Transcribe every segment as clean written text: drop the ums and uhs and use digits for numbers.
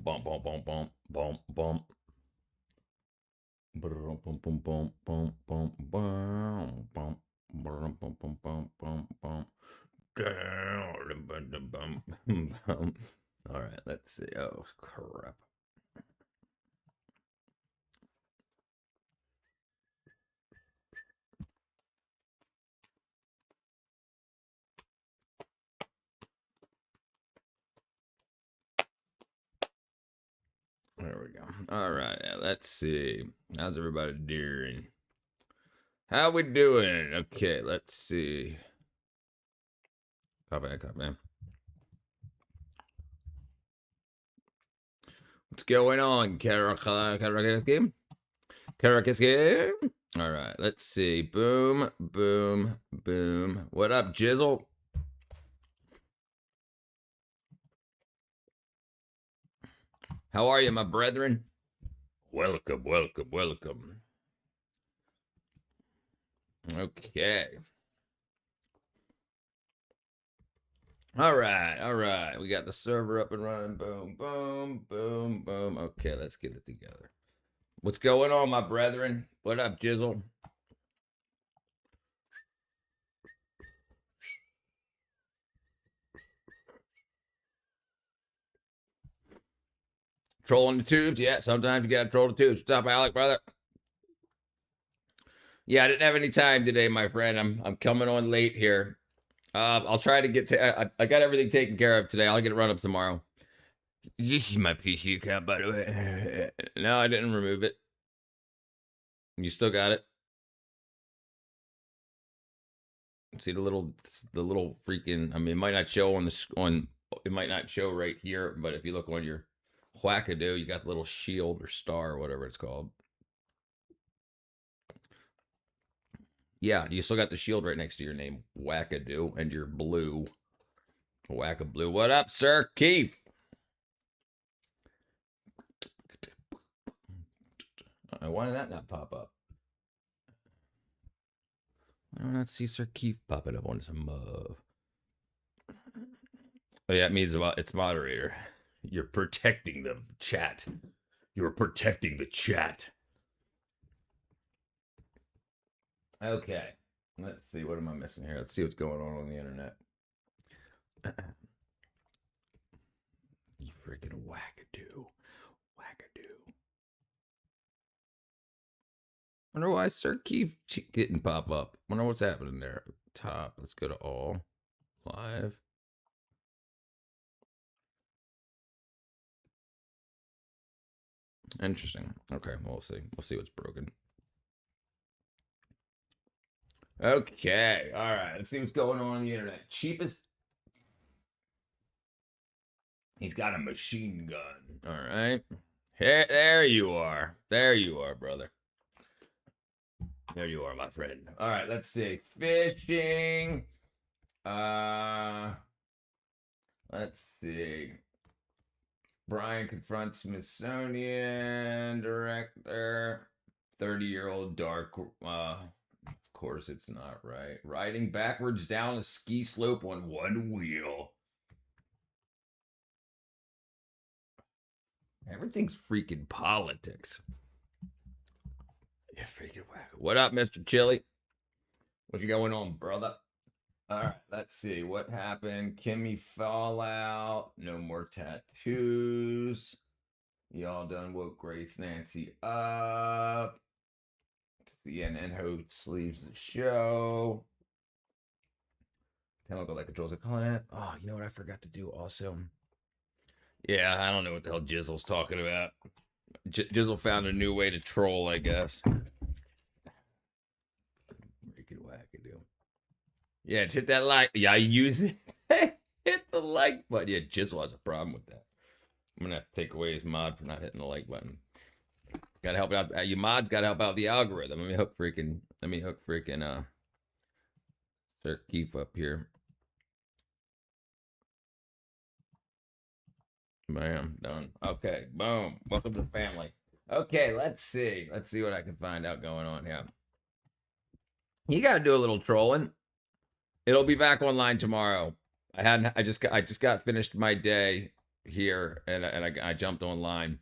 bum, bum, bum, bum, bum, bum. Bum, bum, bum, bum, bum, bum, bum, bum. Bum, bum, bum, bum, bum, bum. All right, let's see. Oh, crap. There we go. All right, let's see. How's everybody doing? How we doing? Okay, let's see. Copy, copy. What's going on, Caracas game? Caracas game? All right, let's see. Boom, boom, boom. What up, Jizzle? How are you, my brethren? Welcome, welcome, welcome. Okay. All right. We got the server up and running. Boom, boom, boom, boom. Okay, let's get it together. What's going on, my brethren? What up, Jizzle? Trolling the tubes? Yeah, sometimes you gotta troll the tubes. What's up, Alec, brother? Yeah, I didn't have any time today, my friend. I'm coming on late here. I'll try to get to. I got everything taken care of today. I'll get it run up tomorrow. This is my PC account, by the way. No, I didn't remove it. You still got it. See the little freaking. I mean, it might not show on the on. It might not show right here, but if you look on your Wackadoo, you got the little shield or star or whatever it's called. Yeah, you still got the shield right next to your name, Wackadoo, and you're blue. Wackablue. What up, Sir Keith? Why did that not pop up? I do not see Sir Keith popping up on some. Oh yeah, it means it's moderator. You're protecting the chat. You're protecting the chat. Okay. Let's see. What am I missing here? Let's see what's going on the internet. You freaking wackadoo. Wackadoo. Wonder why Sir Keith didn't pop up. Wonder what's happening there. Top. Let's go to all. Live. Interesting. Okay, we'll see. We'll see what's broken. Okay. All right. Let's see what's going on the internet. Cheapest. He's got a machine gun. All right. Hey, there you are. There you are, brother. There you are, my friend. All right. Let's see. Fishing. Let's see. Brian confronts Smithsonian director. 30-year-old dark. Of course, it's not right. Riding backwards down a ski slope on one wheel. Everything's freaking politics. Yeah, freaking whack. What up, Mr. Chili? What you going on, brother? All right, let's see what happened. Kimmy Fallout. No more tattoos. Y'all done woke Grace Nancy up. CNN host leaves the show. Chemical that controls the client. Oh, you know what I forgot to do also? Yeah, I don't know what the hell Jizzle's talking about. Jizzle found a new way to troll, I guess. Freaking wackadoo. Yeah, it's hit that like. Yeah, I use it. Hit the like button. Yeah, Jizzle has a problem with that. I'm gonna have to take away his mod for not hitting the like button. Gotta help out. You mods gotta help out the algorithm. Let me hook freaking. Sir Keith up here. Bam, done. Okay, boom. Welcome to the family. Okay, let's see. Let's see what I can find out going on here. You got to do a little trolling. It'll be back online tomorrow. I just got finished my day here, and I jumped online.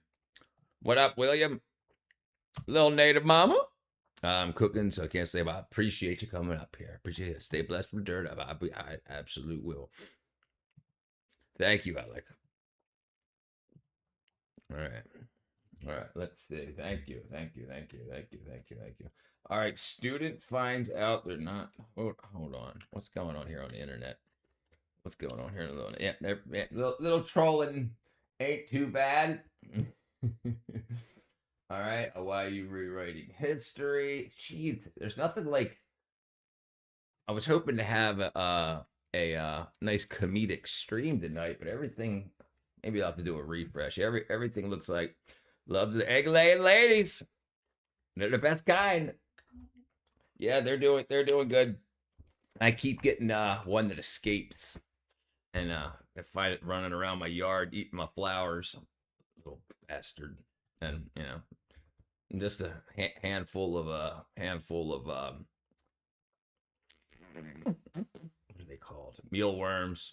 What up, William? Little native mama. I'm cooking, so I can't say, but I appreciate you coming up here. Appreciate it. Stay blessed from dirt. I absolutely will. Thank you, Alec. All right. All right, let's see. Thank you. All right, student finds out they're not. Hold on. What's going on here on the internet? What's going on here? Yeah, little trolling ain't too bad. All right, why are you rewriting history? Jeez, there's nothing like. I was hoping to have a nice comedic stream tonight, but everything. Maybe I'll have to do a refresh. Everything looks like love the egg-laying ladies. They're the best kind. Yeah, they're doing good. I keep getting one that escapes, and I find it running around my yard eating my flowers. Little bastard. And just a handful of what are they called? Mealworms.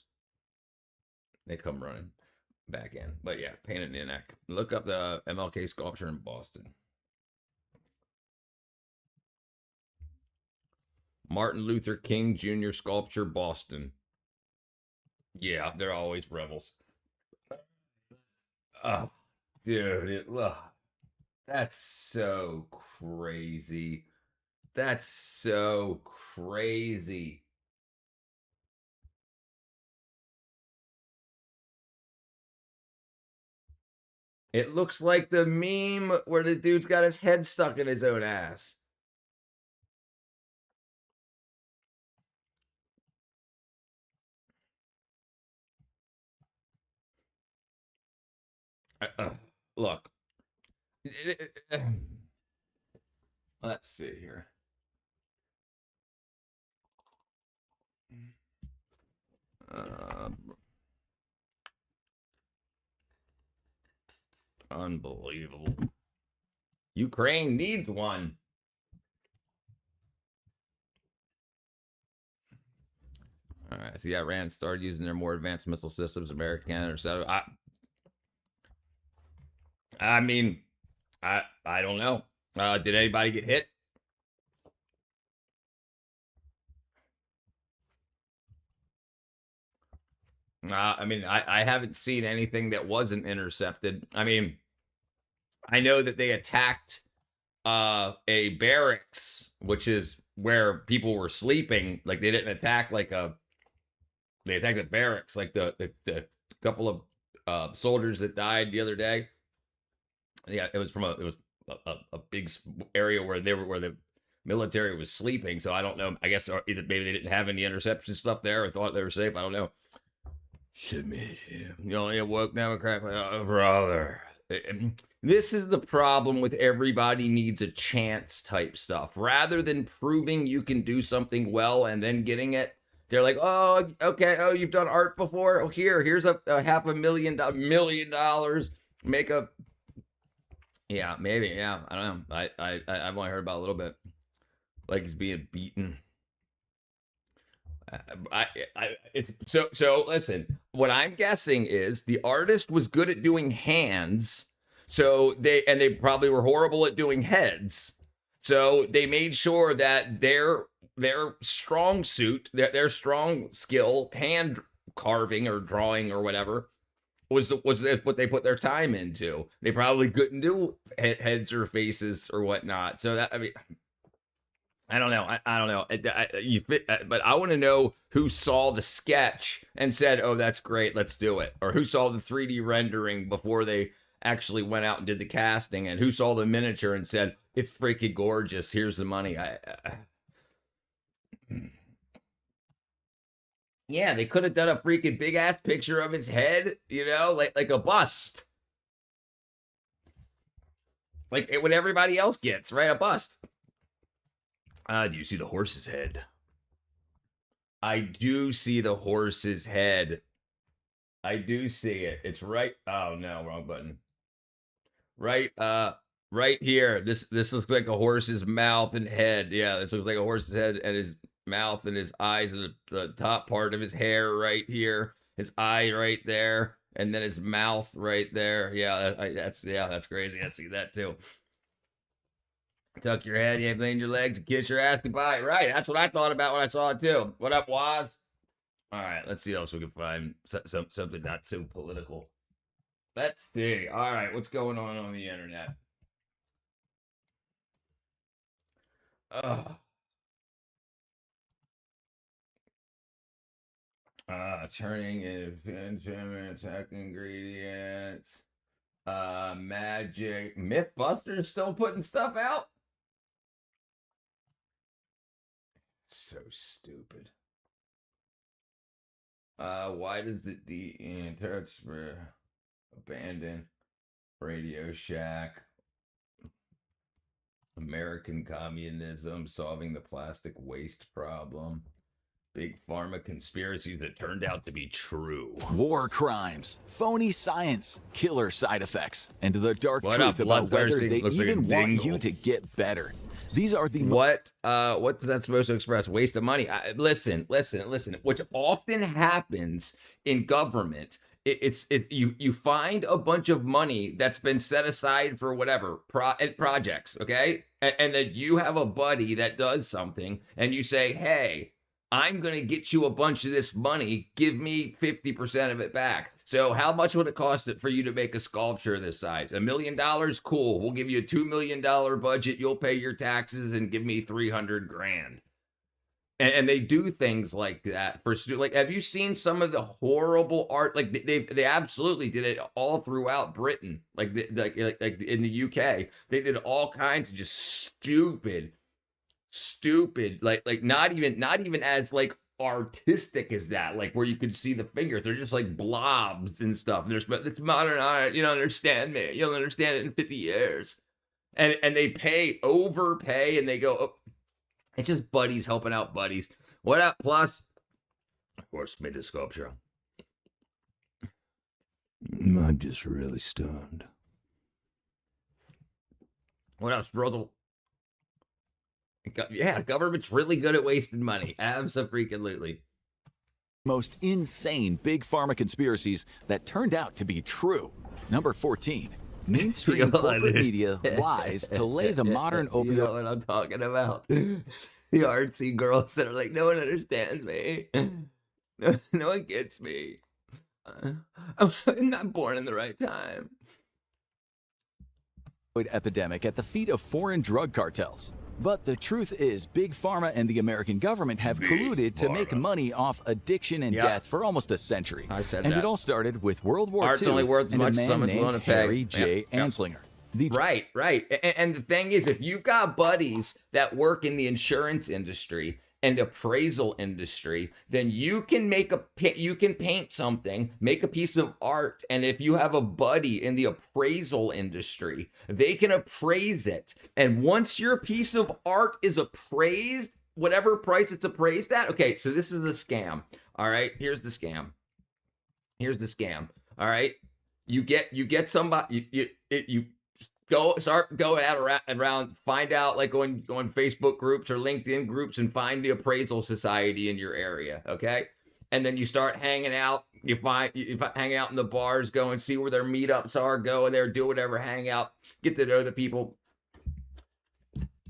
They come running back in. But yeah, pain in the neck. Look up the MLK sculpture in Boston. Martin Luther King Jr. sculpture, Boston. Yeah, they're always rebels. Oh, dude, that's so crazy. That's so crazy. It looks like the meme where the dude's got his head stuck in his own ass. Look. Let's see here. Unbelievable. Ukraine needs one. All right, so yeah, Iran started using their more advanced missile systems, America, Canada, so I mean, I don't know. Did anybody get hit? I mean, I haven't seen anything that wasn't intercepted. I mean, I know that they attacked a barracks, which is where people were sleeping. Like they didn't attack they attacked a barracks, like the couple of soldiers that died the other day. Yeah, it was a big area where the military was sleeping. So I don't know. I guess either maybe they didn't have any interception stuff there or thought they were safe. I don't know. Shit me. You only woke now, crack my brother. This is the problem with everybody needs a chance type stuff. Rather than proving you can do something well and then getting it, they're like, oh, okay, oh, you've done art before. Oh, here's a $500,000, $1 million. Make a, yeah, maybe, yeah. I don't know. I've only heard about a little bit. Like he's being beaten. It's so listen, what I'm guessing is the artist was good at doing hands, so they probably were horrible at doing heads, so they made sure that their strong suit, their strong skill, hand carving or drawing or whatever, was what they put their time into. They probably couldn't do heads or faces or whatnot, so that, I mean, I don't know. I don't know. But I want to know who saw the sketch and said, "Oh, that's great. Let's do it," or who saw the 3D rendering before they actually went out and did the casting, and who saw the miniature and said, "It's freaking gorgeous. Here's the money." Yeah, they could have done a freaking big ass picture of his head, like a bust, like what everybody else gets, right? A bust. Do you see the horse's head? I do see the horse's head. I do see it. It's right. Oh no, wrong button. Right here. This looks like a horse's mouth and head. Yeah, this looks like a horse's head and his mouth and his eyes and the top part of his hair right here. His eye right there. And then his mouth right there. Yeah, that's crazy. I see that too. Tuck your head, you lean your legs, and kiss your ass goodbye. Right, that's what I thought about when I saw it too. What up, Waz? All right, let's see what else we can find. Something not so political. Let's see. All right, what's going on the internet? Turning into tech ingredients. Magic. Mythbusters still putting stuff out? So stupid. Why does the touch for abandoned Radio Shack? American communism solving the plastic waste problem. Big pharma conspiracies that turned out to be true. War crimes, phony science, killer side effects, and the dark truth about whether they even want you to get better. These are the what is that supposed to express? Waste of money. Listen. Which often happens in government. You find a bunch of money that's been set aside for whatever projects, okay, and then you have a buddy that does something, and you say, hey, I'm going to get you a bunch of this money. Give me 50% of it back. So how much would it cost for you to make a sculpture this size? $1 million? Cool. We'll give you a $2 million budget. You'll pay your taxes and give me 300 grand. And they do things like that for like, have you seen some of the horrible art? Like they absolutely did it all throughout Britain. Like in the UK, they did all kinds of just stupid, like not even as like artistic as that, like where you could see the fingers. They're just like blobs and stuff. It's modern art. You don't understand me. You'll understand it in 50 years. And they overpay, and they go, oh, it's just buddies helping out buddies. What up, Plus? Of course, made the sculpture. I'm just really stoned. What else, brother? Yeah, government's really good at wasting money. Abso-freaking-lutely. Most insane big pharma conspiracies that turned out to be true. Number 14. Mainstream corporate media lies to lay the modern opioid. You know what I'm talking about? The artsy girls that are like, no one understands me. No one gets me. I'm not born in the right time. Epidemic at the feet of foreign drug cartels. But the truth is, Big Pharma and the American government have colluded to make money off addiction and death for almost a century. And it all started with World War II Art's only worth as much as someone's willing to pay. Harry J. Anslinger. Right. And the thing is, if you've got buddies that work in the insurance industry and appraisal industry, then you can paint something, make a piece of art, and if you have a buddy in the appraisal industry, they can appraise it. And once your piece of art is appraised, whatever price it's appraised at, okay, so this is the scam. All right, here's the scam. All right, you get somebody, you start going out around, find out, like go on Facebook groups or LinkedIn groups and find the appraisal society in your area, okay? And then you start hanging out. You hang out in the bars, go and see where their meetups are, go there, do whatever, hang out, get to know the people.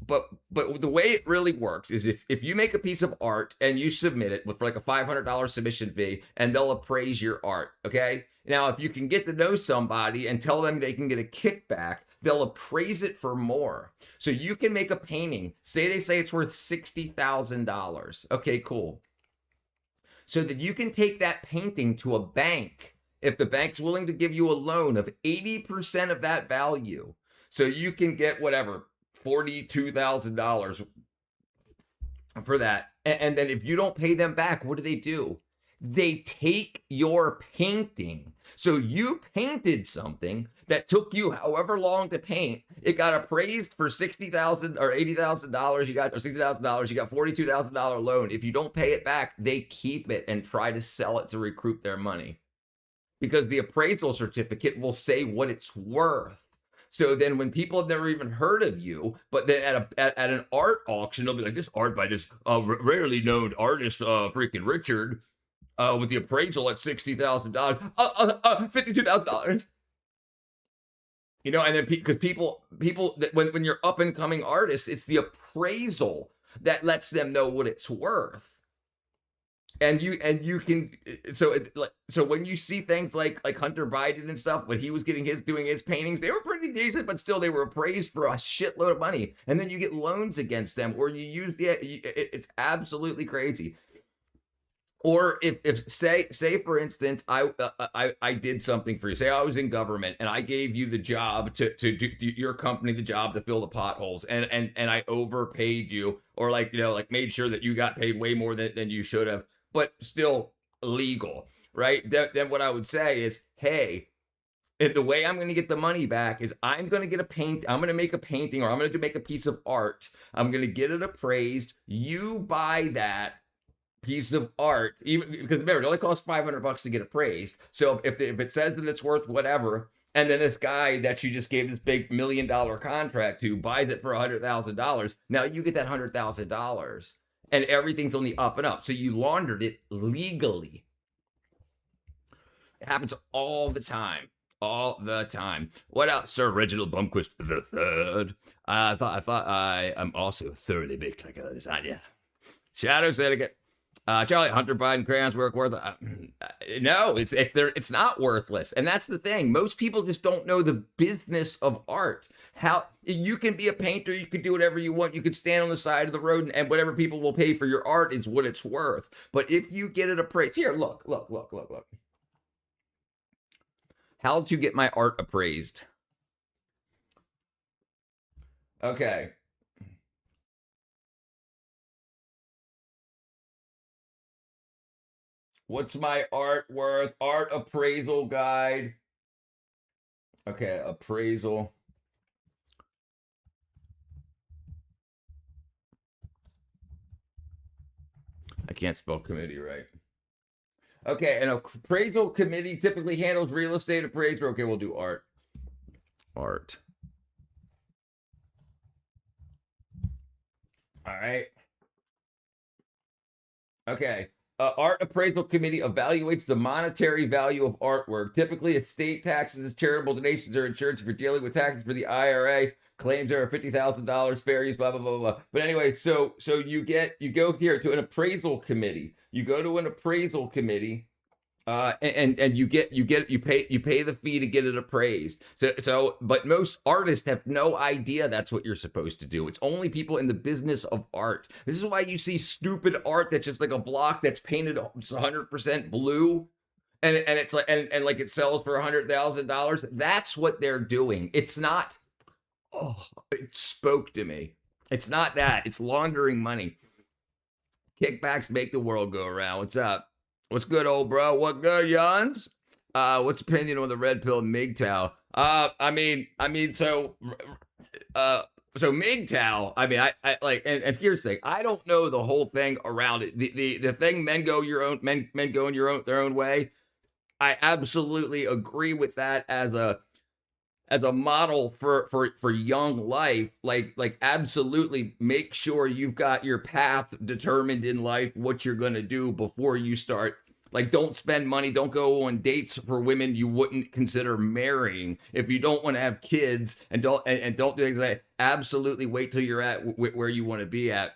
But the way it really works is if you make a piece of art and you submit it with like a $500 submission fee, and they'll appraise your art, okay? Now, if you can get to know somebody and tell them they can get a kickback, they'll appraise it for more. So you can make a painting. They say it's worth $60,000. Okay, cool. So that you can take that painting to a bank if the bank's willing to give you a loan of 80% of that value. So you can get whatever, $42,000 for that. And then if you don't pay them back, what do? They take your painting. So you painted something that took you however long to paint. It got appraised for $60,000 or $80,000. You got, or $60,000. You got $42,000 loan. If you don't pay it back, they keep it and try to sell it to recoup their money, because the appraisal certificate will say what it's worth. So then when people have never even heard of you, but then at an art auction, they'll be like, this art by this rarely known artist, freaking Richard. With the appraisal at $60,000, $52,000. You know, and then because people that when you're up and coming artists, it's the appraisal that lets them know what it's worth. And you can so when you see things like Hunter Biden and stuff, when he was doing his paintings, they were pretty decent, but still they were appraised for a shitload of money. And then you get loans against them, or you use it's absolutely crazy. Or if say for instance, I did something for you. Say I was in government and I gave you the job to do your company the job to fill the potholes, and I overpaid you, or made sure that you got paid way more than you should have, but still illegal, right? Then what I would say is, hey, if the way I'm going to get the money back is I'm going to make a painting, or I'm going to make a piece of art. I'm going to get it appraised. You buy that piece of art, even because remember, it only costs $500 to get appraised. So if it says that it's worth whatever, and then this guy that you just gave this big $1 million contract to buys it for $100,000, now you get that $100,000, and everything's on the up and up. So you laundered it legally. It happens all the time. All the time. What else, Sir Reginald Blomquist the Third? I thought I am also thoroughly baked like a lasagna. Shadow Syndicate. Charlie, Hunter Biden crayons worth no, it's not worthless, and that's the thing. Most people just don't know the business of art. How you can be a painter, you can do whatever you want, you can stand on the side of the road, and whatever people will pay for your art is what it's worth. But if you get it appraised, here, look. How to get my art appraised? Okay. What's my art worth? Art appraisal guide. Okay, appraisal. I can't spell committee right. Okay, an appraisal committee typically handles real estate appraisal. Okay, we'll do art. Art. All right. Okay. Art appraisal committee evaluates the monetary value of artwork. Typically, estate taxes, charitable donations, or insurance. If you're dealing with taxes for the IRA, claims are $50,000, fair use, blah blah blah blah. But anyway, so you go here to an appraisal committee. You go to an appraisal committee. And you pay the fee to get it appraised. But most artists have no idea that's what you're supposed to do. It's only people in the business of art. This is why you see stupid art that's just like a block that's painted 100% blue, and it's like and like it sells for $100,000. That's what they're doing. It's not. Oh, it spoke to me. It's not that. It's laundering money. Kickbacks make the world go around. What's up? What's good, old bro? What good, Jans? What's opinion on the red pill MGTOW? So MGTOW, I like, and here's the thing, I don't know the whole thing around it. The thing, men go in their own way. I absolutely agree with that as a model for young life. Like absolutely make sure you've got your path determined in life, what you're going to do before you start. Like, don't spend money, don't go on dates for women you wouldn't consider marrying. If you don't want to have kids, and don't do things like that, absolutely wait till you're at where you want to be at.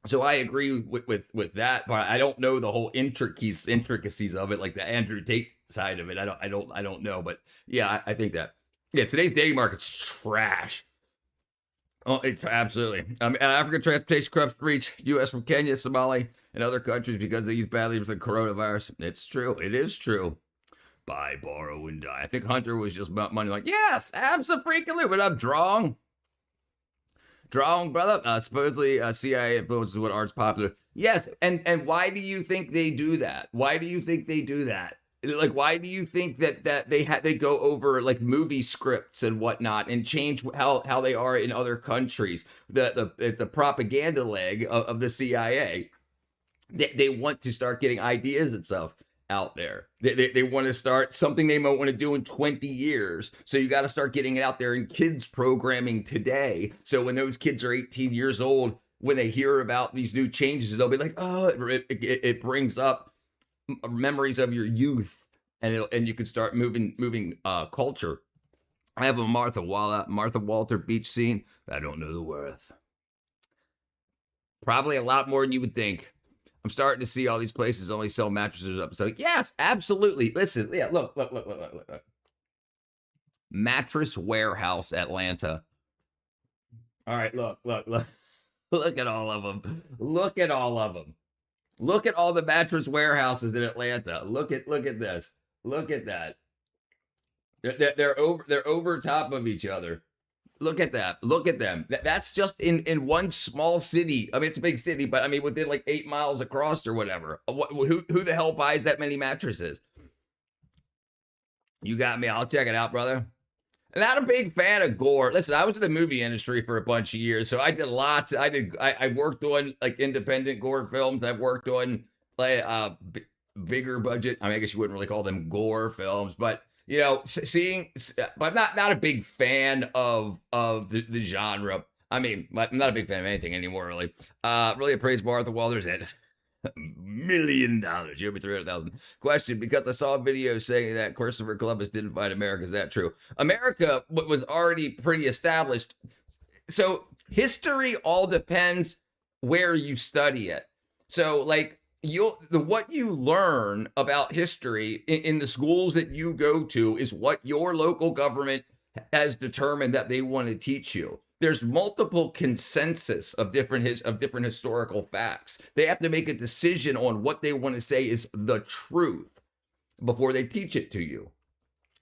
So I agree with that, but I don't know the whole intricacies of it, like the Andrew Tate side of it. I don't know, but yeah, I think that. Yeah, today's dating market's trash. Oh, it's absolutely. African transportation corrupts reach U.S. from Kenya, Somalia, and other countries because they use badly with the coronavirus. It's true. It is true. Buy, borrow, and die. I think Hunter was just about money. Like, yes, absolutely. But I'm drawing. Drawing, brother. Supposedly, CIA influences what art's popular. Yes, and why do you think they do that? Why do you think they do that? Like, why do you think that they go over like movie scripts and whatnot and change how they are in other countries? The propaganda leg of the CIA. They want to start getting ideas and stuff out there. They want to start something they might want to do in 20 years. So you got to start getting it out there in kids programming today. So when those kids are 18 years old, when they hear about these new changes, they'll be like, oh, it brings up memories of your youth, and you can start moving culture. I have a Martha Walter beach scene. I don't know the worth. Probably a lot more than you would think. I'm starting to see all these places only sell mattresses up. So yes, absolutely. Listen, yeah, look. Mattress Warehouse, Atlanta. All right, look. Look at all of them. Look at all of them. Look at all the mattress warehouses in Atlanta. Look at this. Look at that. They're over top of each other. Look at that. Look at them. That's just in one small city. I mean, it's a big city, but I mean within like 8 miles across or whatever. Who the hell buys that many mattresses? You got me. I'll check it out, brother. Not a big fan of gore. Listen, I was in the movie industry for a bunch of years, so I did lots. I worked on like independent gore films. I've worked on like bigger budget. I mean, I guess you wouldn't really call them gore films, but you know, but not a big fan of the genre. I mean, I'm not a big fan of anything anymore, really. Really appraise Martha Walters at $1 million. You owe me 300,000. Question: because I saw a video saying that Christopher Columbus didn't find America. Is that true? America was already pretty established. So history all depends where you study it. So like what you learn about history in the schools that you go to is what your local government has determined that they want to teach you. There's multiple consensus of different historical facts. They have to make a decision on what they want to say is the truth before they teach it to you.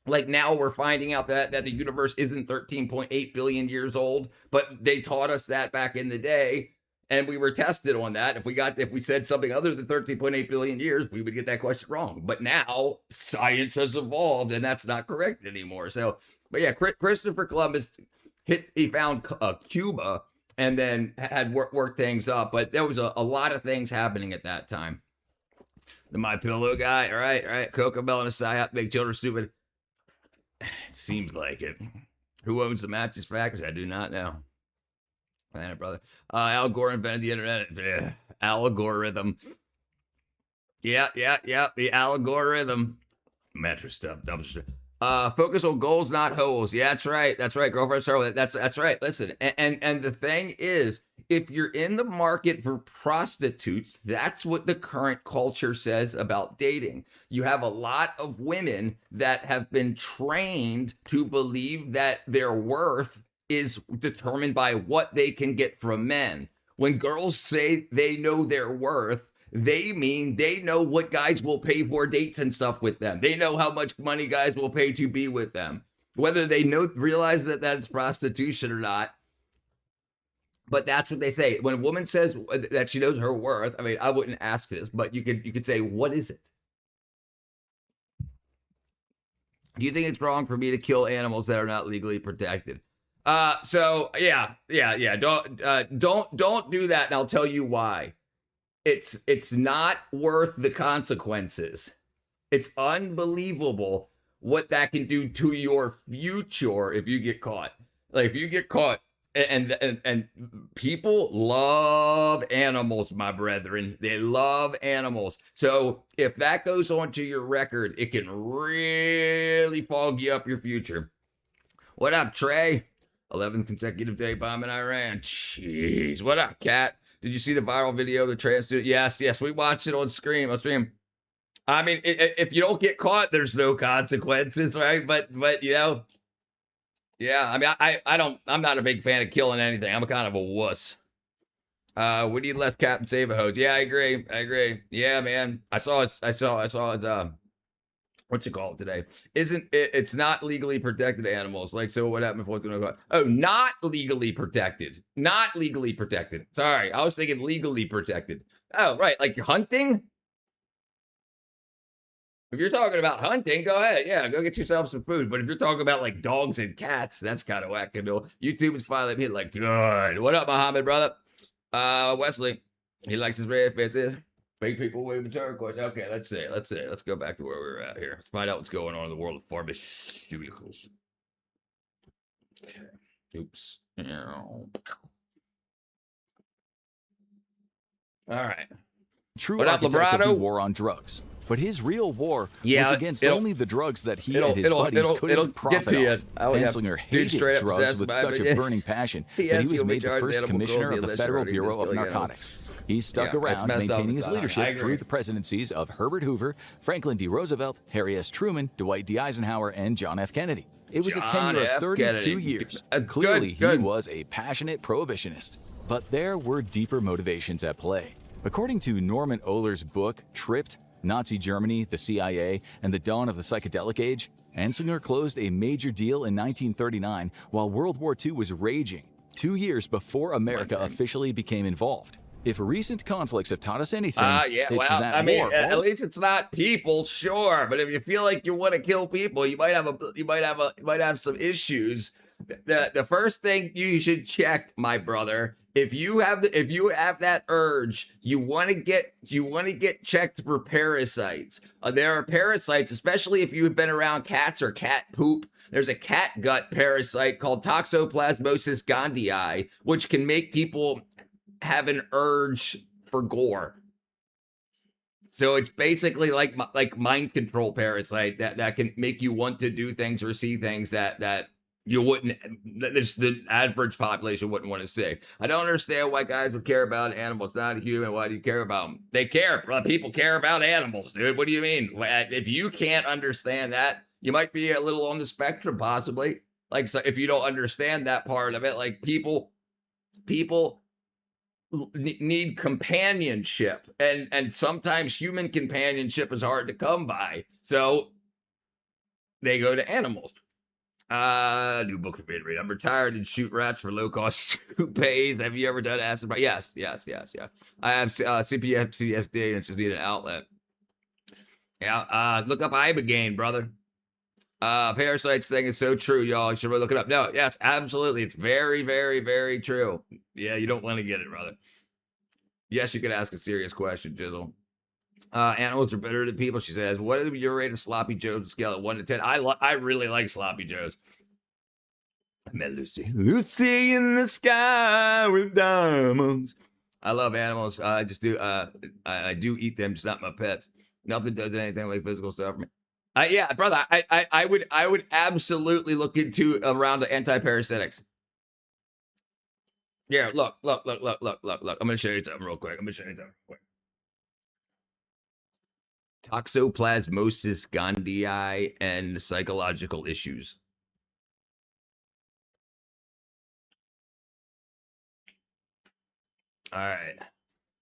Like now we're finding out that the universe isn't 13.8 billion years old, but they taught us that back in the day, and we were tested on that. If we said something other than 13.8 billion years, we would get that question wrong. But now science has evolved, and that's not correct anymore. So, but yeah, Christopher Columbus he found Cuba and then had worked things up, but there was a lot of things happening at that time. The My Pillow guy, all right, Coca-Cola and a psyop, make children stupid. It seems like it. Who owns the mattress factories? I do not know. Man, brother. Al Gore invented the internet. Yeah. Algorithm. Yeah. The algorithm. Mattress stuff. Dumpster. Focus on goals, not holes. Yeah, that's right. Girlfriend, start with it. That's right. Listen, and the thing is, if you're in the market for prostitutes, that's what the current culture says about dating. You have a lot of women that have been trained to believe that their worth is determined by what they can get from men. When girls say they know their worth, they mean they know what guys will pay for dates and stuff with them. They know how much money guys will pay to be with them. Whether they realize that it's prostitution or not. But that's what they say. When a woman says that she knows her worth, I mean, I wouldn't ask this, but you could say, what is it? Do you think it's wrong for me to kill animals that are not legally protected? So yeah. Don't do that, and I'll tell you why. It's not worth the consequences. It's unbelievable what that can do to your future if you get caught. Like if you get caught, and people love animals, my brethren. They love animals. So if that goes onto your record, it can really fog you up your future. What up, Trey? 11th consecutive day bomb in Iran. Jeez. What up, Cat? Did you see the viral video of the trans student? Yes, we watched it on stream. I mean, if you don't get caught, there's no consequences, right? But you know, yeah. I mean, I'm not a big fan of killing anything. I'm a kind of a wuss. We need less Captain Save a Hose. Yeah, I agree. Yeah, man. I saw his what's it called today? It's not legally protected animals. Like, so what happened if what's going to go? Oh, not legally protected. Sorry, I was thinking legally protected. Oh, right, like hunting. If you're talking about hunting, go ahead. Yeah, go get yourself some food. But if you're talking about like dogs and cats, that's kind of wackadoodle. YouTube is finally hit like, good. What up, Muhammad, brother? Wesley, he likes his red faces. Fake people with return question. Okay, let's see. Let's go back to where we were at here. Let's find out what's going on in the world of pharmaceuticals. Okay. Oops. All right. True architect of the war on drugs. But his real war was against only the drugs that he and his buddies couldn't profit off. Anslinger hated drugs with such a burning passion that he was made the first commissioner of the Federal Bureau of Narcotics. He stuck around, maintaining his leadership through the presidencies of Herbert Hoover, Franklin D. Roosevelt, Harry S. Truman, Dwight D. Eisenhower, and John F. Kennedy. It was a tenure of 32 years. Clearly, he was a passionate prohibitionist. But there were deeper motivations at play. According to Norman Ohler's book, Tripped, Nazi Germany, the CIA, and the Dawn of the Psychedelic Age, Anslinger closed a major deal in 1939 while World War II was raging, 2 years before America officially became involved. If recent conflicts have taught us anything, it's that war. At least it's not people, sure. But if you feel like you want to kill people, you might have some issues. The first thing you should check, my brother, if you have that urge, you want to get checked for parasites. There are parasites, especially if you've been around cats or cat poop. There's a cat gut parasite called Toxoplasmosis gondii, which can make people have an urge for gore. So it's basically like mind control parasite that can make you want to do things or see things that you wouldn't, the average population wouldn't want to see. I don't understand why guys would care about animals, not a human. Why do you care about them? They care. People care about animals, dude. What do you mean? If you can't understand that, you might be a little on the spectrum, possibly. Like, so if you don't understand that part of it, like people need companionship, and sometimes human companionship is hard to come by. So they go to animals. New book for me to read. I'm retired and shoot rats for low cost toupees. Have you ever done acid? Yes. I have CPTSD and just need an outlet. Yeah. Look up Ibogaine, brother. Parasites thing is so true, y'all. You should really look it up. No, yes, absolutely. It's very, very, very true. Yeah, you don't want to get it, brother. Yes, you could ask a serious question, Jizzle. Animals are better than people, she says. What is your rate of Sloppy Joes on a scale of 1 to 10? I really like Sloppy Joes. I met Lucy. Lucy in the sky with diamonds. I love animals. I just do. I do eat them, just not my pets. Nothing does anything like physical stuff for me. Yeah, brother. I would absolutely look into a round of anti-parasitics. Yeah, look. I'm gonna show you something real quick. Toxoplasmosis gondii and psychological issues. All right.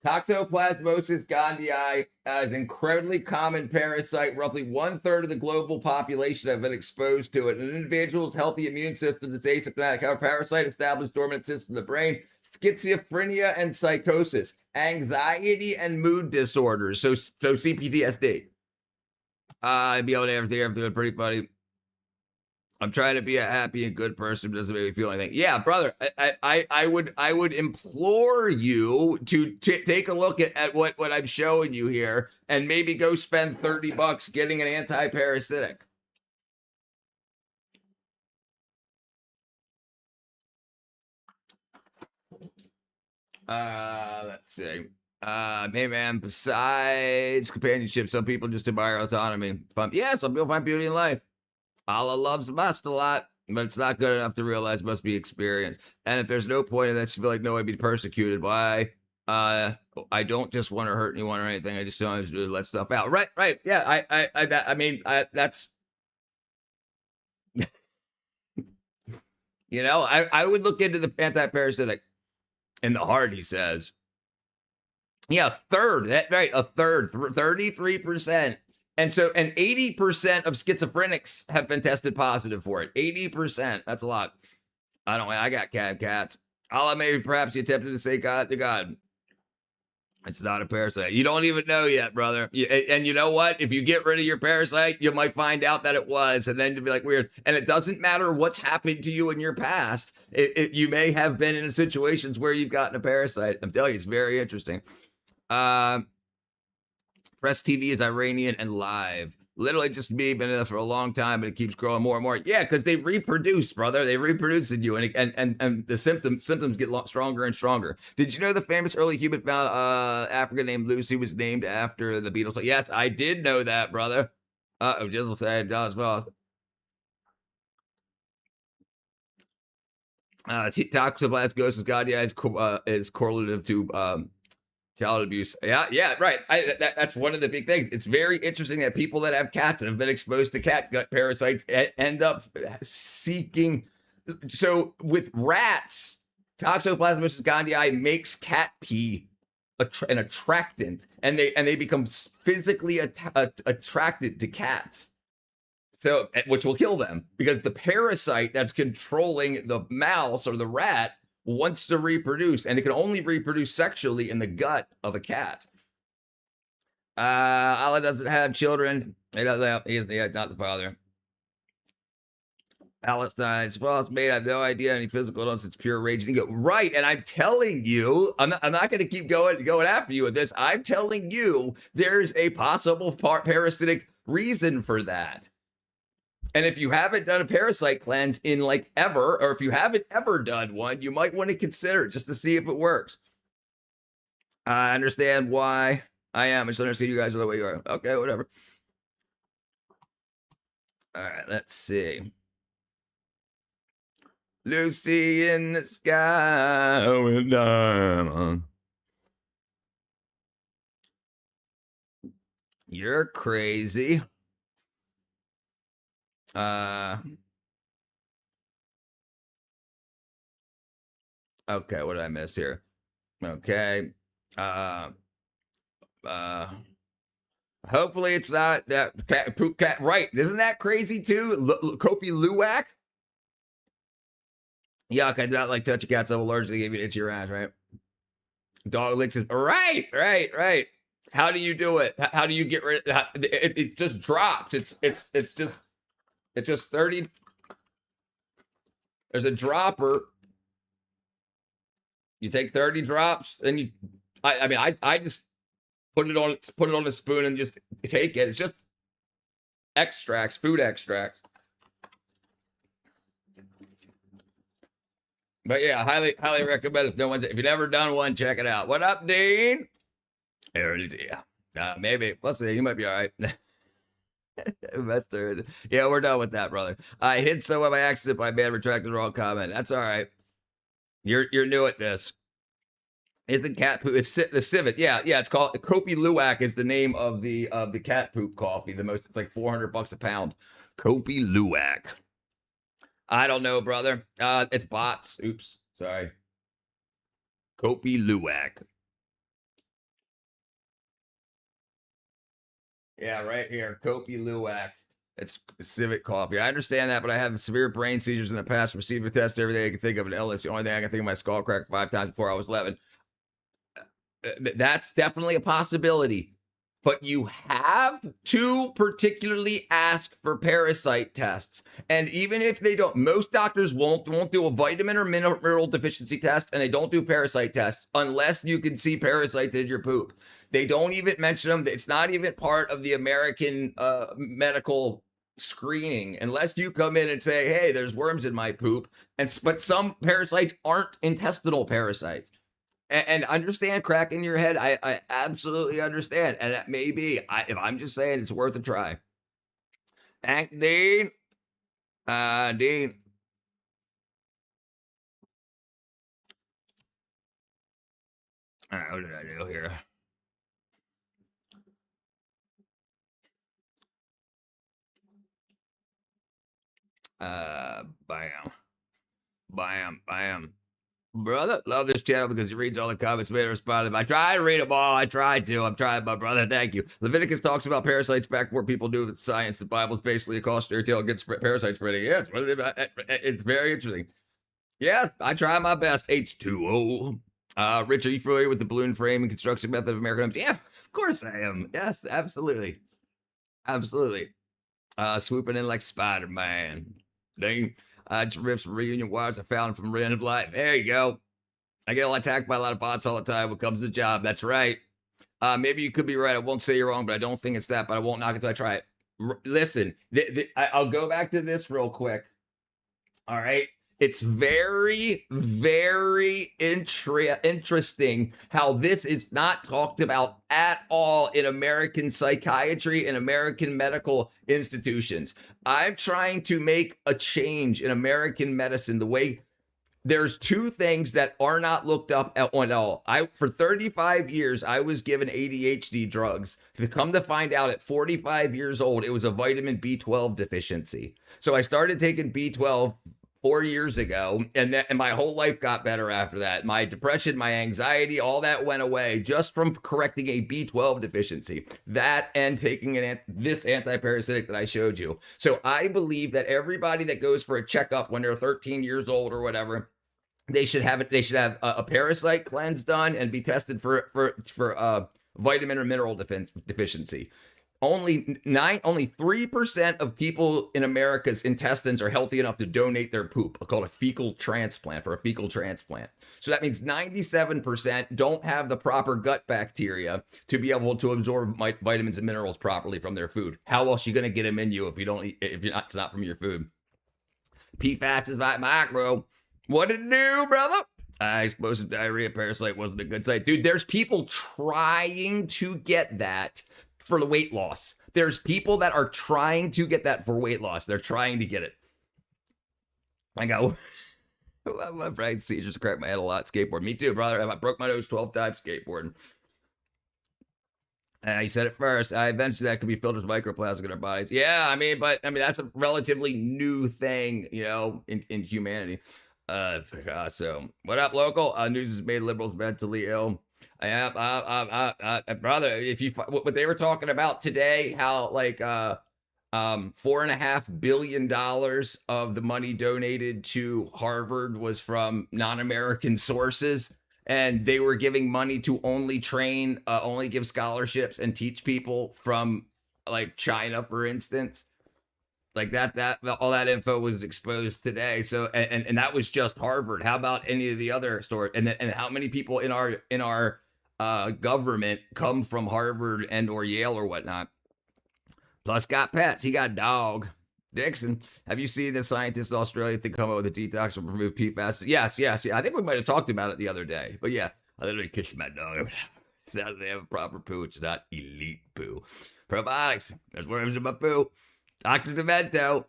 Toxoplasmosis gondii is an incredibly common parasite. Roughly 1/3 of the global population have been exposed to it. An individual's healthy immune system is asymptomatic. However, parasite establishes dormant systems in the brain, schizophrenia and psychosis, anxiety and mood disorders. So CPTSD. I'd be able to everything pretty funny. I'm trying to be a happy and good person. It doesn't make me feel anything. Yeah, brother, I would implore you to take a look at what I'm showing you here and maybe go spend $30 getting an anti-parasitic. Let's see. Hey man, besides companionship, some people just admire autonomy. Yeah, some people find beauty in life. Allah loves must a lot, but it's not good enough to realize must be experienced. And if there's no point in that, you feel like no one would be persecuted. Why? I don't just want to hurt anyone or anything. I just don't want to let stuff out. Right. Yeah, I mean, that's, you know, I would look into the anti-parasitic in the heart, he says. Yeah, a third, 33%. And 80% of schizophrenics have been tested positive for it. 80%. That's a lot. I got cats. Allah, maybe perhaps you attempted to say God to God. It's not a parasite. You don't even know yet, brother. And you know what? If you get rid of your parasite, you might find out that it was, and then you'll be like, weird. And it doesn't matter what's happened to you in your past. You may have been in situations where you've gotten a parasite. I'm telling you, it's very interesting. Press TV is Iranian and live. Literally just me, been in there for a long time, but it keeps growing more and more. Yeah, because they reproduce, brother. They reproduce in you, and the symptoms get stronger and stronger. Did you know the famous early human found African named Lucy was named after the Beatles? Yes, I did know that, brother. Just say as well. Toxoplasmosis gondii is correlative to child abuse. Yeah, right. That's one of the big things. It's very interesting that people that have cats and have been exposed to cat gut parasites end up seeking. So with rats, Toxoplasmosis gondii makes cat pee an attractant, and they become physically attracted to cats. So, which will kill them because the parasite that's controlling the mouse or the rat wants to reproduce, and it can only reproduce sexually in the gut of a cat. Allah doesn't have children. He's not the father. Palestine's well, it's made. I have no idea any physical illness. It's pure rage and ego. Right, and I'm telling you, I'm not going to keep going after you with this. I'm telling you, there's a possible parasitic reason for that. And if you haven't done a parasite cleanse in like ever, or if you haven't ever done one, you might want to consider it just to see if it works. I understand why I am. I just understand you guys are the way you are. Okay, whatever. All right, let's see. Lucy in the sky with diamond. You're crazy. Okay, what did I miss here? Okay. Hopefully it's not that cat. Right. Isn't that crazy too? Kopi Luwak? Yuck, I do not like touching cats. I'm allergic. They gave you an itchy rash, right? Dog licks it. Right. How do you do it? How do you get rid of it? It just drops. It's just 30. There's a dropper. You take 30 drops, and I just put it on a spoon and just take it. It's just extracts, food extracts. But yeah, highly recommend if if you've never done one, check it out. What up, Dean? Yeah, maybe. Let's see. You might be all right. Yeah, we're done with that, brother. I hit someone by accident by man retracted the wrong comment. That's all right. You're new at this. Is the cat poop? It's the civet. Yeah. It's called Kopi Luwak is the name of the cat poop coffee. It's like $400 a pound. Kopi Luwak. I don't know, brother. It's bots. Oops, sorry. Kopi Luwak. Yeah, right here. Kopi Luwak. It's civet coffee. I understand that, but I have severe brain seizures in the past. Received a test every day. I can think of an illness. The only thing I can think of, my skull cracked 5 times before I was 11. That's definitely a possibility. But you have to particularly ask for parasite tests. And even if they don't, most doctors won't do a vitamin or mineral deficiency test, and they don't do parasite tests unless you can see parasites in your poop. They don't even mention them. It's not even part of the American medical screening unless you come in and say, hey, there's worms in my poop. But some parasites aren't intestinal parasites. And understand, crack in your head. I absolutely understand. And that may be, if I'm just saying, it's worth a try. Thank Dean. Dean. All right, what did I do here? Bam. Brother, love this channel because he reads all the comments, made a response. I try to read them all. I'm trying, my brother. Thank you. Leviticus talks about parasites back before people do with science. The Bible is basically a cautionary tale against parasite spreading. Yeah, it's very interesting. Yeah, I try my best. H2O. Rich, are you familiar with the balloon frame and construction method of American homes? Yeah, of course I am. Yes, absolutely. Swooping in like Spider-Man. Dang. Just rips reunion wires I found from End of Life. There you go. I get attacked by a lot of bots all the time when it comes to the job. That's right. Maybe you could be right. I won't say you're wrong, but I don't think it's that. But I won't knock it until I try it. Listen, I'll go back to this real quick. All right. It's very, very interesting how this is not talked about at all in American psychiatry and American medical institutions. I'm trying to make a change in American medicine. The way there's two things that are not looked up at all. For 35 years, I was given ADHD drugs. To come to find out at 45 years old, it was a vitamin B12 deficiency. So I started taking B12 4 years ago, and my whole life got better after that. My depression, my anxiety, all that went away just from correcting a B12 deficiency. That and taking this antiparasitic that I showed you. So I believe that everybody that goes for a checkup when they're 13 years old or whatever, they should have a parasite cleanse done and be tested for vitamin or mineral deficiency. Only 3% of people in America's intestines are healthy enough to donate their poop, called a fecal transplant, for a fecal transplant. So that means 97% don't have the proper gut bacteria to be able to absorb vitamins and minerals properly from their food. How else are you going to get them in you if it's not from your food? PFAS is not macro. What did it do, brother? Explosive diarrhea parasite wasn't a good sight. Dude, there's people trying to get that for the weight loss. There's people that are trying to get that for weight loss. They're trying to get it. I go, my brain seizures crack my head a lot. Skateboard. Me too, brother. I broke my nose 12 times skateboarding. You said it first. Eventually that could be filtered with microplastic in our bodies. Yeah, I mean, that's a relatively new thing, in humanity. So what up, local? News has made liberals mentally ill. Brother, if you what they were talking about today, how like $4.5 billion of the money donated to Harvard was from non-American sources, and they were giving money to only give scholarships and teach people from like China, for instance. Like that all that info was exposed today. So and that was just Harvard. How about any of the other stores? And how many people in our government come from Harvard and or Yale or whatnot? Plus got pets. He got a dog. Dixon, have you seen the scientists in Australia that come up with a detox to remove PFAS? Yes. I think we might have talked about it the other day. But yeah, I literally kissed my dog. It's not they have a proper poo. It's not elite poo. Probiotics. There's worms in my poo. Dr. Demento.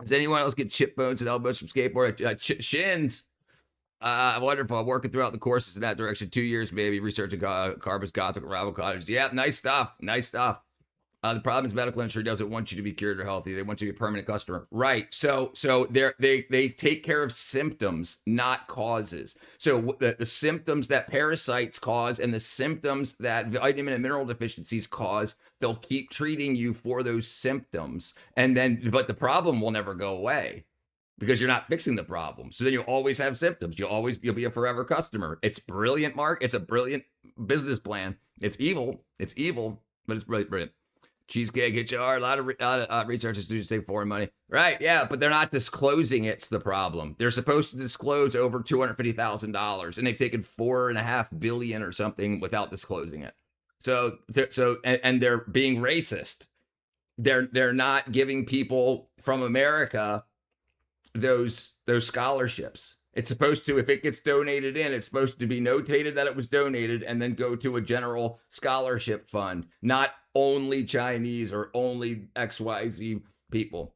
Does anyone else get chip bones and elbows from skateboard? Shins. Wonderful. I'm working throughout the courses in that direction. 2 years, maybe, researching carbons, gothic, rival cottages. Yeah, nice stuff. The problem is medical industry doesn't want you to be cured or healthy. They want you to be a permanent customer. Right. So they take care of symptoms, not causes. So the symptoms that parasites cause and the symptoms that vitamin and mineral deficiencies cause, they'll keep treating you for those symptoms. But the problem will never go away because you're not fixing the problem. So then you'll always have symptoms. You'll be a forever customer. It's brilliant, Mark. It's a brilliant business plan. It's evil, but it's brilliant. Cheesecake HR, a lot of researchers do save foreign money. Right, yeah, but they're not disclosing it's the problem. They're supposed to disclose over $250,000, and they've taken $4.5 billion or something without disclosing it. So they're being racist. They're not giving people from America those scholarships. It's supposed to, if it gets donated in, it's supposed to be notated that it was donated and then go to a general scholarship fund, not only Chinese or only XYZ people.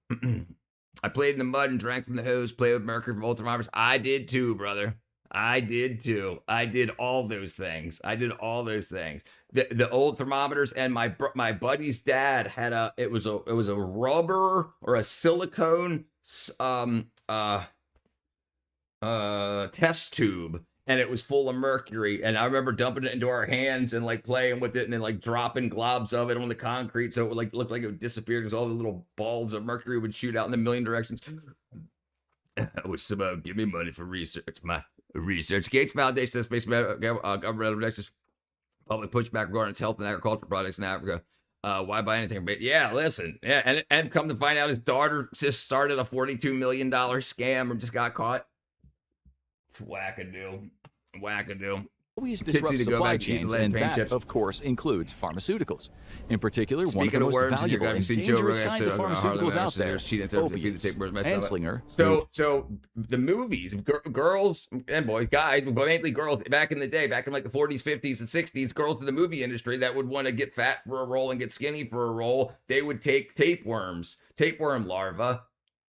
I played in the mud and drank from the hose, played with mercury from old thermometers. I did too, brother. I did all those things. The old thermometers, and my buddy's dad had it was a rubber or a silicone test tube, and it was full of mercury, and I remember dumping it into our hands and like playing with it and then like dropping globs of it on the concrete so it would like look like it would disappear because all the little balls of mercury would shoot out in a million directions. I wish somebody would give me money for research. My research. Gates Foundation does face government regulations, public pushback regarding its health and agriculture products in Africa. Why buy anything? But yeah, listen, yeah, and come to find out, his daughter just started a $42 million scam and just got caught. It's wackadoo. always disrupt supply chains, and that, of course, includes pharmaceuticals. In particular, one of the most valuable and dangerous kinds of pharmaceuticals out there, opiates. Anslinger. So the movies, girls and boys, guys, but mainly girls, back in the day, back in like the 40s, 50s, and 60s, girls in the movie industry that would want to get fat for a role and get skinny for a role, they would take tapeworm larvae,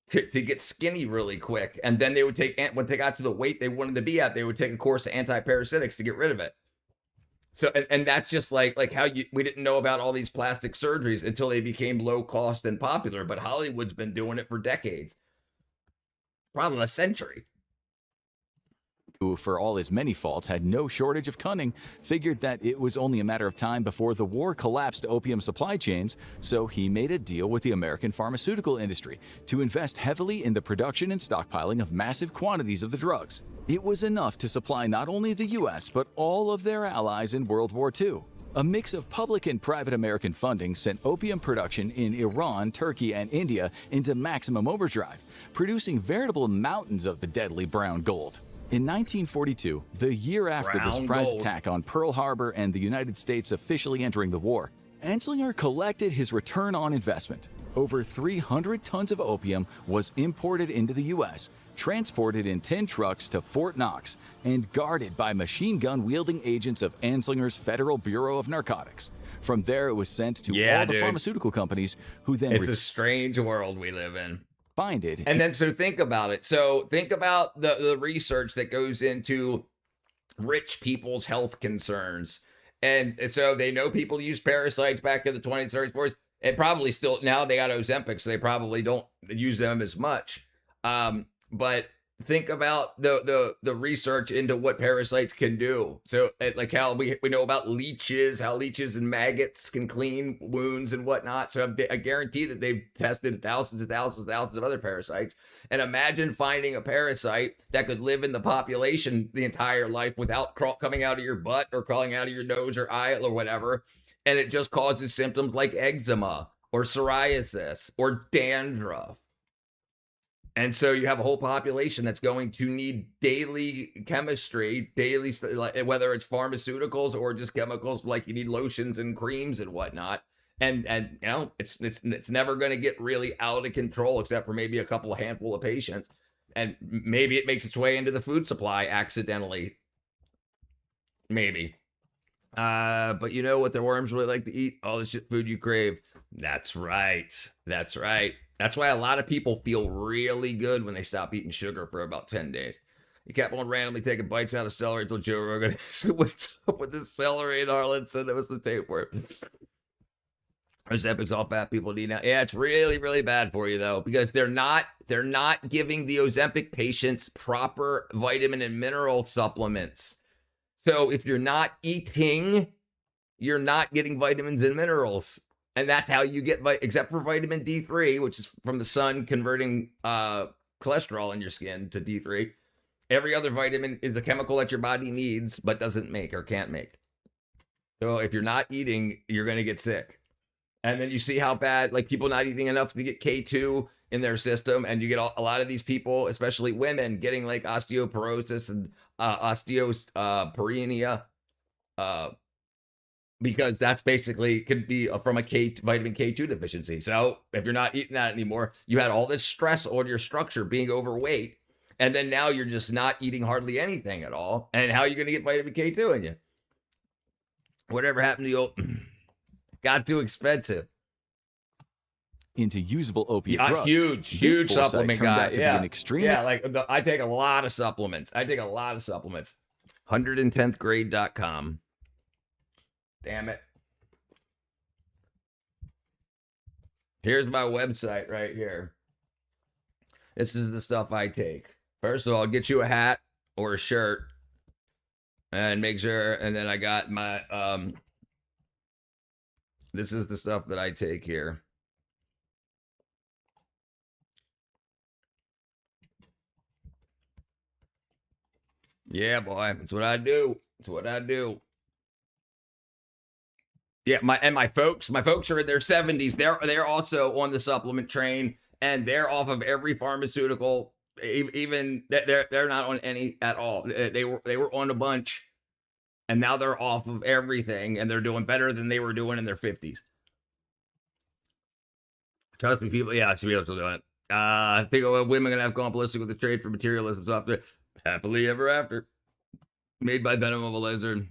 to get skinny really quick. And then they would take, when they got to the weight they wanted to be at, they would take a course of anti-parasitics to get rid of it. So, and that's just like how we didn't know about all these plastic surgeries until they became low cost and popular. But Hollywood's been doing it for decades, probably a century. Who, for all his many faults, had no shortage of cunning, figured that it was only a matter of time before the war collapsed opium supply chains, so he made a deal with the American pharmaceutical industry to invest heavily in the production and stockpiling of massive quantities of the drugs. It was enough to supply not only the U.S., but all of their allies in World War II. A mix of public and private American funding sent opium production in Iran, Turkey, and India into maximum overdrive, producing veritable mountains of the deadly brown gold. In 1942, the year after the surprise attack on Pearl Harbor and the United States officially entering the war, Anslinger collected his return on investment. Over 300 tons of opium was imported into the U.S., transported in 10 trucks to Fort Knox, and guarded by machine gun-wielding agents of Anslinger's Federal Bureau of Narcotics. From there, it was sent to all the pharmaceutical companies, who then... It's a strange world we live in. Find it. And then, so think about it. So think about the research that goes into rich people's health concerns. And so they know people use parasites back in the 20s, 30s, 40s. And probably still, now they got Ozempic, so they probably don't use them as much. But think about the research into what parasites can do. So like how we know about leeches, how leeches and maggots can clean wounds and whatnot. So I guarantee that they've tested thousands and thousands and thousands of other parasites. And imagine finding a parasite that could live in the population the entire life without coming out of your butt or crawling out of your nose or eye or whatever. And it just causes symptoms like eczema or psoriasis or dandruff. And so you have a whole population that's going to need daily chemistry, whether it's pharmaceuticals or just chemicals, like you need lotions and creams and whatnot. And you know, it's never going to get really out of control, except for maybe a couple of handful of patients. And maybe it makes its way into the food supply accidentally. Maybe. But you know what the worms really like to eat? All the shit food you crave. That's right. That's right. That's why a lot of people feel really good when they stop eating sugar for about 10 days. He kept on randomly taking bites out of celery until Joe Rogan what's up with this celery, and Harlan said that was the tapeworm. Ozempic's all fat people need now. Yeah, it's really, really bad for you though, because they're not giving the Ozempic patients proper vitamin and mineral supplements. So if you're not eating, you're not getting vitamins and minerals. And that's how you get, except for vitamin D3, which is from the sun converting cholesterol in your skin to D3. Every other vitamin is a chemical that your body needs, but doesn't make or can't make. So if you're not eating, you're going to get sick. And then you see how bad, like people not eating enough to get K2 in their system. And you get a lot of these people, especially women, getting like osteoporosis and osteopenia. Because that's basically could be from a vitamin K2 deficiency. So if you're not eating that anymore, you had all this stress on your structure being overweight. And then now you're just not eating hardly anything at all. And how are you going to get vitamin K2 in you? Whatever happened to you? Got too expensive. Into usable opiate drugs. Huge supplement guy. Yeah, like I take a lot of supplements. 110thgrade.com. Damn it. Here's my website right here. This is the stuff I take. First of all, I'll get you a hat or a shirt and make sure. And then I got my, this is the stuff that I take here. Yeah, boy. That's what I do. Yeah, my folks are in their 70s. They're also on the supplement train, and they're off of every pharmaceutical. Even they're not on any at all. They were on a bunch, And now they're off of everything, and they're doing better than they were doing in their 50s. Trust me, people. Yeah, people are still doing it. I think women gonna have gone ballistic with the trade for materialism software. Happily ever after. Made by Venom of a Lizard.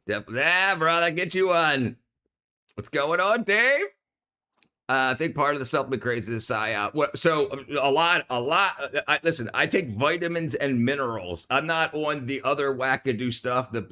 Definitely. Yeah, bro, that gets you on. What's going on, Dave? I think part of the supplement craze is psyop. So a lot. Listen, I take vitamins and minerals. I'm not on the other wackadoo stuff, the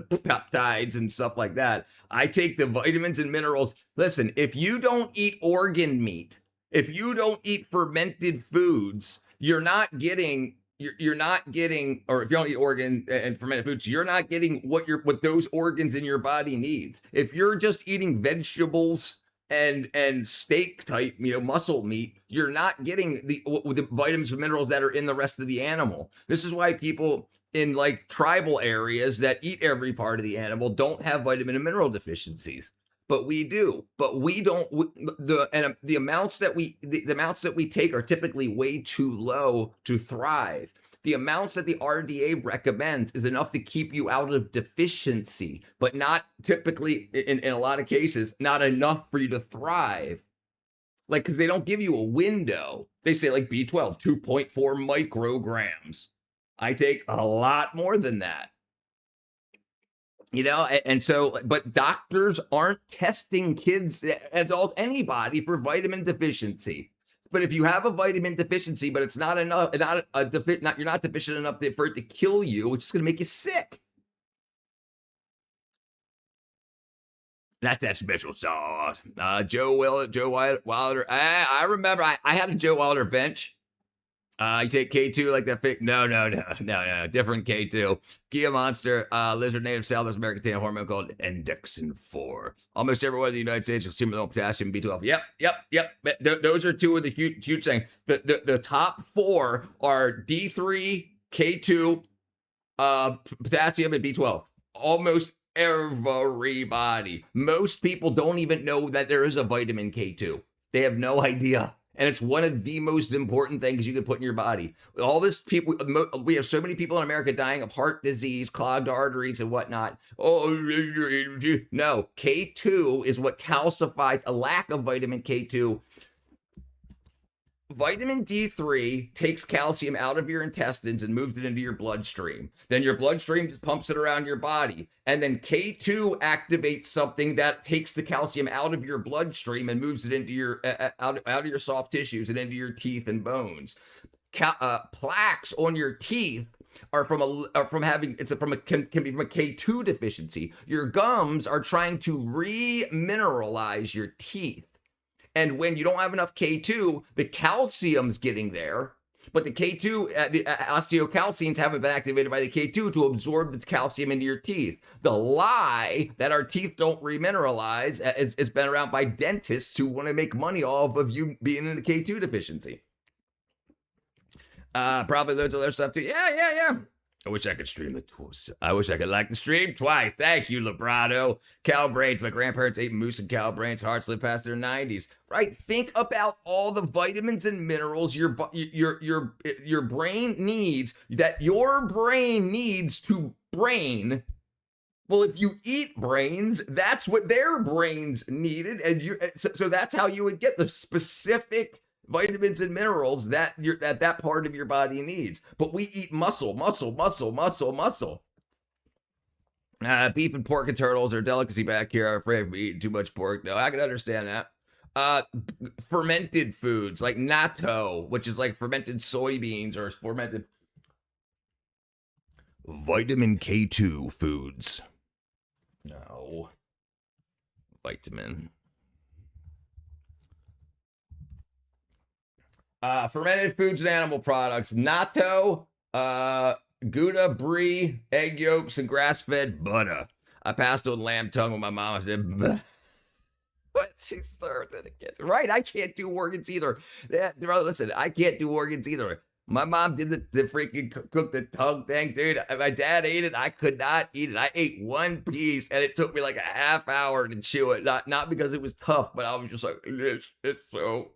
peptides and stuff like that. I take the vitamins and minerals. Listen, if you don't eat organ meat, if you don't eat fermented foods, you're not getting, or if you don't eat organ and fermented foods, you're not getting what those organs in your body needs. If you're just eating vegetables and steak type, muscle meat, you're not getting the vitamins and minerals that are in the rest of the animal. This is why people in like tribal areas that eat every part of the animal don't have vitamin and mineral deficiencies. But we do. But we don't. The amounts that we take are typically way too low to thrive. The amounts that the RDA recommends is enough to keep you out of deficiency, but not typically, in a lot of cases, not enough for you to thrive. Like, because they don't give you a window. They say like B12, 2.4 micrograms. I take a lot more than that. And so, but doctors aren't testing kids, adults, anybody for vitamin deficiency. But if you have a vitamin deficiency, but it's not enough, you're not deficient enough for it to kill you, it's just going to make you sick. That's that special sauce. Joe Wilder. I remember I had a Joe Wilder bench. I take K2 like that fake. No. Different K2. Gia Monster, Lizard Native South American tan hormone called Endexin 4. Almost everyone in the United States consumes potassium B12. Yep. Those are two of the huge things. The top four are D3, K2, potassium, and B12. Almost everybody. Most people don't even know that there is a vitamin K2. They have no idea. And it's one of the most important things you can put in your body. All this people, we have so many people in America dying of heart disease, clogged arteries, and whatnot. Oh, no. K2 is what calcifies a lack of vitamin K2. Vitamin D3 takes calcium out of your intestines and moves it into your bloodstream. Then your bloodstream just pumps it around your body. And then K2 activates something that takes the calcium out of your bloodstream and moves it into your out of your soft tissues and into your teeth and bones. Plaques on your teeth can be from a K2 deficiency. Your gums are trying to remineralize your teeth. And when you don't have enough K2, the calcium's getting there, but the K2, the osteocalcines haven't been activated by the K2 to absorb the calcium into your teeth. The lie that our teeth don't remineralize has been around by dentists who want to make money off of you being in a K2 deficiency. Probably loads of other stuff too. Yeah. I wish I could stream the twice. I wish I could like the stream twice. Thank you, Librado. Cow brains. My grandparents ate moose and cow brains. Hearts lived past their 90s. Right? Think about all the vitamins and minerals your brain needs, that your brain needs to brain. Well, if you eat brains, that's what their brains needed, and so that's how you would get the specific vitamins and minerals that that part of your body needs. But we eat muscle. Beef and pork and turtles are a delicacy back here. I'm afraid of eating too much pork. No, I can understand that. Fermented foods like natto, which is like fermented soybeans or fermented vitamin K2 foods. No. Vitamin. Fermented foods and animal products. Natto, Gouda, brie, egg yolks, and grass-fed butter. I passed on lamb tongue with my mom. I said, bleh. What? She served it again. Right, I can't do organs either. Yeah, listen, I can't do organs either. My mom did the freaking cook the tongue thing, dude. My dad ate it. I could not eat it. I ate one piece, and it took me like a half hour to chew it. Not because it was tough, but I was just like, it's so...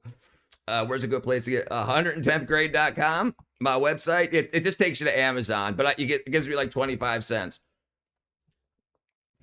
where's a good place to get 110thgrade.com, my website. It just takes you to Amazon, but it gives me like 25 cents.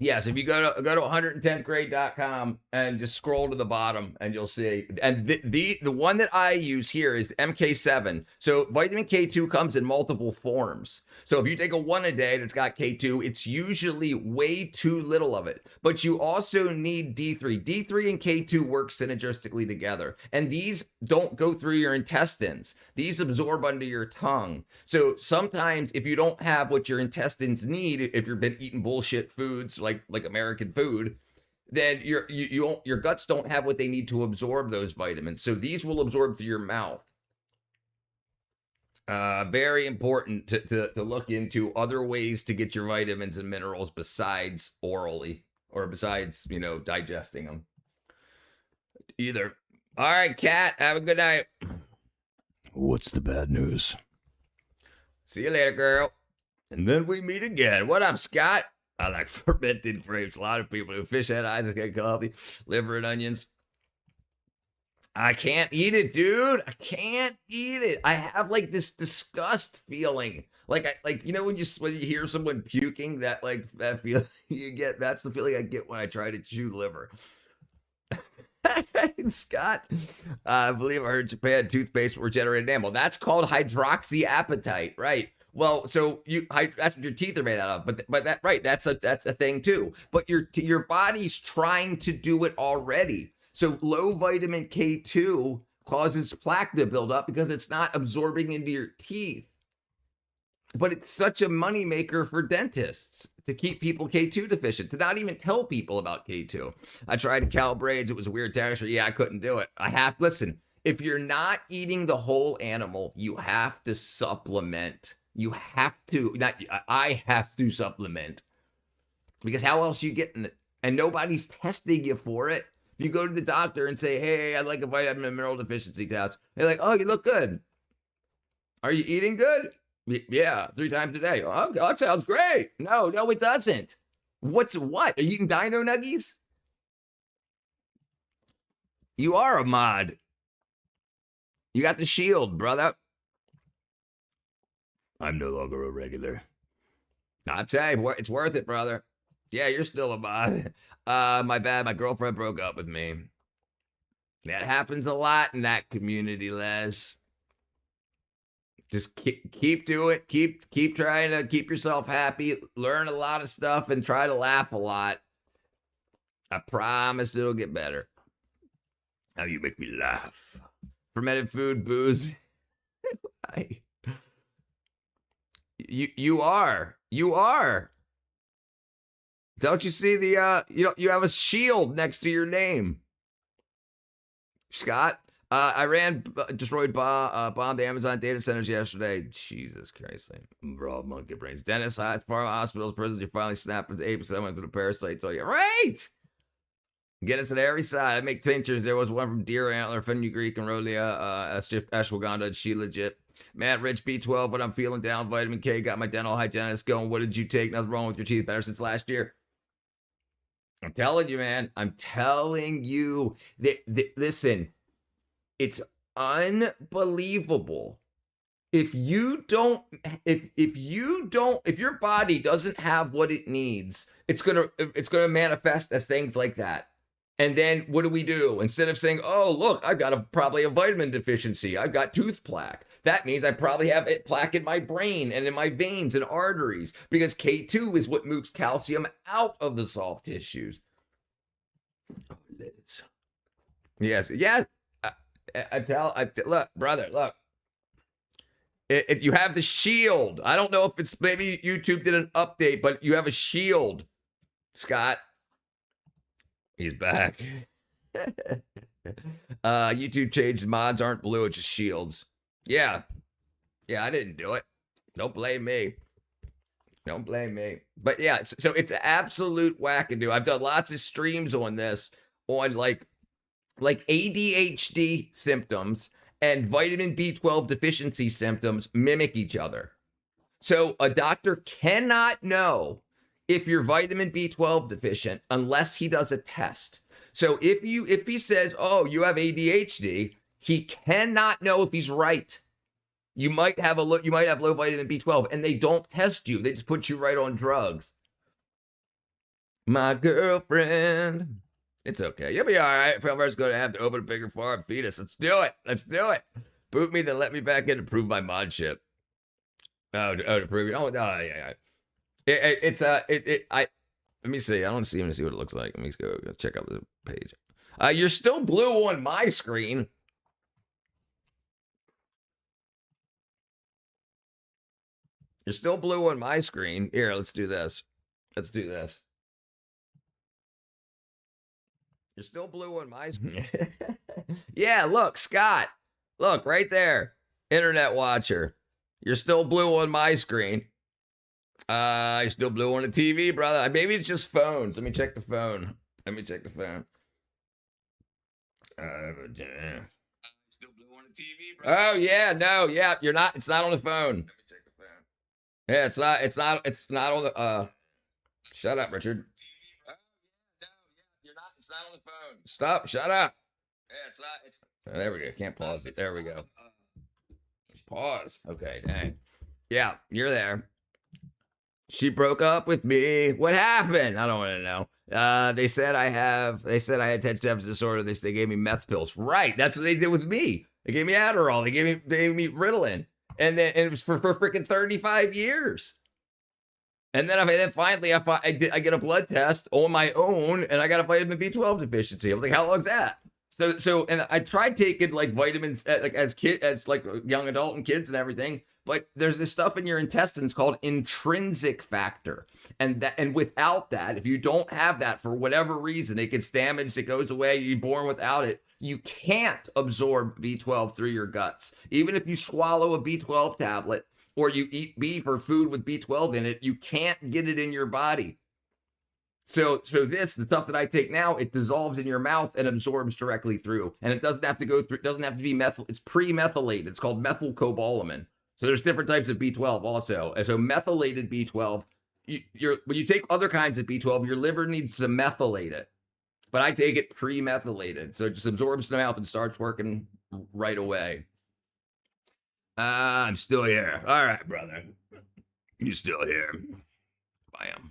Yes, if you go to 110thgrade.com and just scroll to the bottom and you'll see. And the one that I use here is MK7. So vitamin K2 comes in multiple forms. So if you take a 1 a day that's got K2, it's usually way too little of it. But you also need D3. D3 and K2 work synergistically together. And these don't go through your intestines. These absorb under your tongue. So sometimes if you don't have what your intestines need, if you've been eating bullshit foods like American food, then your guts don't have what they need to absorb those vitamins. So these will absorb through your mouth. Very important to look into other ways to get your vitamins and minerals besides orally or besides, digesting them. Either. All right, Kat, have a good night. What's the bad news? See you later, girl. And then we meet again. What up, Scott? I like fermented grapes. A lot of people do. Fish head eyes, I get coffee, liver and onions. I can't eat it, dude. I can't eat it. I have like this disgust feeling. When you hear someone puking, that feeling you get. That's the feeling I get when I try to chew liver. Scott, I believe I heard Japan toothpaste for regenerated enamel. That's called hydroxyapatite, right? Well, so that's what your teeth are made out of, but that right, that's a thing too. But your body's trying to do it already. So low vitamin K2 causes plaque to build up because it's not absorbing into your teeth. But it's such a moneymaker for dentists to keep people K2 deficient, to not even tell people about K2. I tried Cal braids. It was a weird texture. Yeah, I couldn't do it. Listen, if you're not eating the whole animal, you have to supplement. You have to, I have to supplement. Because how else are you getting it? And nobody's testing you for it. If you go to the doctor and say, hey, I'd like a vitamin and mineral deficiency test, they're like, oh, you look good. Are you eating good? Yeah, 3 times a day. Oh, that sounds great. No, it doesn't. What? Are you eating dino nuggies? You are a mod. You got the shield, brother. I'm no longer a regular. I'm telling you, it's worth it, brother. Yeah, you're still a mod. My bad. My girlfriend broke up with me. That happens a lot in that community, Les. Just keep doing it. Keep trying to keep yourself happy. Learn a lot of stuff and try to laugh a lot. I promise it'll get better. How you make me laugh. Fermented food, booze. You are. Don't you see the you have a shield next to your name, Scott? Iran destroyed bombed Amazon data centers yesterday. Jesus Christ. Raw monkey brains. Dentists, hospitals, prisons, you finally snap into 8% into the parasites. Oh, yeah. Right. Get us at every side. I make tinctures. There was one from deer antler, fenugreek, and Rhodia, ashwagandha. She legit. Man, rich B12, when I'm feeling down, vitamin K, got my dental hygienist going. What did you take? Nothing wrong with your teeth. Better since last year. I'm telling you, man. I'm telling you. Listen. It's unbelievable. If your body doesn't have what it needs, it's gonna manifest as things like that. And then what do? Instead of saying, oh, look, I've got probably a vitamin deficiency. I've got tooth plaque. That means I probably have plaque in my brain and in my veins and arteries because K2 is what moves calcium out of the soft tissues. Oh, Liz. Yes. Look, brother, look. If you have the shield, I don't know if it's maybe YouTube did an update, but you have a shield, Scott. He's back. YouTube changed mods aren't blue, it's just shields. Yeah, I didn't do it. Don't blame me. But yeah, so it's an absolute wackadoo. I've done lots of streams on this, on like ADHD symptoms and vitamin B12 deficiency symptoms mimic each other. So a doctor cannot know if you're vitamin B12 deficient unless he does a test. So if he says, oh, you have ADHD, he cannot know if he's right. You might have low vitamin B12 and they don't test you. They just put you right on drugs. My girlfriend. It's okay. You'll be all right. If I'm going to have to open a bigger farm, feed us. Let's do it. Let's do it. Boot me, then let me back in to prove my modship. Oh, to prove it. Oh, yeah. Let me see. I don't see him to see what it looks like. Let me go check out the page. You're still blue on my screen. You're still blue on my screen. Here, let's do this. Let's do this. You're still blue on my screen. Yeah, look, Scott. Look, right there. Internet watcher. You're still blue on my screen. You're still blue on the TV, brother. Maybe it's just phones. Let me check the phone. Let me check the phone. Still blue on the TV, brother. Oh, yeah, no, yeah. You're not. It's not on the phone. Let me check the phone. Yeah, it's not on the, shut up, Richard. It's not on the phone. Stop. Shut up. Yeah, it's not. There we go. Can't pause it. There we go. Pause. Okay, dang. Yeah, you're there. She broke up with me. What happened? I don't want to know. They said I had attention deficit disorder. They gave me meth pills. Right. That's what they did with me. They gave me Adderall. They gave me Ritalin. And it was for freaking 35 years. And then finally I get a blood test on my own, and I got a vitamin B12 deficiency. I was like, how long's that? So and I tried taking like vitamins as young adult and kids and everything, but there's this stuff in your intestines called intrinsic factor, and without that, if you don't have that for whatever reason, it gets damaged, it goes away, you're born without it. You can't absorb B12 through your guts, even if you swallow a B12 tablet. Or you eat beef or food with B12 in it, you can't get it in your body. So the stuff that I take now, it dissolves in your mouth and absorbs directly through. And it doesn't have to go through, it doesn't have to be methyl, it's pre-methylated. It's called methylcobalamin. So there's different types of B12 also. And so methylated B12, when you take other kinds of B12, your liver needs to methylate it. But I take it pre-methylated. So it just absorbs in the mouth and starts working right away. I'm still here. All right, brother. You're still here. Bam.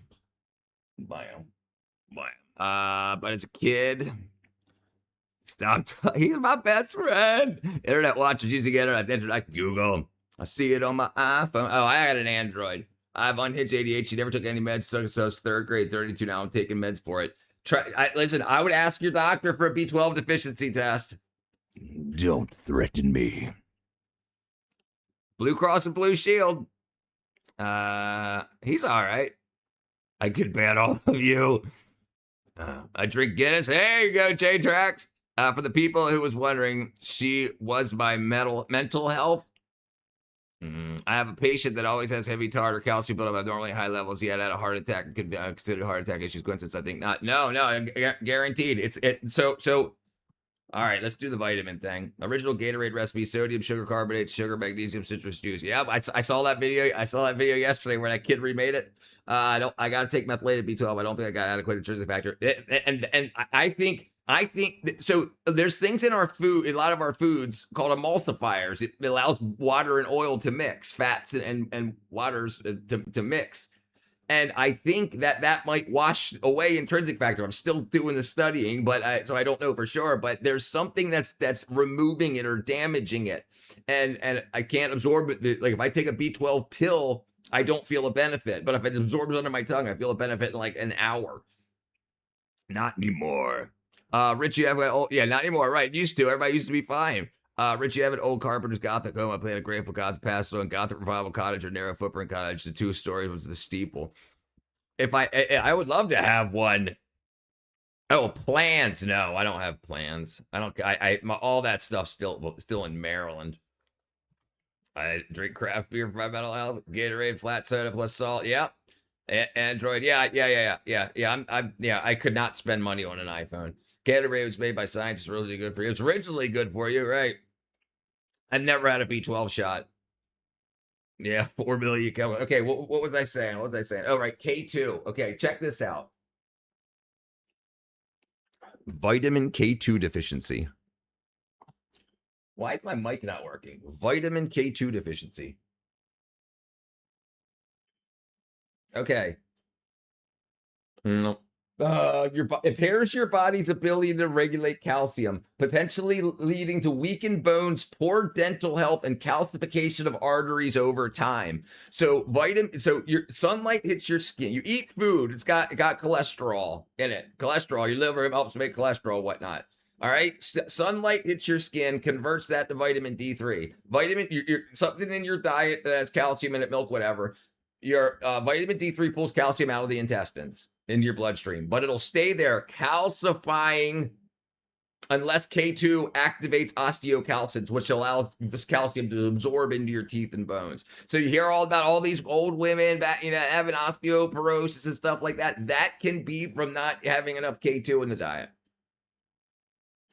But as a kid, he's my best friend. Internet watchers using internet, Google. I see it on my iPhone. Oh, I got an Android. I have unhinged ADHD. Never took any meds. So I was third grade, 32 now. I'm taking meds for it. Listen, I would ask your doctor for a B12 deficiency test. Don't threaten me. Blue Cross and Blue Shield. He's all right. I could ban all of you. I drink Guinness. There you go, J-Trax. For the people who was wondering, she was my mental health. I have a patient that always has heavy tartar calcium buildup at normally high levels. He had a heart attack and considered heart attack issues. Coincidence? I think not. No, guaranteed. So. All right, let's do the vitamin thing. Original Gatorade recipe: sodium, sugar carbonate, sugar, magnesium, citrus juice. Yeah, I saw that video. I saw that video yesterday where that kid remade it. I got to take methylated B12. I don't think I got adequate intrinsic factor. And I think so. There's things in our food, a lot of our foods, called emulsifiers. It allows water and oil to mix, fats and waters to mix. And I think that might wash away intrinsic factor. I'm still doing the studying, but so I don't know for sure. But there's something that's removing it or damaging it, and I can't absorb it. Like if I take a B12 pill, I don't feel a benefit. But if it absorbs under my tongue, I feel a benefit in like an hour. Not anymore. Rich, you have not anymore. Right, used to. Everybody used to be fine. Rich, you have an old Carpenter's Gothic home. I played a Grateful Gothic Pastel and Gothic Revival Cottage or Narrow Footprint Cottage. The 2 stories was the steeple. If I would love to have one. Oh, plans? No, I don't have plans. I don't. All that stuff still in Maryland. I drink craft beer for my mental health. Gatorade, flat soda plus salt. Yep. Android. Yeah. I could not spend money on an iPhone. Gatorade was made by scientists. Really good for you. It's originally good for you, right? I've never had a B12 shot. Yeah, 4 million. Okay, what was I saying? Oh, right, K2. Okay, check this out. Vitamin K2 deficiency. Why is my mic not working? Vitamin K2 deficiency. Okay. No. impairs your body's ability to regulate calcium, potentially leading to weakened bones, poor dental health, and calcification of arteries over time. So your sunlight hits your skin. You eat food, it's got cholesterol in it. Cholesterol, your liver helps make cholesterol, whatnot. All right, sunlight hits your skin, converts that to vitamin D3. Something in your diet that has calcium in it, milk, whatever. Your vitamin D3 pulls calcium out of the intestines into your bloodstream, but it'll stay there calcifying unless K2 activates osteocalcins, which allows this calcium to absorb into your teeth and bones. So you hear all about all these old women that, having osteoporosis and stuff like that. That can be from not having enough K2 in the diet.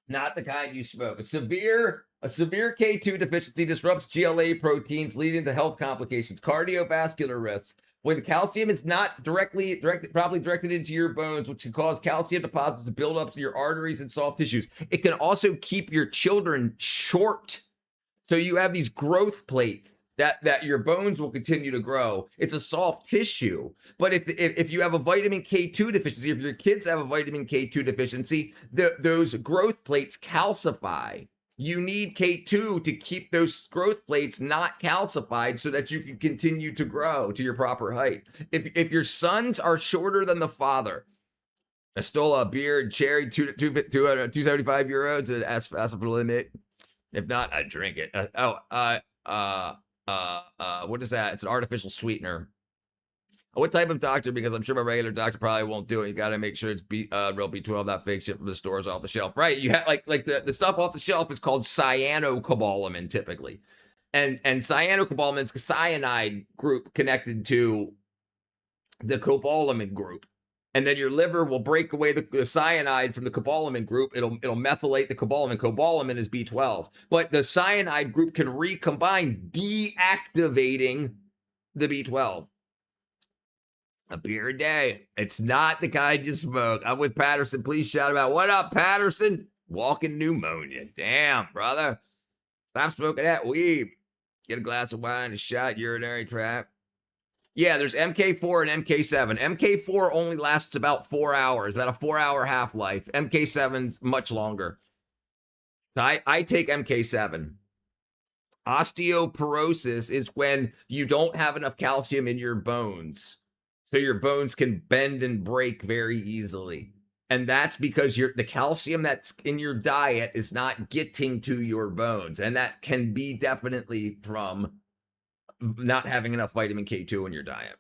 Not the kind you smoke. A severe K2 deficiency disrupts GLA proteins, leading to health complications, cardiovascular risks. When the calcium is not properly directed into your bones, which can cause calcium deposits to build up to your arteries and soft tissues. It can also keep your children short. So you have these growth plates that your bones will continue to grow. It's a soft tissue. But if you have a vitamin K2 deficiency, if your kids have a vitamin K2 deficiency, those growth plates calcify. You need K2 to keep those growth plates not calcified so that you can continue to grow to your proper height. If your sons are shorter than the father, I stole a beard, cherry, 275 euros at Asphalt Limit. If not, I drink it. What is that? It's an artificial sweetener. What type of doctor? Because I'm sure my regular doctor probably won't do it. You got to make sure it's real B12, not fake shit from the stores off the shelf. Right. You have like the stuff off the shelf is called cyanocobalamin typically. And cyanocobalamin is a cyanide group connected to the cobalamin group. And then your liver will break away the cyanide from the cobalamin group. It'll methylate the cobalamin. Cobalamin is B12. But the cyanide group can recombine, deactivating the B12. A beer a day. It's not the kind you smoke. I'm with Patterson. Please shout him out. What up, Patterson? Walking pneumonia. Damn, brother. Stop smoking that weed. Get a glass of wine, a shot, urinary tract. Yeah, there's MK4 and MK7. MK4 only lasts about 4 hours, about a 4-hour half-life. MK7's much longer. So I take MK7. Osteoporosis is when you don't have enough calcium in your bones. So your bones can bend and break very easily. And that's because the calcium that's in your diet is not getting to your bones. And that can be definitely from not having enough vitamin K2 in your diet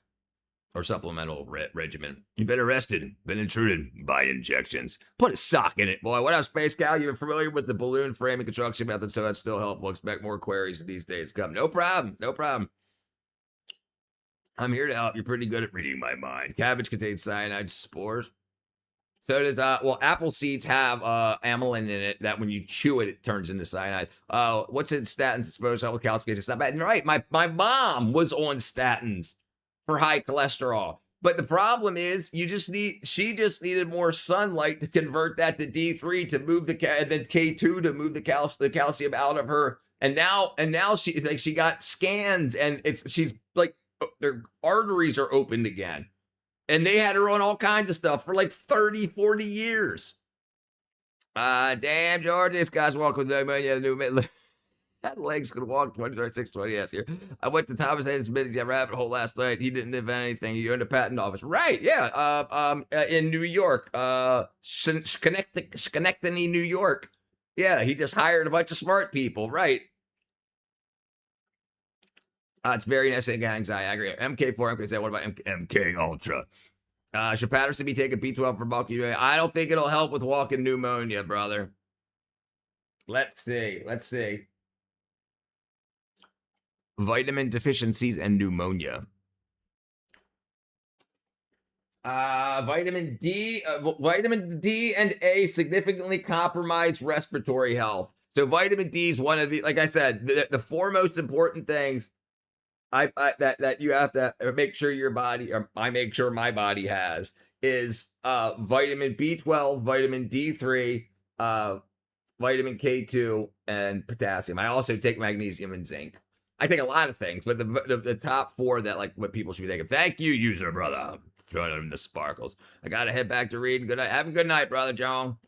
or supplemental regimen. You've been arrested, been intruded by injections. Put a sock in it, boy. What up, Space Cow? You're familiar with the balloon framing construction method, so that's still helpful. Expect more queries these days come. No problem. No problem. I'm here to help. You're pretty good at reading my mind. Cabbage contains cyanide spores. So does, apple seeds have amylin in it that when you chew it, it turns into cyanide. What's in statins? Supposed to help with calcification. It's not bad. Right. My mom was on statins for high cholesterol. But the problem is she just needed more sunlight to convert that to D3 to move and then K2 to move the calcium out of her. And now she got scans and she's like, their arteries are opened again. And they had her on all kinds of stuff for like 30, 40 years. Damn, George, this guy's walking with the that legs can walk 20, yes, here. I went to Thomas Hayden's meeting that rabbit hole last night. He didn't invent anything. He owned a patent office. Right, yeah. In New York. Schenectady, New York. Yeah, he just hired a bunch of smart people. Right. It's very necessary anxiety. I agree. MK4, MK7. What about MK Ultra? Should Patterson be taking B12 for bulky? I don't think it'll help with walking pneumonia, brother. Let's see. Vitamin deficiencies and pneumonia. Vitamin D and A significantly compromise respiratory health. So vitamin D is one of the, like I said, the four most important things that you have to make sure your body, or I make sure my body has, is vitamin B12, vitamin D3, vitamin K2, and potassium. I also take magnesium and zinc. I take a lot of things, but the top four that like what people should be taking. Thank you, user brother. throwing him the sparkles. I gotta head back to reading. Good night. Have a good night, Brother John.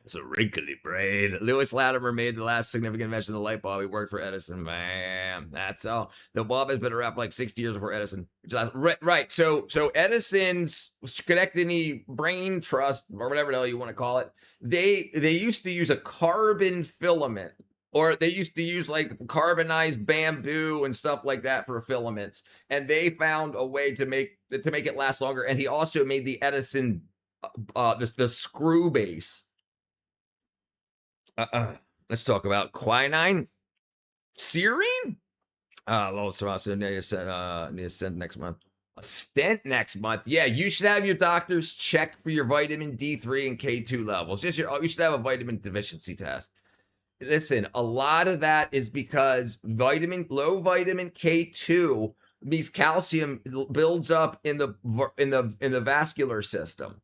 It's a wrinkly brain. Lewis Latimer made the last significant invention of the light bulb. He worked for Edison. Man, that's all. The bulb has been around for like 60 years before Edison. Right. So Edison's Schenectady brain trust, or whatever the hell you want to call it, they used to use a carbon filament, or they used to use like carbonized bamboo and stuff like that for filaments. And they found a way to make it last longer. And he also made the Edison, the screw base. Let's talk about quinine, serine. Need to send next month. A stent next month. Yeah, you should have your doctors check for your vitamin D3 and K2 levels. You should have a vitamin deficiency test. Listen, a lot of that is because low vitamin K2 means calcium builds up in the vascular system,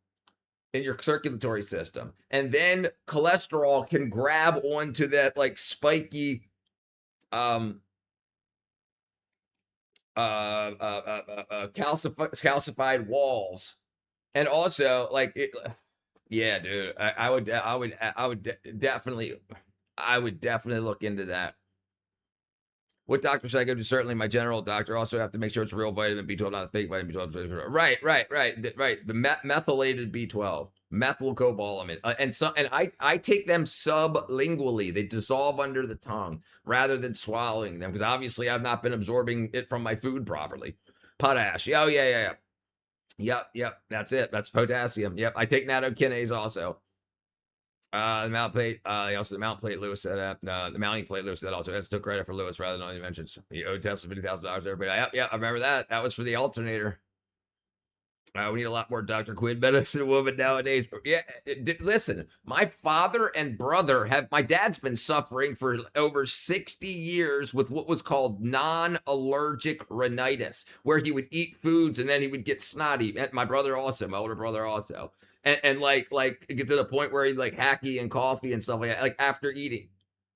in your circulatory system, and then cholesterol can grab onto that like spiky calcified walls. And also like it, yeah, dude, I would definitely look into that. What doctor should I go to? Certainly my general doctor. Also have to make sure it's real vitamin B12, not a fake vitamin B12. Right. The methylated B12, methylcobalamin, and I take them sublingually. They dissolve under the tongue rather than swallowing them, because obviously I've not been absorbing it from my food properly. Potash. Oh yeah. Yep. That's it. That's potassium. Yep. I take nattokinase also. The mount plate, also the mount plate Lewis said that. The mounting plate Lewis said also. That's still credit for Lewis rather than all the inventions. He owed Tesla $50,000 to everybody. Yeah, I remember that. That was for the alternator. We need a lot more Dr. Quinn medicine woman nowadays. But yeah, listen, my father and brother my dad's been suffering for over 60 years with what was called non-allergic rhinitis, where he would eat foods and then he would get snotty. And my brother also, my older brother also. And like get to the point where he'd like hacky and coffee and stuff like that, like after eating.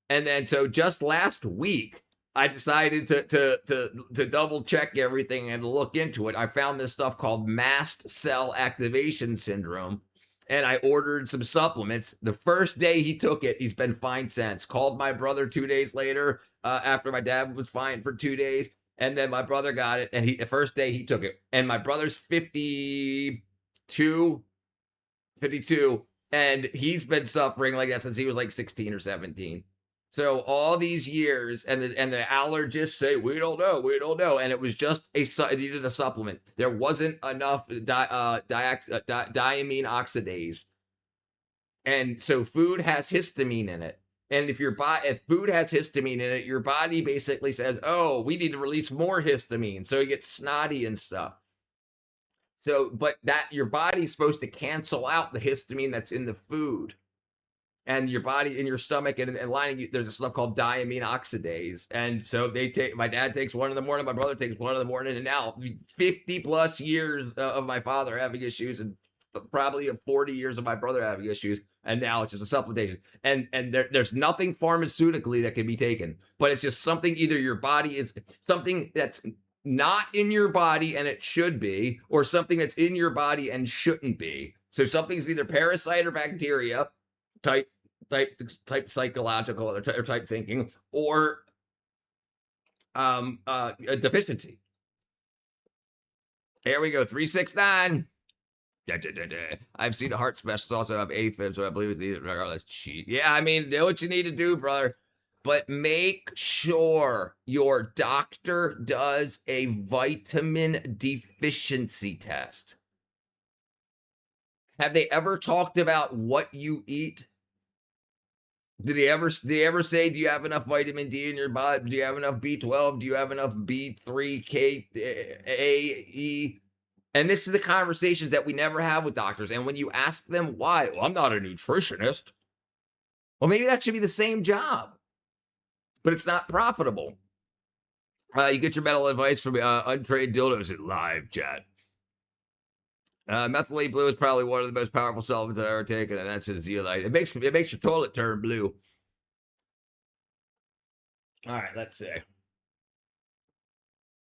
And then so just last week, I decided to double check everything and look into it. I found this stuff called mast cell activation syndrome, and I ordered some supplements. The first day he took it, he's been fine since. Called my brother 2 days later, after my dad was fine for 2 days, and then my brother got it, and the first day he took it. And my brother's 52, and he's been suffering like that since he was like 16 or 17. So all these years, and the allergists say, we don't know. And it was just he needed a supplement. There wasn't enough diamine oxidase. And so food has histamine in it. And if food has histamine in it, your body basically says, oh, we need to release more histamine. So you get snotty and stuff. So, but that your body's supposed to cancel out the histamine that's in the food. And your body, in your stomach and lining, there's a stuff called diamine oxidase. And so my dad takes one in the morning, my brother takes one in the morning, and now 50 plus years of my father having issues, and probably 40 years of my brother having issues, and now it's just a supplementation. And there's nothing pharmaceutically that can be taken, but it's just something, either your body is something that's not in your body and it should be, or something that's in your body and shouldn't be. So something's either parasite or bacteria type psychological or type thinking, or a deficiency. Here we go, 369. I've seen a heart specialist also have AFib, so I believe it's either. That's cheat. Yeah, I mean, do what you need to do, brother. But make sure your doctor does a vitamin deficiency test. Have they ever talked about what you eat? Did he ever say, do you have enough vitamin D in your body? Do you have enough B12? Do you have enough B3, K, A, E? And this is the conversations that we never have with doctors. And when you ask them why, well, I'm not a nutritionist. Well, maybe that should be the same job, but it's not profitable. You get your medical advice from Untrained Dildos in live chat. Methylate blue is probably one of the most powerful solvents I've ever taken, and that's a zeolite. It makes your toilet turn blue. All right, let's see.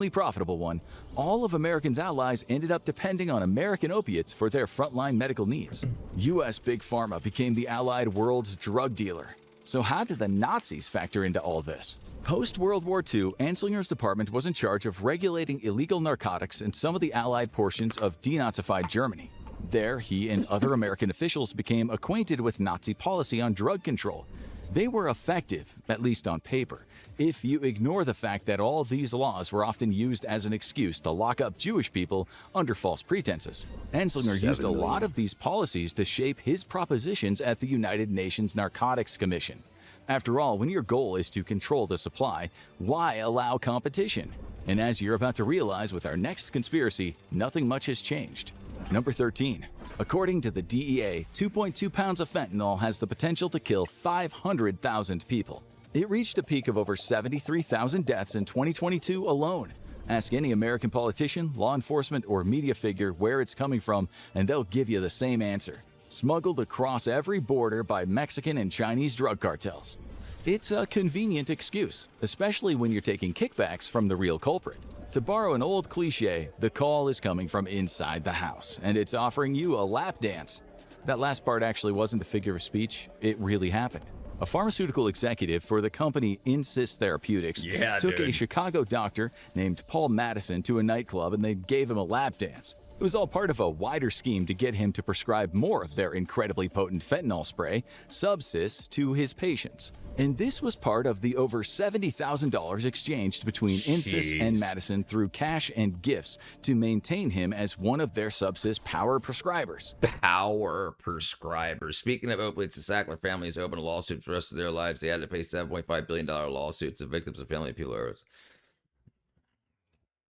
profitable one, all of Americans' allies ended up depending on American opiates for their frontline medical needs. U.S. Big Pharma became the Allied world's drug dealer. So how did the Nazis factor into all this? Post-World War II, Anslinger's department was in charge of regulating illegal narcotics in some of the Allied portions of denazified Germany. There, he and other American officials became acquainted with Nazi policy on drug control. They were effective, at least on paper, if you ignore the fact that all these laws were often used as an excuse to lock up Jewish people under false pretenses. Anslinger used a lot of these policies to shape his propositions at the United Nations Narcotics Commission. After all, when your goal is to control the supply, why allow competition? And as you're about to realize with our next conspiracy, nothing much has changed. Number 13. According to the DEA, 2.2 pounds of fentanyl has the potential to kill 500,000 people. It reached a peak of over 73,000 deaths in 2022 alone. Ask any American politician, law enforcement, or media figure where it's coming from, and they'll give you the same answer. Smuggled across every border by Mexican and Chinese drug cartels. It's a convenient excuse, especially when you're taking kickbacks from the real culprit. To borrow an old cliche, the call is coming from inside the house, and it's offering you a lap dance. That last part actually wasn't a figure of speech, it really happened. A pharmaceutical executive for the company Insys Therapeutics took a Chicago doctor named Paul Madison to a nightclub and they gave him a lap dance. It was all part of a wider scheme to get him to prescribe more of their incredibly potent fentanyl spray, Subsys, to his patients. And this was part of the over $70,000 exchanged between Insys and Madison through cash and gifts to maintain him as one of their Subsys power prescribers. Power prescribers. Speaking of opiates, the Sackler family has opened a lawsuit for the rest of their lives. They had to pay $7.5 billion lawsuits to victims of family people.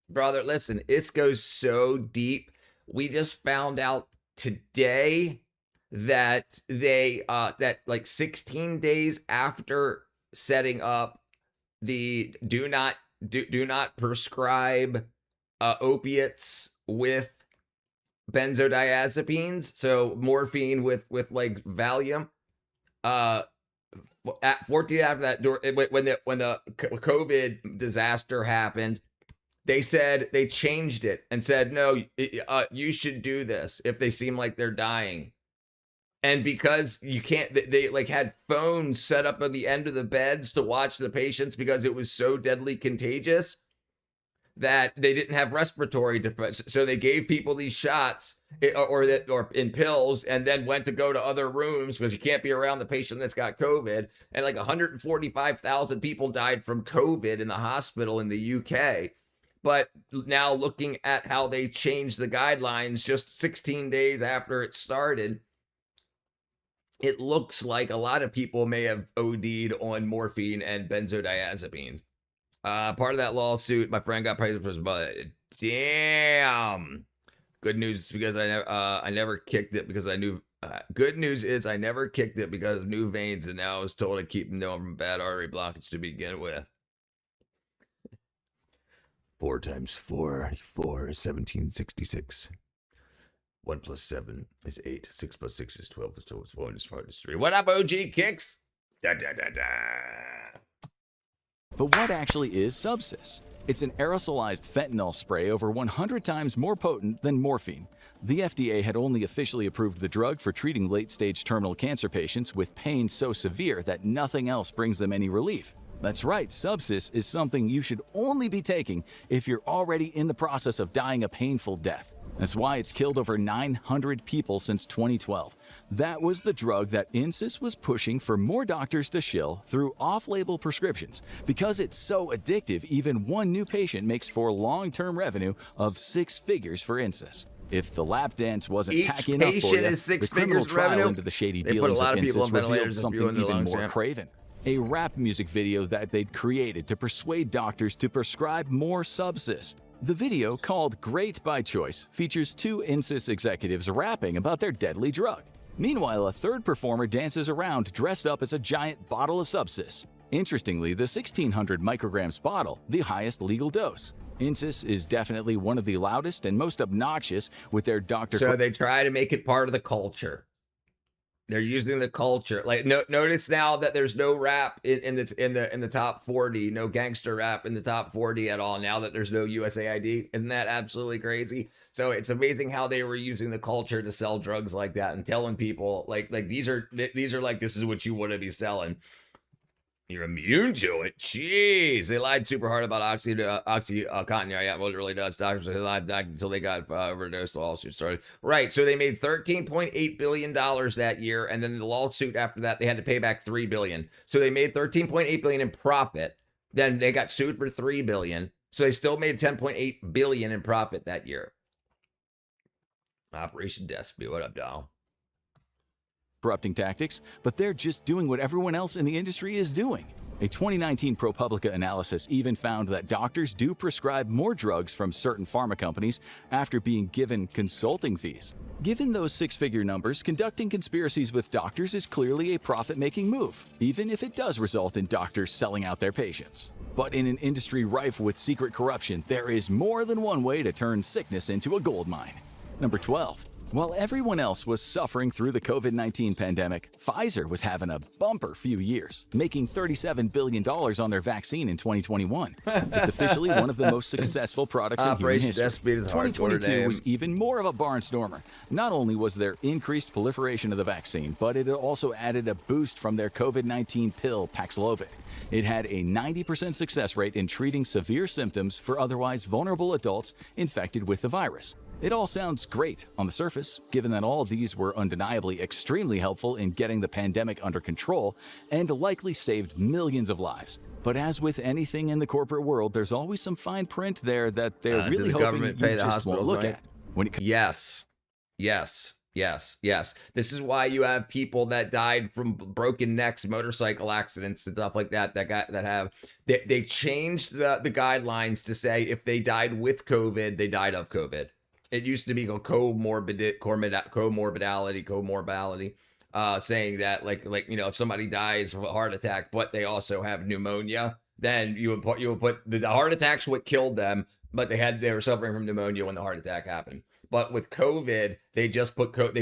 Brother, listen, this goes so deep. We just found out today that they that like 16 days after setting up the do not prescribe opiates with benzodiazepines, so morphine with like Valium, at 14 after that, when the COVID disaster happened, they said they changed it and said, no, you should do this if they seem like they're dying. And because you can't, they like had phones set up on the end of the beds to watch the patients because it was so deadly contagious that they didn't have respiratory devices. So they gave people these shots or in pills and then went to go to other rooms because you can't be around the patient that's got COVID. And like 145,000 people died from COVID in the hospital in the UK. But now looking at how they changed the guidelines just 16 days after it started, it looks like a lot of people may have OD'd on morphine and benzodiazepines. Part of that lawsuit, my friend got praised for his butt. Damn. Good news is because I never kicked it because I knew. Good news is I never kicked it because of new veins, and now I was told to keep them from bad artery blockage to begin with. 4 times 4 is 1766. 1 plus 7 is 8. 6 plus 6 is 12. Plus 2 is 4. And as far as 3. What up, OG Kicks? Da da da da. But what actually is Subsys? It's an aerosolized fentanyl spray over 100 times more potent than morphine. The FDA had only officially approved the drug for treating late-stage terminal cancer patients with pain so severe that nothing else brings them any relief. That's right, Subsys is something you should only be taking if you're already in the process of dying a painful death. That's why it's killed over 900 people since 2012. That was the drug that Insys was pushing for more doctors to shill through off-label prescriptions. Because it's so addictive, even one new patient makes for long-term revenue of 6 figures for Insys. If the lap dance wasn't tacky enough for you, the criminal trial into the shady dealings of Insys revealed something even more craven. A rap music video that they'd created to persuade doctors to prescribe more Subsys. The video, called Great by Choice, features 2 Insys executives rapping about their deadly drug. Meanwhile, a third performer dances around dressed up as a giant bottle of Subsys. Interestingly, the 1600 micrograms bottle, the highest legal dose. Insys is definitely one of the loudest and most obnoxious with their Dr. So they try to make it part of the culture. They're using the culture. Like, notice now that there's no rap in the top 40, no gangster rap in the top 40 at all. Now that there's no USAID, isn't that absolutely crazy? So it's amazing how they were using the culture to sell drugs like that and telling people like these are like, this is what you want to be selling. You're immune to it. Jeez, they lied super hard about OxyContin. Yeah, well, it really does. Doctors lied back until they got overdose lawsuit started. Right, so they made $13.8 billion that year, and then the lawsuit after that, they had to pay back $3 billion. So they made $13.8 billion in profit. Then they got sued for $3 billion. So they still made $10.8 billion in profit that year. Operation Despy, what up, doll? Corrupting tactics, but they're just doing what everyone else in the industry is doing. A 2019 ProPublica analysis even found that doctors do prescribe more drugs from certain pharma companies after being given consulting fees. Given those six-figure numbers, conducting conspiracies with doctors is clearly a profit-making move, even if it does result in doctors selling out their patients. But in an industry rife with secret corruption, there is more than one way to turn sickness into a gold mine. Number 12. While everyone else was suffering through the COVID-19 pandemic, Pfizer was having a bumper few years, making $37 billion on their vaccine in 2021. It's officially one of the most successful products in human history. 2022 was even more of a barnstormer. Not only was there increased proliferation of the vaccine, but it also added a boost from their COVID-19 pill Paxlovid. It had a 90% success rate in treating severe symptoms for otherwise vulnerable adults infected with the virus. It all sounds great on the surface, given that all of these were undeniably extremely helpful in getting the pandemic under control and likely saved millions of lives. But as with anything in the corporate world, there's always some fine print there that they're really hoping you just won't look at. Yes. This is why you have people that died from broken necks, motorcycle accidents, and stuff like that. They changed the guidelines to say if they died with COVID, they died of COVID. It used to be called comorbidity, saying that like if somebody dies of a heart attack, but they also have pneumonia, then you would put the heart attack's what killed them, but they were suffering from pneumonia when the heart attack happened. But with COVID, they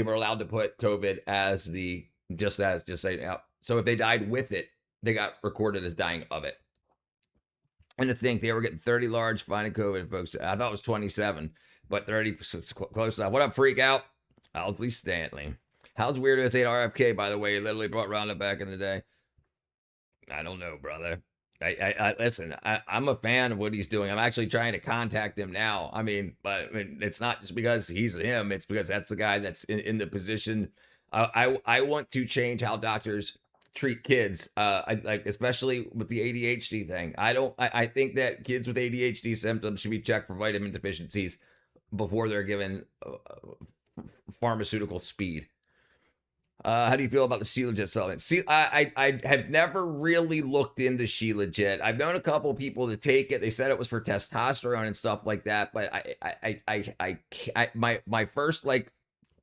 were allowed to put COVID as so if they died with it, they got recorded as dying of it. And to think they were getting 30 large finding COVID, folks. I thought it was 27. But 30 close enough. What up, freak out? Owsley Stanley. How's Weirdo 8 RFK, by the way? He literally brought Roundup back in the day. I don't know, brother. Listen, I'm a fan of what he's doing. I'm actually trying to contact him now. But it's not just because he's him. It's because that's the guy that's in the position. I want to change how doctors treat kids, especially with the ADHD thing. I think that kids with ADHD symptoms should be checked for vitamin deficiencies before they're given pharmaceutical speed. How do you feel about the Shilajit supplement? I have never really looked into Shilajit. I've known a couple of people to take it. They said it was for testosterone and stuff like that. But my first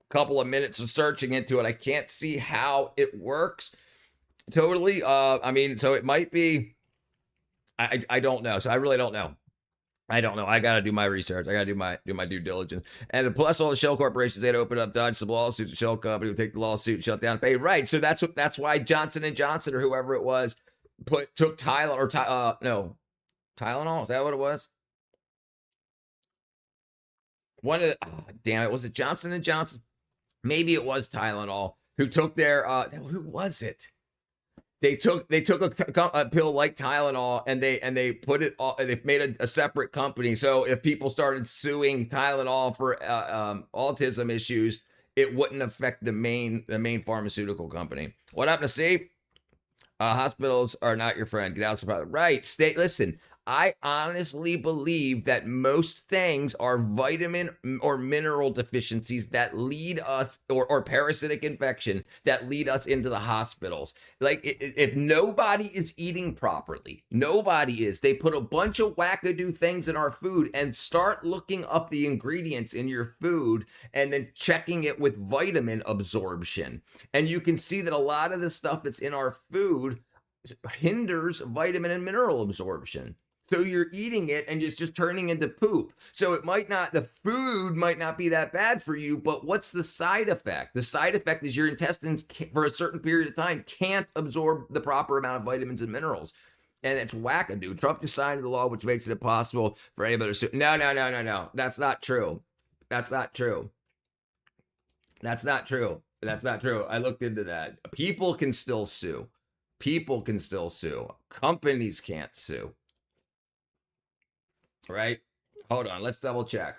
couple of minutes of searching into it, I can't see how it works totally. So it might be. I don't know. So I really don't know. I don't know. I got to do my research. I got to do my due diligence. And plus, all the shell corporations, they'd open up, dodge some lawsuits. The shell company would take the lawsuit, shut down, pay. Right. So that's why Johnson & Johnson or whoever it was took Tylenol Tylenol. Is that what it was? Damn it. Was it Johnson & Johnson? Maybe it was Tylenol who took their, who was it? They took a pill like Tylenol and they put it all, they made a separate company. So if people started suing Tylenol for autism issues, it wouldn't affect the main pharmaceutical company. What happened to Steve? Hospitals are not your friend. Get out. Right. Listen, I honestly believe that most things are vitamin or mineral deficiencies that lead us, or parasitic infection that lead us into the hospitals. Like if nobody is eating properly, nobody is. They put a bunch of wackadoo things in our food and start looking up the ingredients in your food and then checking it with vitamin absorption. And you can see that a lot of the stuff that's in our food hinders vitamin and mineral absorption. So you're eating it and it's just turning into poop. So it might not, the food might not be that bad for you, but what's the side effect? The side effect is your intestines for a certain period of time can't absorb the proper amount of vitamins and minerals. And it's wackadoo. Trump just signed the law, which makes it impossible for anybody to sue. No. That's not true. That's not true. That's not true. That's not true. I looked into that. People can still sue. People can still sue. Companies can't sue. Right? Hold on. Let's double check.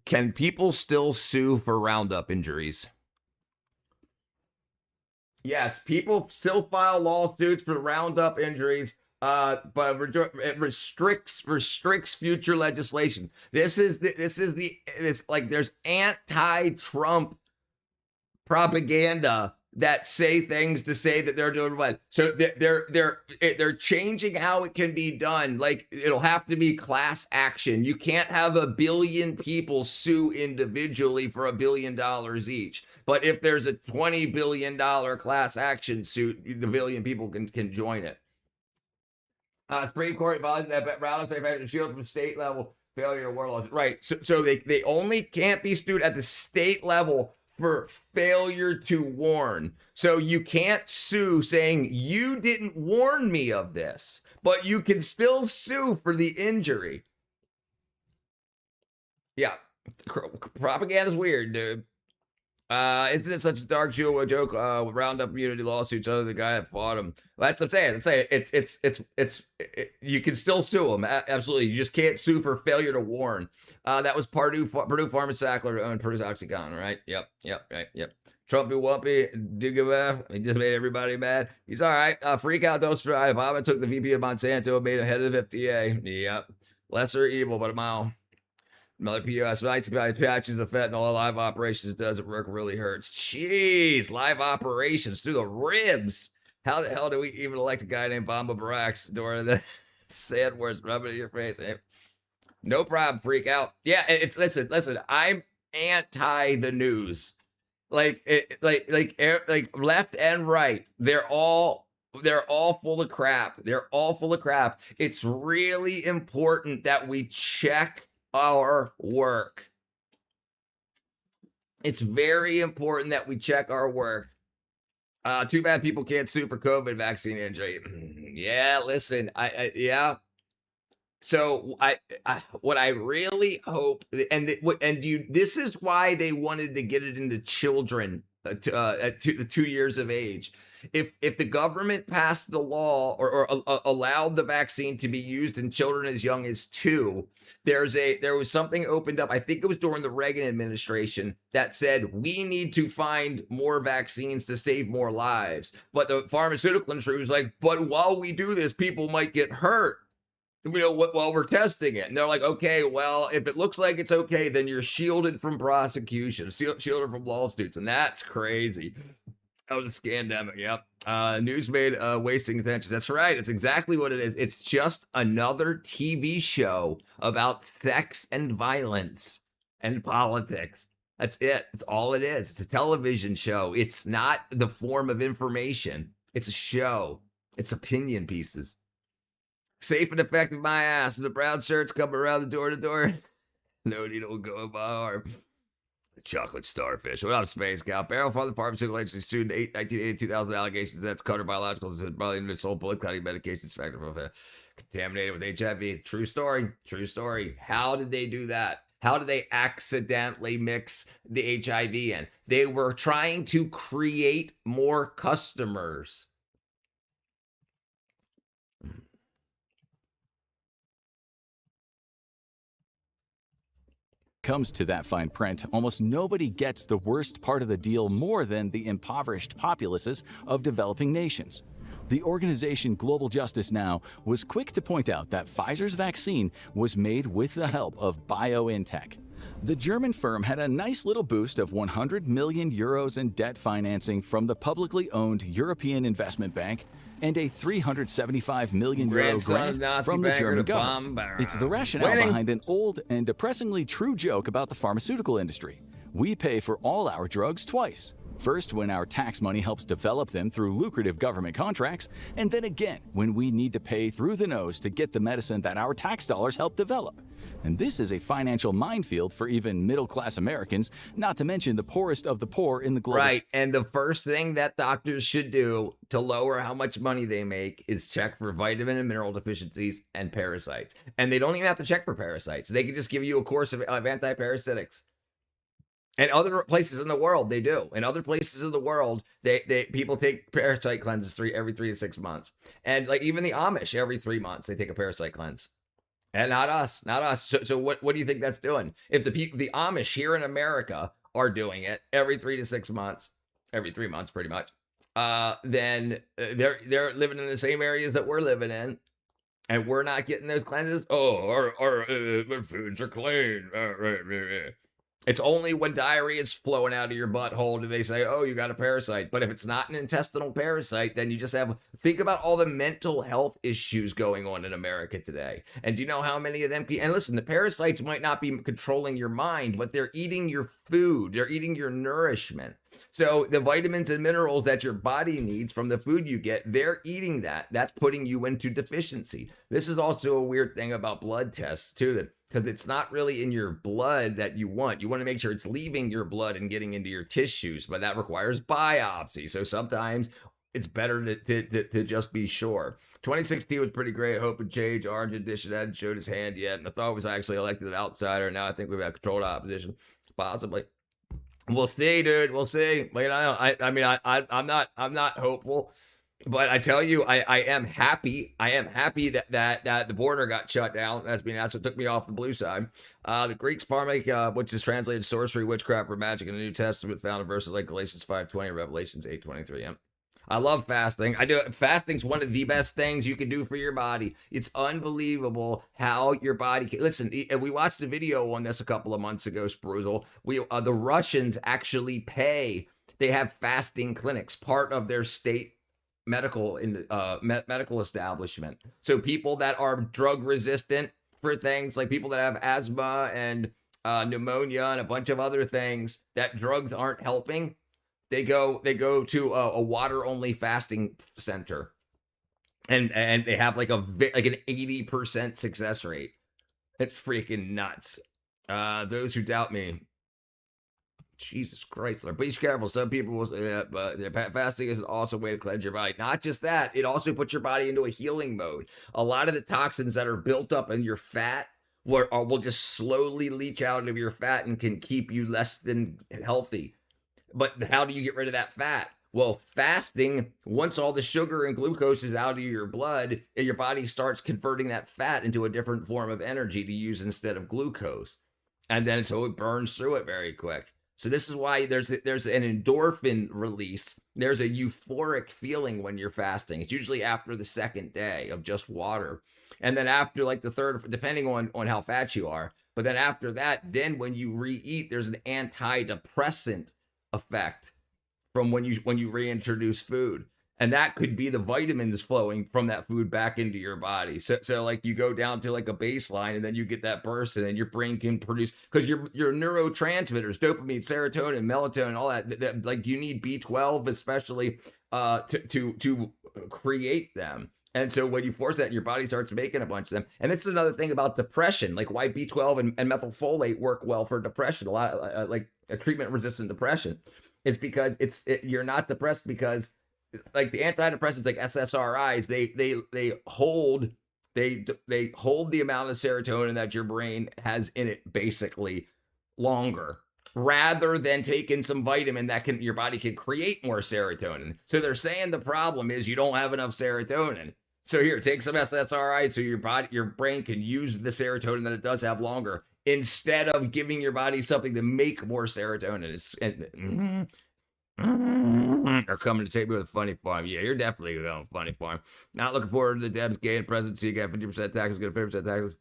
Can people still sue for Roundup injuries? Yes, people still file lawsuits for Roundup injuries, but it restricts future legislation. There's anti-Trump propaganda that say things to say that they're doing what. So they're changing how it can be done. Like, it'll have to be class action. You can't have 1 billion people sue individually for $1 billion each. But if there's a $20 billion class action suit, the 1 billion people can join it. Supreme Court violated that Roundup shield from state level failure to war laws. Right. So they only can't be sued at the state level for failure to warn. So you can't sue saying you didn't warn me of this, but you can still sue for the injury. Yeah, propaganda's weird, dude. Isn't it such a dark joke with Roundup immunity lawsuits under the guy that fought him? Well, that's what I'm saying. It's you can still sue him. Absolutely. You just can't sue for failure to warn. That was Purdue Pharma-Sackler owned Purdue's Oxycontin, right? Yep. Trumpy Wumpy, Digga, he just made everybody mad. He's all right. Freak out those. Obama took the VP of Monsanto and made him head of the FDA. Yep. Lesser evil, but a mile. Another POS, patches of fentanyl, live operations doesn't work, really hurts. Jeez, live operations through the ribs. How the hell do we even elect a guy named Bamba Barack's door the sad words rubbing in your face? Hey, no problem, freak out. Yeah, it's listen, I'm anti the news. Like left and right, they're all full of crap. They're all full of crap. It's really important that we check our work. It's very important that we check our work. Too bad people can't sue for COVID vaccine injury. Yeah, listen, So what I really hope, this is why they wanted to get it into children at 2 years of age. If the government passed the law or allowed the vaccine to be used in children as young as 2, there was something opened up. I think it was during the Reagan administration that said we need to find more vaccines to save more lives. But the pharmaceutical industry was like, but while we do this, people might get hurt. While we're testing it. And they're like, okay, well, if it looks like it's okay, then you're shielded from prosecution, shielded from lawsuits. And that's crazy. That was a scandemic. Yep. News made wasting attention. That's right. It's exactly what it is. It's just another TV show about sex and violence and politics. That's it. That's all it is. It's a television show. It's not the form of information. It's a show. It's opinion pieces. Safe and effective, my ass. The brown shirts come around the door to door. No needle will go in my arm. The chocolate starfish. What up, Space Cow? Barrel from the pharmaceutical agency sued in 1982,000 allegations. That's Cutter Biologicals and probably sold blood clotting medications factor from contaminated with HIV. True story. True story. How did they do that? How did they accidentally mix the HIV in? They were trying to create more customers. Comes to that fine print, almost nobody gets the worst part of the deal more than the impoverished populaces of developing nations. The organization Global Justice Now was quick to point out that Pfizer's vaccine was made with the help of BioNTech. The German firm had a nice little boost of 100 million euros in debt financing from the publicly owned European Investment Bank and a 375 million euro grant from the German government. It's the rationale behind an old and depressingly true joke about the pharmaceutical industry. We pay for all our drugs twice. First, when our tax money helps develop them through lucrative government contracts, and then again when we need to pay through the nose to get the medicine that our tax dollars help develop. And this is a financial minefield for even middle-class Americans, not to mention the poorest of the poor in the global... Right, and the first thing that doctors should do to lower how much money they make is check for vitamin and mineral deficiencies and parasites. And they don't even have to check for parasites. They can just give you a course of antiparasitics. And other places in the world, they do. In other places in the world, people take parasite cleanses every 3 to 6 months. And like even the Amish, every 3 months, they take a parasite cleanse. And not us. So what do you think that's doing? If the Amish here in America are doing it every 3 to 6 months, every 3 months pretty much, then they're living in the same areas that we're living in, and we're not getting those cleanses. Oh, our foods are clean. It's only when diarrhea is flowing out of your butthole do they say, oh, you got a parasite. But if it's not an intestinal parasite, then you just think about all the mental health issues going on in America today. And do you know how many of them, and listen, the parasites might not be controlling your mind, but they're eating your food. They're eating your nourishment. So the vitamins and minerals that your body needs from the food you get, they're eating that. That's putting you into deficiency. This is also a weird thing about blood tests too, because it's not really in your blood that you want. You want to make sure it's leaving your blood and getting into your tissues, but that requires biopsy. So sometimes it's better to just be sure. 2016 was pretty great. Hope and change. Orange edition hadn't showed his hand yet, and I thought was actually elected an outsider. Now I think we've got controlled opposition, possibly. We'll see, dude. We'll see. Like, I'm not hopeful, but I tell you, I am happy. I am happy that the border got shut down. That's what took me off the blue side. The Greeks pharmac, which is translated sorcery, witchcraft, or magic in the New Testament, found in verses like Galatians 5:20, Revelations 8:23. Yeah. I love fasting. I do. Fasting's one of the best things you can do for your body. It's unbelievable how your body can... Listen, we watched a video on this a couple of months ago, Spruzel. The Russians actually pay. They have fasting clinics, part of their state medical establishment. So people that are drug resistant for things like people that have asthma and pneumonia and a bunch of other things that drugs aren't helping, they go to a water-only fasting center, and they have like an 80% success rate. It's freaking nuts. Those who doubt me, Jesus Christ, Lord, be careful. Some people will say, but fasting is an awesome way to cleanse your body. Not just that, it also puts your body into a healing mode. A lot of the toxins that are built up in your fat will just slowly leach out of your fat and can keep you less than healthy. But how do you get rid of that fat? Well, fasting, once all the sugar and glucose is out of your blood, your body starts converting that fat into a different form of energy to use instead of glucose. And then so it burns through it very quick. So this is why there's an endorphin release. There's a euphoric feeling when you're fasting. It's usually after the second day of just water. And then after like the third, depending on how fat you are. But then after that, then when you re-eat, there's an antidepressant effect from when you reintroduce food, and that could be the vitamins flowing from that food back into your body. So like you go down to like a baseline, and then you get that burst, and then your brain can produce, because your neurotransmitters, dopamine, serotonin, melatonin, all that like you need B12 especially to create them. And so when you force that, your body starts making a bunch of them. And this is another thing about depression, like why B12 and methylfolate work well for depression. A lot like a treatment-resistant depression is because you're not depressed because like the antidepressants like SSRIs, they hold the amount of serotonin that your brain has in it basically longer, rather than taking some vitamin that your body can create more serotonin. So they're saying the problem is you don't have enough serotonin. So here, take some SSRI so your brain can use the serotonin that it does have longer, instead of giving your body something to make more serotonin. They're coming to take me with a funny farm. Yeah, you're definitely going funny farm. Not looking forward to the Deb's gain presidency. Got 50% taxes, get 50% taxes.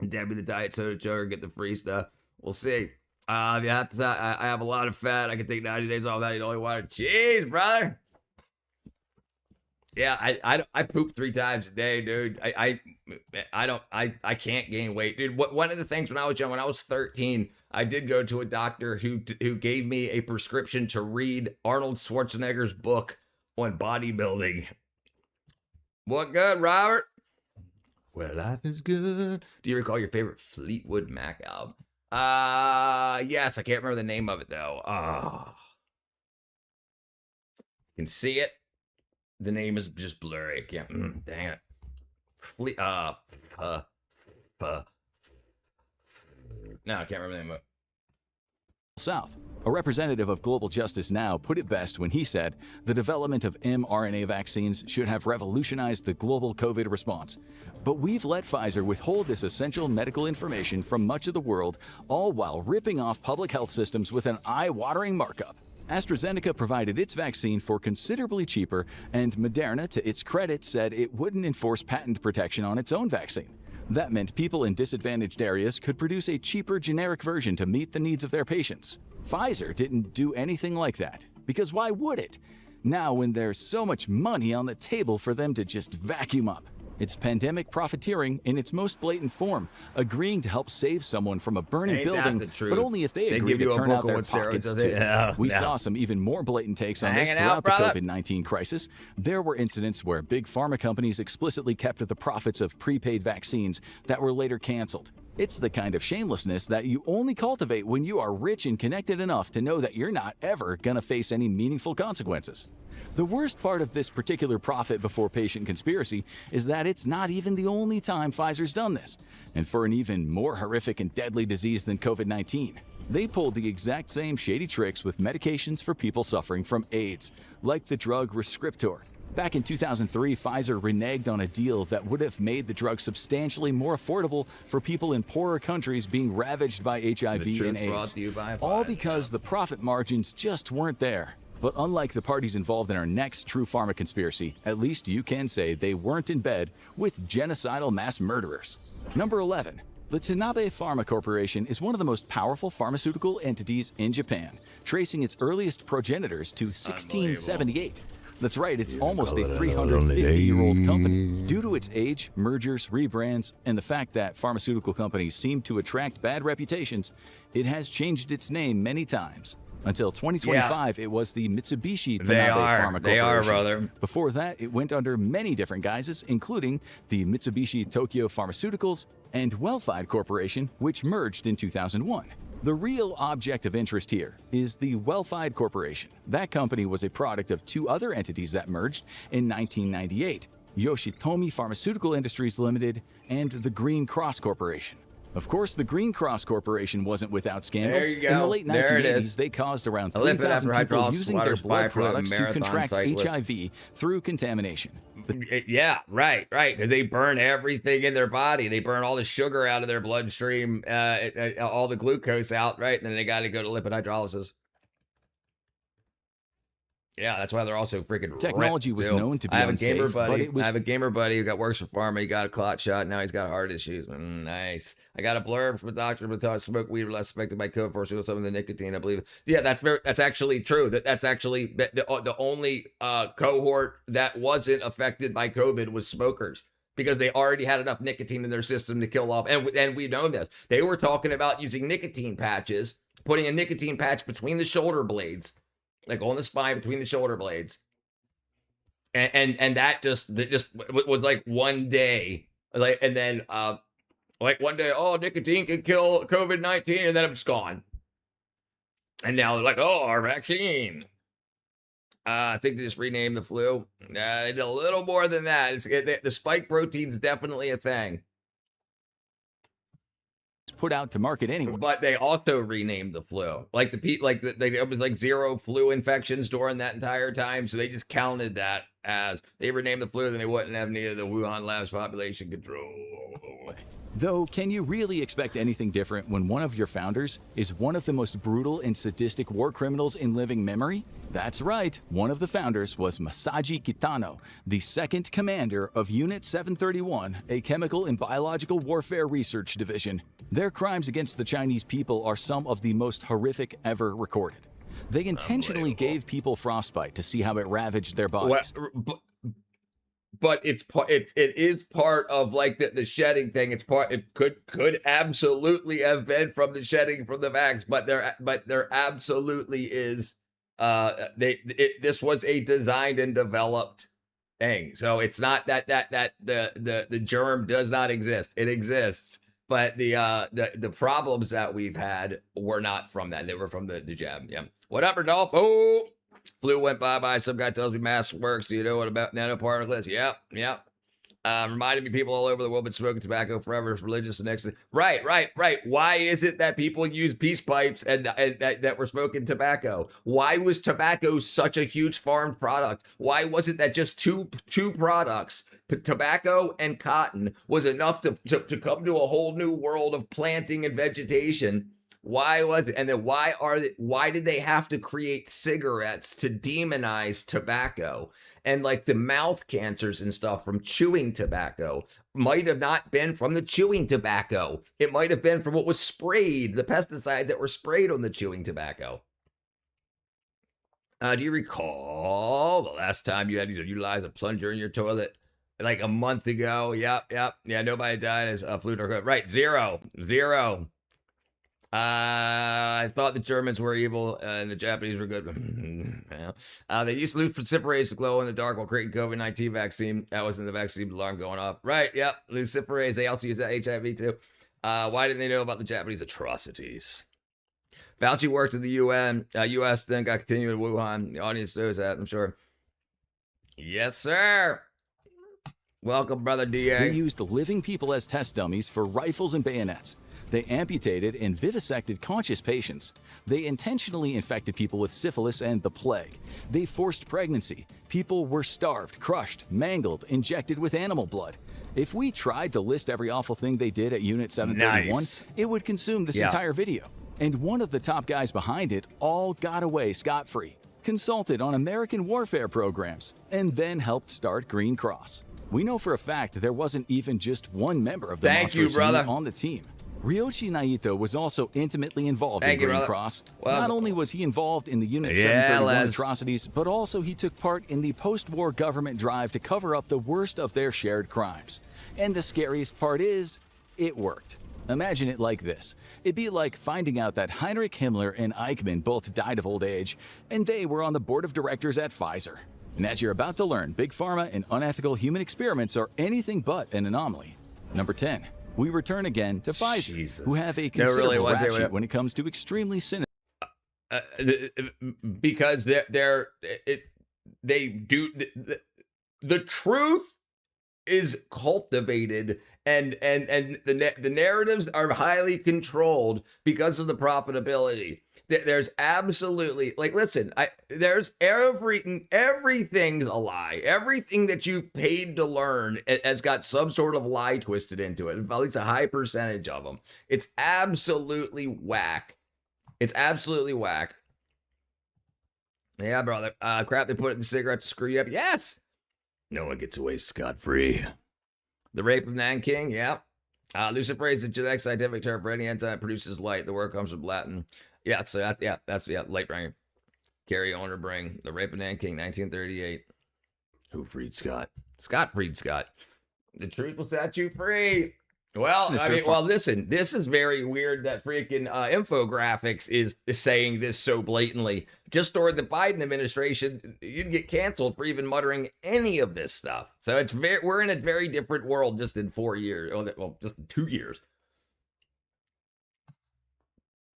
Debbie the diet soda sugar, get the free stuff. We'll see. I have a lot of fat. I can take 90 days off without eating only water. Jeez, brother. Yeah, I poop 3 times a day, dude. I can't gain weight, dude. One of the things when I was young, when I was 13, I did go to a doctor who gave me a prescription to read Arnold Schwarzenegger's book on bodybuilding. What good, Robert? Well, life is good. Do you recall your favorite Fleetwood Mac album? Yes, I can't remember the name of it though. You can see it. The name is just blurry. I can't. Dang it. No, I can't remember the name of it. South. A representative of Global Justice Now put it best when he said the development of mRNA vaccines should have revolutionized the global COVID response. But we've let Pfizer withhold this essential medical information from much of the world, all while ripping off public health systems with an eye-watering markup. AstraZeneca provided its vaccine for considerably cheaper, and Moderna, to its credit, said it wouldn't enforce patent protection on its own vaccine. That meant people in disadvantaged areas could produce a cheaper generic version to meet the needs of their patients. Pfizer didn't do anything like that, because why would it? Now, when there's so much money on the table for them to just vacuum up. It's pandemic profiteering in its most blatant form, agreeing to help save someone from a burning building, but only if they agree to turn out their pockets too. We saw some even more blatant takes on this throughout the COVID-19 crisis. There were incidents where big pharma companies explicitly kept the profits of prepaid vaccines that were later canceled. It's the kind of shamelessness that you only cultivate when you are rich and connected enough to know that you're not ever gonna face any meaningful consequences. The worst part of this particular profit before patient conspiracy is that it's not even the only time Pfizer's done this, and for an even more horrific and deadly disease than COVID-19. They pulled the exact same shady tricks with medications for people suffering from AIDS, like the drug Rescriptor. Back in 2003, Pfizer reneged on a deal that would have made the drug substantially more affordable for people in poorer countries being ravaged by HIV and AIDS, all because the profit margins just weren't there. But unlike the parties involved in our next true pharma conspiracy, at least you can say they weren't in bed with genocidal mass murderers. Number 11. The Tanabe Pharma Corporation is one of the most powerful pharmaceutical entities in Japan, tracing its earliest progenitors to 1678. That's right, it's almost a 350-year-old company. Due to its age, mergers, rebrands, and the fact that pharmaceutical companies seem to attract bad reputations, it has changed its name many times. Until 2025, it was the Mitsubishi Tanabe Pharma Corporation. They are, brother. Before that, it went under many different guises, including the Mitsubishi Tokyo Pharmaceuticals and Wellfide Corporation, which merged in 2001. The real object of interest here is the Wellfide Corporation. That company was a product of two other entities that merged in 1998, Yoshitomi Pharmaceutical Industries Limited and the Green Cross Corporation. Of course, the Green Cross Corporation wasn't without scandal. There you go. In the late 1980s, they caused around 3,000 people using their blood products to contract HIV through contamination. Yeah, right, because they burn everything in their body. They burn all the sugar out of their bloodstream, all the glucose out, right? And then they got to go to lipid hydrolysis. Yeah, that's why they're also freaking Technology was known to be unsafe, but it was... I have a gamer buddy who works for pharma. He got a clot shot. Now he's got heart issues. Nice. I got a blurb from a doctor who thought smoke weed were less affected by COVID for some of the nicotine, I believe. Yeah, that's actually true. That's actually the only cohort that wasn't affected by COVID was smokers, because they already had enough nicotine in their system to kill off. And we know this. They were talking about using nicotine patches, putting a nicotine patch between the shoulder blades, like on the spine between the shoulder blades. And that just was like one day. And then one day, oh, nicotine can kill COVID-19, and then it's gone. And now they're like, oh, our vaccine. I think they just renamed the flu. They did a little more than that. The spike protein's definitely a thing. Put out to market anyway. But they also renamed the flu. It was like 0 flu infections during that entire time. So they just counted that as they renamed the flu, then they wouldn't have needed the Wuhan labs population control. Though, can you really expect anything different when one of your founders is one of the most brutal and sadistic war criminals in living memory? That's right, one of the founders was Masaji Kitano, the second commander of Unit 731, a chemical and biological warfare research division. Their crimes against the Chinese people are some of the most horrific ever recorded. They intentionally gave people frostbite to see how it ravaged their bodies. but it is part of like the shedding thing. It could absolutely have been from the shedding from the vax, but there absolutely is. This was a designed and developed thing, so it's not that the germ does not exist. It exists, but the problems that we've had were not from that. They were from the jab. Yeah. What up, Rodolfo? Oh, flu went bye-bye. Some guy tells me masks work, so you know what about nanoparticles? Yep. Reminded me people all over the world been smoking tobacco forever. It's religious and next. Right. Why is it that people use peace pipes and that we're smoking tobacco? Why was tobacco such a huge farmed product? Why wasn't that just two products? Tobacco and cotton was enough to come to a whole new world of planting and vegetation. Why was it? And then why did they have to create cigarettes to demonize tobacco? And like the mouth cancers and stuff from chewing tobacco might have not been from the chewing tobacco. It might have been from what was sprayed, the pesticides that were sprayed on the chewing tobacco. Do you recall the last time you had to utilize a plunger in your toilet? Like a month ago? Yep. Yeah, nobody died as a flu or COVID. Right, zero. I thought the Germans were evil and the Japanese were good. Yeah. They used luciferase to glow in the dark while creating COVID-19 vaccine. That wasn't the vaccine alarm going off. Right, yep. Luciferase. They also use that HIV too. Why didn't they know about the Japanese atrocities? Fauci worked in the U.S., then got continued in Wuhan. The audience knows that, I'm sure. Yes, sir. Welcome, brother DA. They used living people as test dummies for rifles and bayonets. They amputated and vivisected conscious patients. They intentionally infected people with syphilis and the plague. They forced pregnancy. People were starved, crushed, mangled, injected with animal blood. If we tried to list every awful thing they did at Unit 731, it would consume this entire video. And one of the top guys behind it all got away scot-free, consulted on American warfare programs, and then helped start Green Cross. We know for a fact there wasn't even just one member of the monstrous unit on the team. Ryoshi Naito was also intimately involved in Green Cross. Not only was he involved in the Unit 731 atrocities, but also he took part in the post-war government drive to cover up the worst of their shared crimes. And the scariest part is, it worked. Imagine it like this. It'd be like finding out that Heinrich Himmler and Eichmann both died of old age, and they were on the board of directors at Pfizer. And as you're about to learn, Big Pharma and unethical human experiments are anything but an anomaly. Number 10. We return again to Pfizer, who have a considerable rap sheet when it comes to extremely sinister. Because they do the truth is cultivated, and the narratives are highly controlled because of the profitability. There's absolutely, like, listen, there's everything's a lie. Everything that you've paid to learn has got some sort of lie twisted into it. At least a high percentage of them. It's absolutely whack. Yeah, brother. Crap, they put it in the cigarette to screw you up. Yes. No one gets away scot-free. The rape of Nanking, yeah. Luciferase is a genetic scientific term for any enzyme that produces light. The word comes from Latin. Yeah, so that's light bringer. Carry on or bring. The rape of Nanking, 1938. Who freed Scott? Scott freed Scott. The truth will set you free. Well, listen, this is very weird that freaking infographics is saying this so blatantly. Just during the Biden administration, you'd get canceled for even muttering any of this stuff. So we're in a very different world just in 4 years. Well, just 2 years.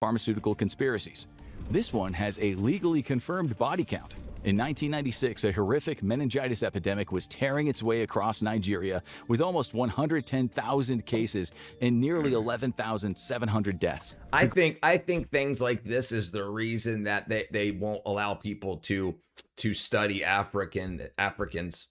Pharmaceutical conspiracies. This one has a legally confirmed body count. In 1996, a horrific meningitis epidemic was tearing its way across Nigeria with almost 110,000 cases and nearly 11,700 deaths. I think things like this is the reason that they won't allow people to study Africans.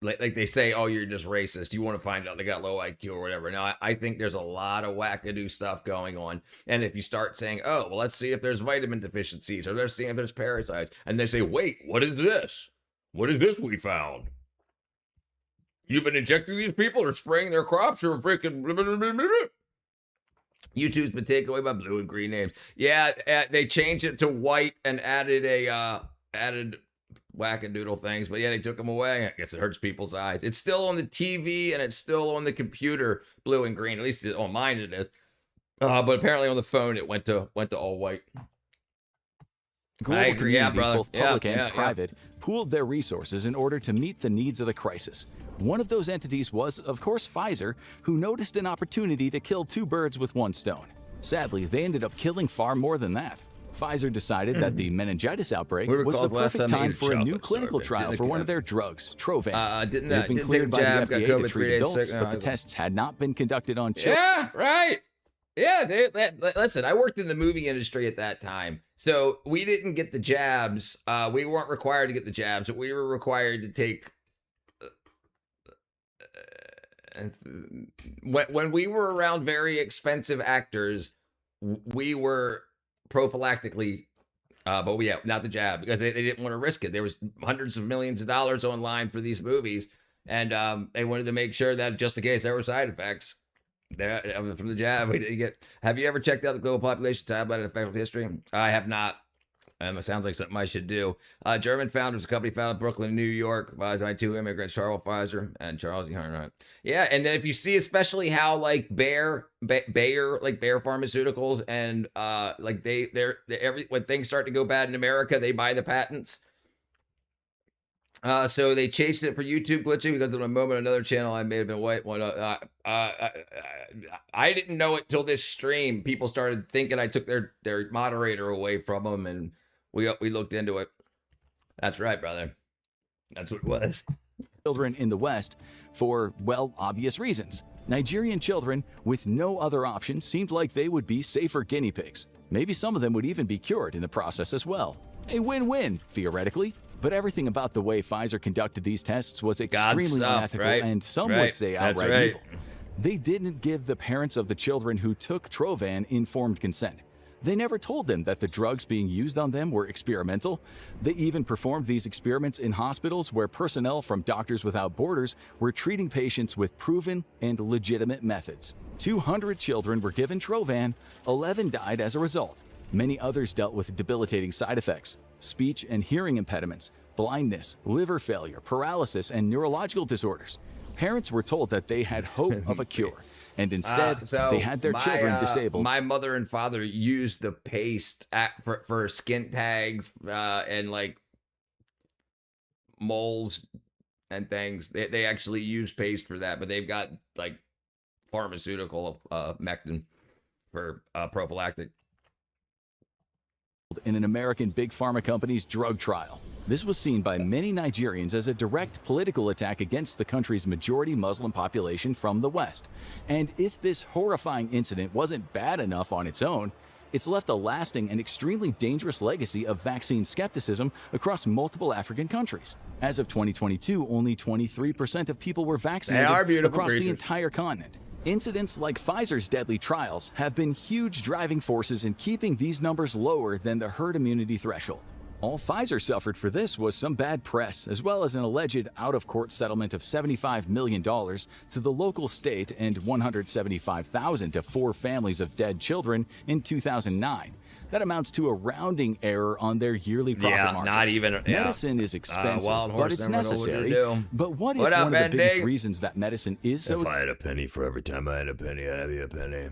Like they say, oh, you're just racist. You want to find out they got low IQ or whatever. Now, I think there's a lot of wackadoo stuff going on. And if you start saying, oh, well, let's see if there's vitamin deficiencies or let's see if there's parasites. And they say, wait, what is this? What is this we found? You've been injecting these people or spraying their crops or freaking... YouTube's been taken away by blue and green names. Yeah, they changed it to white and added wackadoodle things. But yeah, they took them away. I guess it hurts people's eyes. It's still on the TV and it's still on the computer, blue and green. At least on mine it is. But apparently on the phone it went to all white. Global community, both public and private, pooled their resources in order to meet the needs of the crisis. One of those entities was, of course, Pfizer, who noticed an opportunity to kill two birds with one stone. Sadly, they ended up killing far more than that. Pfizer decided that the meningitis outbreak was the perfect time for a new clinical trial for one of their drugs, Trovan. They've been cleared by the FDA to treat adults, but the tests had not been conducted on children. Yeah, right. Yeah, dude, listen, I worked in the movie industry at that time, so we didn't get the jabs. We weren't required to get the jabs, but we were required to take. When we were around very expensive actors, we were prophylactically, but yeah, not the jab, because they didn't want to risk it. There was hundreds of millions of dollars online for these movies, and they wanted to make sure that just in case there were side effects. From the jab, we didn't get. Have you ever checked out the global population tablet and effective history? I have not. It sounds like something I should do. German founders, a company founded in Brooklyn, New York, by two immigrants, Charles Pfizer and Charles E. Harnett. Yeah, and then if you see, especially how like Bayer, like Bayer Pharmaceuticals, and like they're when things start to go bad in America, they buy the patents. So they chased it for YouTube glitching because of a moment another channel I may have been white one. I didn't know it till this stream. People started thinking I took their moderator away from them, and we looked into it. That's right, brother. That's what it was. Children in the West for, well, obvious reasons. Nigerian children with no other option seemed like they would be safer guinea pigs. Maybe some of them would even be cured in the process as well. A win-win, theoretically. But everything about the way Pfizer conducted these tests was extremely unethical, right? And some would say outright evil. They didn't give the parents of the children who took Trovan informed consent. They never told them that the drugs being used on them were experimental. They even performed these experiments in hospitals where personnel from Doctors Without Borders were treating patients with proven and legitimate methods. 200 children were given Trovan, 11 died as a result. Many others dealt with debilitating side effects, speech and hearing impediments, blindness, liver failure, paralysis, and neurological disorders. Parents were told that they had hope of a cure, and instead, they had their children disabled. My mother and father used the paste for skin tags and like moles and things. They actually use paste for that, but they've got like pharmaceutical mectin for prophylactic. In an American big pharma company's drug trial. This was seen by many Nigerians as a direct political attack against the country's majority Muslim population from the West. And if this horrifying incident wasn't bad enough on its own, it's left a lasting and extremely dangerous legacy of vaccine skepticism across multiple African countries. As of 2022, only 23% of people were vaccinated across the entire continent. Incidents like Pfizer's deadly trials have been huge driving forces in keeping these numbers lower than the herd immunity threshold. All Pfizer suffered for this was some bad press, as well as an alleged out-of-court settlement of $75 million to the local state and $175,000 to 4 families of dead children in 2009. That amounts to a rounding error on their yearly profit margins. Not even. Medicine is expensive, but it's necessary. But what if one of the biggest reasons that medicine is so... If I had a penny for every time I had a penny, I'd have you a penny.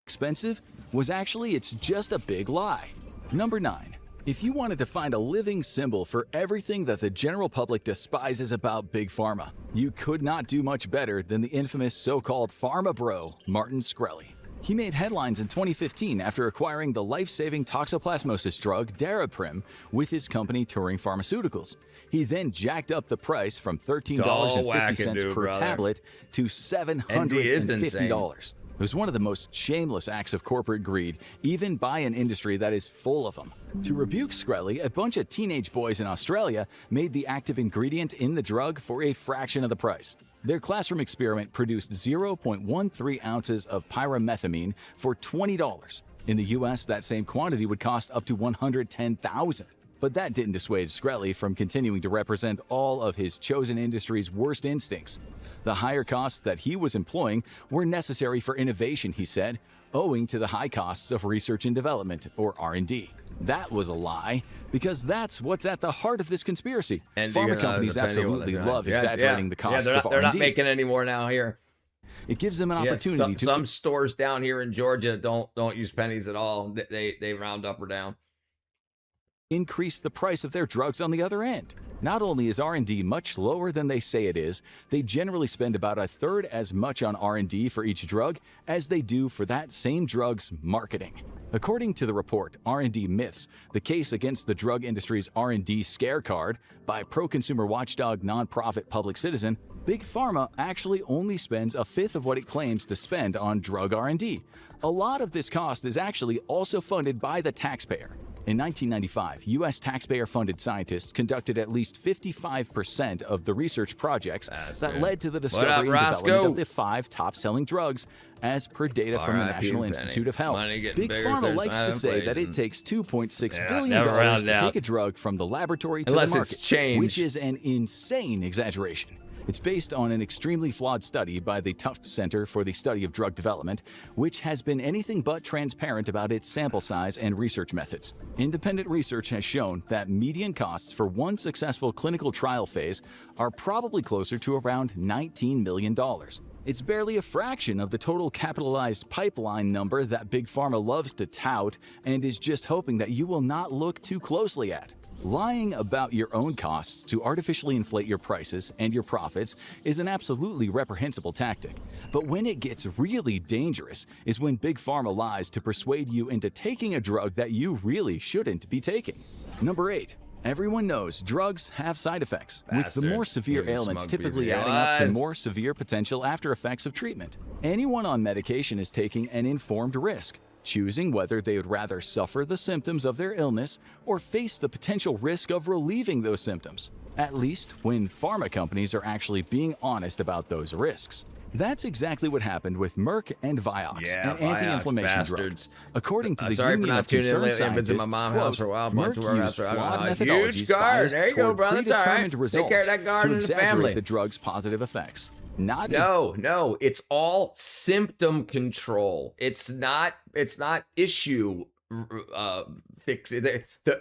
...expensive was actually it's just a big lie. Number 9. If you wanted to find a living symbol for everything that the general public despises about Big Pharma, you could not do much better than the infamous so-called Pharma Bro, Martin Shkreli. He made headlines in 2015 after acquiring the life-saving toxoplasmosis drug Daraprim with his company Turing Pharmaceuticals. He then jacked up the price from $13.50 per tablet to $750. It was one of the most shameless acts of corporate greed, even by an industry that is full of them. To rebuke Shkreli, a bunch of teenage boys in Australia made the active ingredient in the drug for a fraction of the price. Their classroom experiment produced 0.13 ounces of pyrimethamine for $20. In the US, that same quantity would cost up to $110,000. But that didn't dissuade Shkreli from continuing to represent all of his chosen industry's worst instincts. The higher costs that he was employing were necessary for innovation, he said, owing to the high costs of research and development, or R&D. That was a lie, because that's what's at the heart of this conspiracy. And Pharma companies absolutely love exaggerating the costs of R&D. They're not making any more now here. It gives them an opportunity to... Some stores down here in Georgia don't use pennies at all. They round up or down. Increase the price of their drugs on the other end. Not only is R&D much lower than they say it is, they generally spend about a third as much on R&D for each drug as they do for that same drug's marketing. According to the report, R&D Myths, the case against the drug industry's R&D scare card by pro-consumer watchdog nonprofit Public Citizen, Big Pharma actually only spends a fifth of what it claims to spend on drug R&D. A lot of this cost is actually also funded by the taxpayer. In 1995, U.S. taxpayer-funded scientists conducted at least 55% of the research projects that led to the discovery and development of the 5 top-selling drugs, as per data from the National Institute of Health. Big Pharma likes to say that it takes $2.6 billion to take a drug from the laboratory to the market, which is an insane exaggeration. It's based on an extremely flawed study by the Tufts Center for the Study of Drug Development, which has been anything but transparent about its sample size and research methods. Independent research has shown that median costs for one successful clinical trial phase are probably closer to around $19 million. It's barely a fraction of the total capitalized pipeline number that Big Pharma loves to tout and is just hoping that you will not look too closely at. Lying about your own costs to artificially inflate your prices and your profits is an absolutely reprehensible tactic. But when it gets really dangerous is when Big Pharma lies to persuade you into taking a drug that you really shouldn't be taking. Number 8. Everyone knows drugs have side effects, with the more severe ailments typically adding up to more severe potential after effects of treatment. Anyone on medication is taking an informed risk, choosing whether they would rather suffer the symptoms of their illness or face the potential risk of relieving those symptoms, at least when pharma companies are actually being honest about those risks. That's exactly what happened with Merck and Vioxx, an anti-inflammation drug. According to the Union of Concerned Scientists, Merck used flawed methodologies biased toward predetermined results to exaggerate the drug's positive effects. No, it's all symptom control. It's not issue fixing.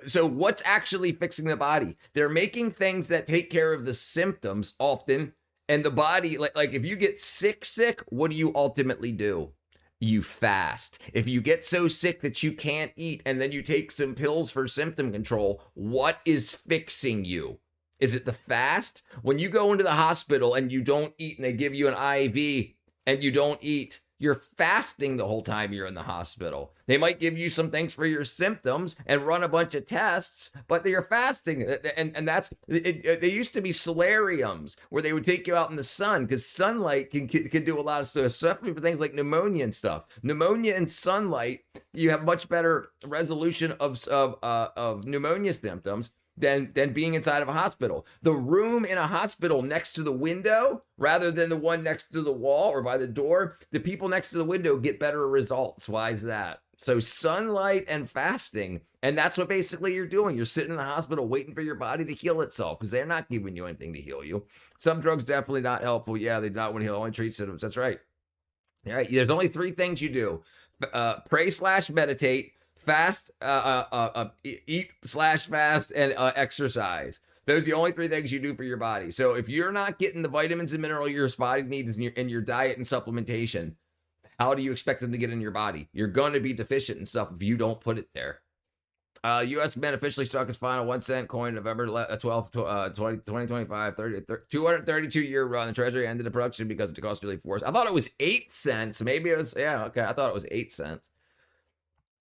So what's actually fixing the body? They're making things that take care of the symptoms often, and the body, like if you get sick, what do you ultimately do? You fast. If you get so sick that you can't eat and then you take some pills for symptom control, what is fixing you? Is it the fast? When you go into the hospital and you don't eat and they give you an IV and you don't eat, you're fasting the whole time you're in the hospital. They might give you some things for your symptoms and run a bunch of tests, but you're fasting. And that's, they used to be solariums where they would take you out in the sun because sunlight can do a lot of stuff, especially for things like pneumonia and stuff. Pneumonia and sunlight, you have much better resolution of pneumonia symptoms than being inside of a hospital. The room in a hospital next to the window, rather than the one next to the wall or by the door, the people next to the window get better results. Why is that? So sunlight and fasting, and that's what basically you're doing. You're sitting in the hospital waiting for your body to heal itself because they're not giving you anything to heal you. Some drugs definitely not helpful. Yeah, they don't want to heal, only treat symptoms. That's right. All right, there's only 3 things you do. Pray/meditate, fast, eat/fast, and exercise. Those are the only 3 things you do for your body. So if you're not getting the vitamins and minerals your body needs in your diet and supplementation, how do you expect them to get in your body? You're going to be deficient in stuff if you don't put it there. U.S. Mint officially struck its final 1-cent coin November 12th, 2025, 232-year run. The Treasury ended the production because it cost really force. I thought it was 8 cents. Maybe it was, yeah, okay. I thought it was 8 cents.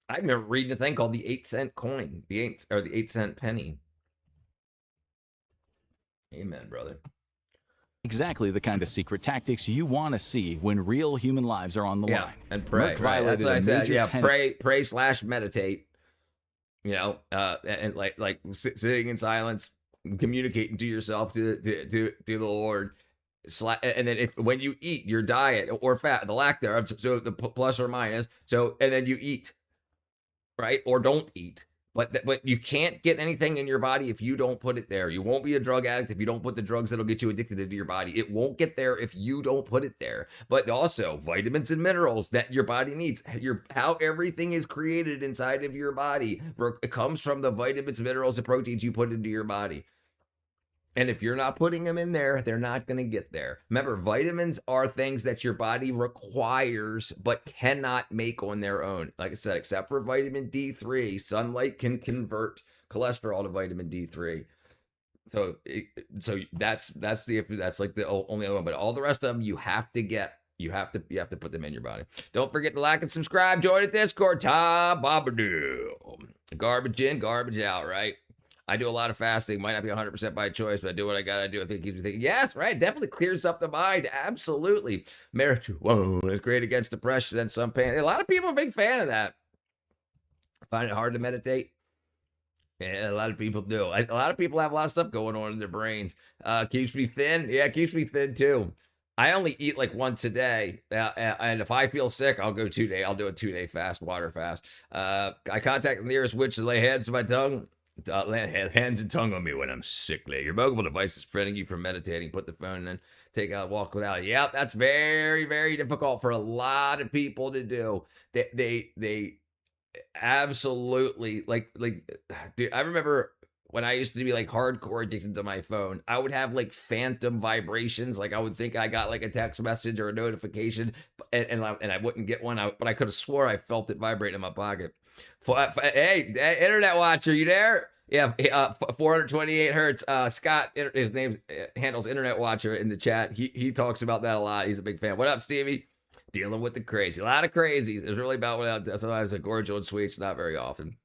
I remember reading a thing called the 8-cent coin, the 8-cent penny. Amen, brother. Exactly the kind of secret tactics you want to see when real human lives are on the line. And pray. Right. That's what I said. Yeah, pray/meditate. You know, and like sitting in silence, communicating to yourself, to the Lord. And then when you eat, your diet or fat, the lack thereof, so the plus or minus. So and then you eat, right, or don't eat. But you can't get anything in your body if you don't put it there. You won't be a drug addict if you don't put the drugs that'll get you addicted into your body. It won't get there if you don't put it there. But also vitamins and minerals that your body needs. How everything is created inside of your body, it comes from the vitamins, minerals, and proteins you put into your body. And if you're not putting them in there, they're not going to get there. Remember, vitamins are things that your body requires but cannot make on their own. Like I said, except for vitamin D3, sunlight can convert cholesterol to vitamin D3. So that's like the only other one. But all the rest of them you have to get. You have to put them in your body. Don't forget to like and subscribe. Join the Discord. Bobadoo. Garbage in, garbage out, right? I do a lot of fasting. Might not be 100% by choice, but I do what I gotta do. I think it keeps me thinking. Yes, right. Definitely clears up the mind. Absolutely. Marijuana is great against depression and some pain. A lot of people are a big fan of that. Find it hard to meditate. Yeah, a lot of people do. A lot of people have a lot of stuff going on in their brains. Keeps me thin. Yeah, keeps me thin too. I only eat like once a day, and if I feel sick, I'll go 2 day. I'll do a 2-day fast, water fast. I contact the nearest witch to lay hands to my tongue. Hands and tongue on me when I'm sickly. Your mobile device is preventing you from meditating. Put the phone in, take a walk without it. Yeah, that's very, very difficult for a lot of people to do. They absolutely like, dude, I remember when I used to be like hardcore addicted to my phone, I would have like phantom vibrations. Like I would think I got like a text message or a notification, and I wouldn't get one. But I could have swore I felt it vibrate in my pocket. Hey, internet watcher, you there? Yeah, 428 hertz. Scott, his name handles internet watcher in the chat. He talks about that a lot. He's a big fan. What up, Stevie? Dealing with the crazy. A lot of crazies. It's really about sometimes a cordial and sweets, not very often.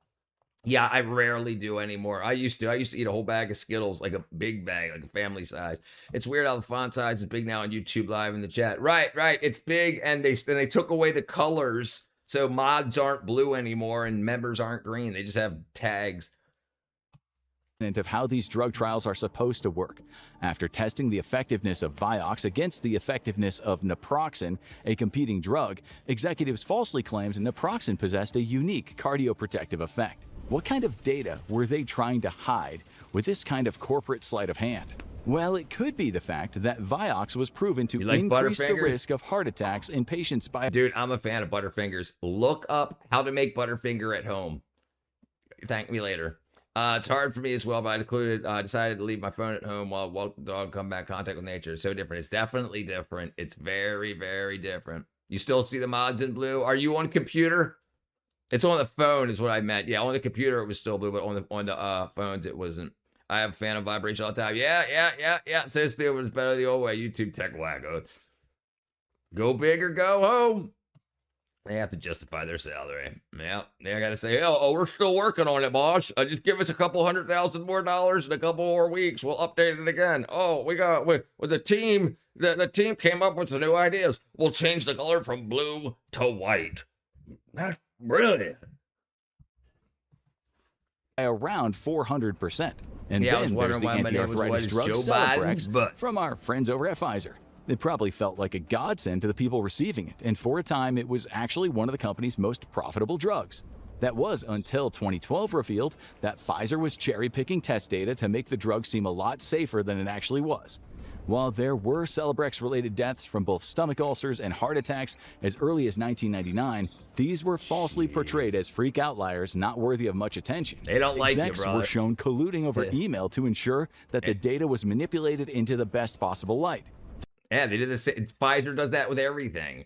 Yeah, I rarely do anymore. I used to eat a whole bag of Skittles, like a big bag, like a family size. It's weird how the font size is big now on YouTube Live in the chat. Right. It's big, and they took away the colors. So mods aren't blue anymore and members aren't green. They just have tags. Of how these drug trials are supposed to work. After testing the effectiveness of Vioxx against the effectiveness of naproxen, a competing drug, executives falsely claimed naproxen possessed a unique cardioprotective effect. What kind of data were they trying to hide with this kind of corporate sleight of hand? Well, it could be the fact that Vioxx was proven to increase the risk of heart attacks in patients by... Dude, I'm a fan of Butterfingers. Look up how to make Butterfinger at home. Thank me later. It's hard for me as well, but I decided to leave my phone at home while walk the dog, come back in contact with nature. It's so different. It's definitely different. It's very, very different. You still see the mods in blue? Are you on computer? It's on the phone is what I meant. Yeah, on the computer it was still blue, but on the phones it wasn't. I have a fan of vibration all the time. Yeah. So still was better the old way. YouTube tech wacko. Go big or go home. They have to justify their salary. Yeah, they got to say, oh, we're still working on it, boss. Just give us a couple $100,000 more in a couple more weeks. We'll update it again. Oh, with the team. The team came up with the new ideas. We'll change the color from blue to white. That's brilliant. Around 400%. And yeah, then there's the anti-arthritis drug Celebrex from our friends over at Pfizer. It probably felt like a godsend to the people receiving it, and for a time it was actually one of the company's most profitable drugs. That was until 2012 revealed that Pfizer was cherry-picking test data to make the drug seem a lot safer than it actually was. While there were Celebrex-related deaths from both stomach ulcers and heart attacks as early as 1999, these were falsely portrayed as freak outliers not worthy of much attention. They don't like Execs were shown colluding over email to ensure that the data was manipulated into the best possible light. Yeah, they did the same. Pfizer does that with everything.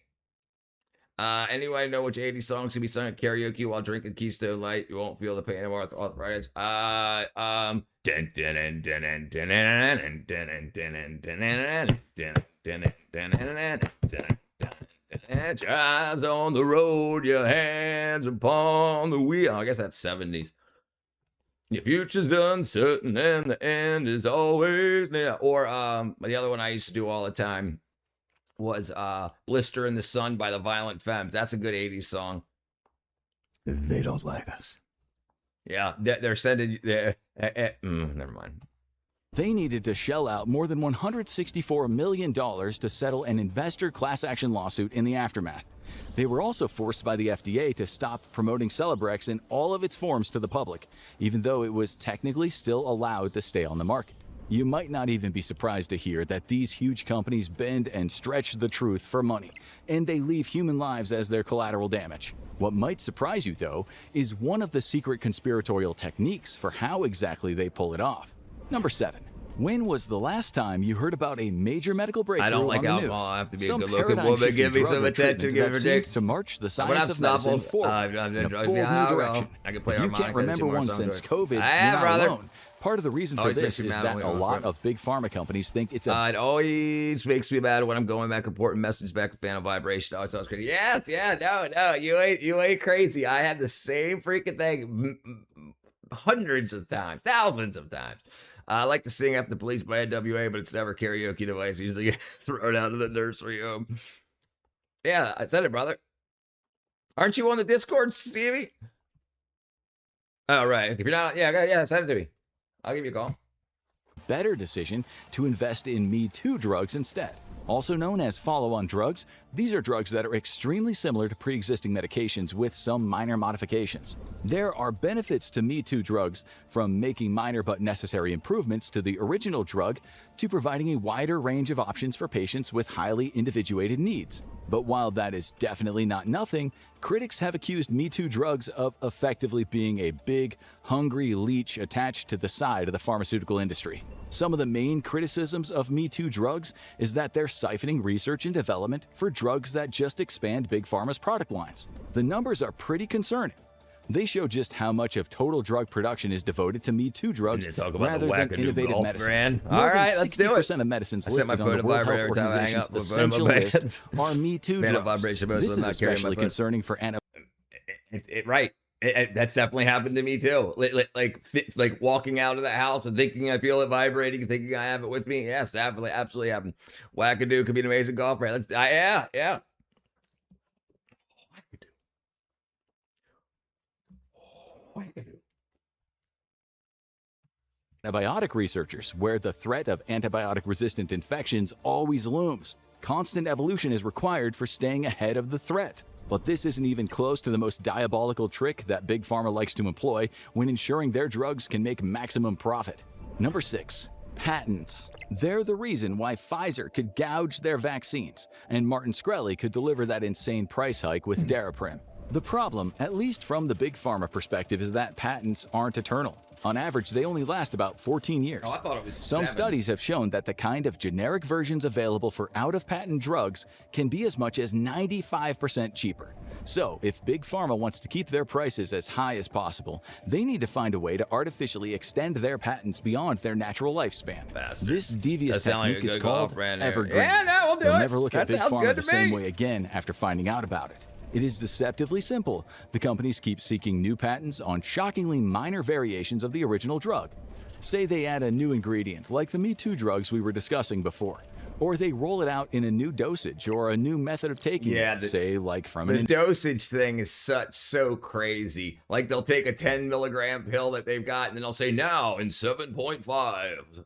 Anybody know which 80 songs can be sung at karaoke while drinking Keystone Light? You won't feel the pain of arthritis. Eyes on the road, your hands upon the wheel. I guess that's 70s. Your future's uncertain and the end is always near. Or the other one I used to do all the time was Blister in the Sun by the Violent Femmes. That's a good 80s song. They don't like us. Yeah, they're sending... never mind. They needed to shell out more than $164 million to settle an investor class action lawsuit in the aftermath. They were also forced by the FDA to stop promoting Celebrex in all of its forms to the public, even though it was technically still allowed to stay on the market. You might not even be surprised to hear that these huge companies bend and stretch the truth for money, and they leave human lives as their collateral damage. What might surprise you, though, is one of the secret conspiratorial techniques for how exactly they pull it off. Number 7. When was the last time you heard about a major medical breakthrough I don't like on the alcohol. news? I have to be Some a good-looking woman. paradigm-shifting Give me drug some or attention. treatment Give me that a dick. seems to march the What science up, of medicine Snuffles? forward in a bold new direction. I can play If you harmonica. can't remember one since COVID, you're not brother. alone. Part of the reason for Always this makes me is mad that when a we lot record. of big pharma companies think it's a It always makes me mad when I'm going back important message back to fan of vibration. Oh, it sounds crazy. Yes, yeah, no, you ain't crazy. I had the same freaking thing hundreds of times, thousands of times. I like to sing After the Police by NWA, but it's never a karaoke device. I usually get thrown out of the nursery home. Yeah, I said it, brother. Aren't you on the Discord, Stevie? Oh, right. If you're not, yeah, send it to me. I'll give you a call. better decision to invest in Me Too drugs instead. Also known as follow-on drugs, these are drugs that are extremely similar to pre-existing medications with some minor modifications. There are benefits to Me Too drugs, from making minor but necessary improvements to the original drug to providing a wider range of options for patients with highly individuated needs. But while that is definitely not nothing, critics have accused Me Too drugs of effectively being a big, hungry leech attached to the side of the pharmaceutical industry. Some of the main criticisms of Me Too drugs is that they're siphoning research and development for drugs that just expand Big Pharma's product lines. The numbers are pretty concerning. They show just how much of total drug production is devoted to Me Too drugs rather than innovative medicine. All right, let's do it. 60% of medicines listed on the World Health Organization's essential list are Me Too drugs. This is especially concerning for Right. That's definitely happened to me too. Like walking out of the house and thinking I feel it vibrating, thinking I have it with me. Yes, definitely, absolutely happened. Wackadoo could be an amazing golf brand. Yeah. Wackadoo. Antibiotic researchers, where the threat of antibiotic-resistant infections always looms. Constant evolution is required for staying ahead of the threat. But this isn't even close to the most diabolical trick that Big Pharma likes to employ when ensuring their drugs can make maximum profit. Number 6. Patents. They're the reason why Pfizer could gouge their vaccines, and Martin Shkreli could deliver that insane price hike with Daraprim. The problem, at least from the Big Pharma perspective, is that patents aren't eternal. On average, they only last about 14 years. I thought it was Some 7. studies have shown that the kind of generic versions available for out-of-patent drugs can be as much as 95% cheaper. So, if Big Pharma wants to keep their prices as high as possible, they need to find a way to artificially extend their patents beyond their natural lifespan. Bastards. This devious That sound like technique a is good golf called brand there. evergreen. Yeah, no, we'll do They'll it. never look That at Big sounds Pharma good the to same me. way again after finding out about it. It is deceptively simple. The companies keep seeking new patents on shockingly minor variations of the original drug. Say they add a new ingredient, like the Me Too drugs we were discussing before. Or they roll it out in a new dosage or a new method of taking it, say like from The an... dosage thing is so crazy. Like they'll take a 10 milligram pill that they've got and then they'll say now in 7.5.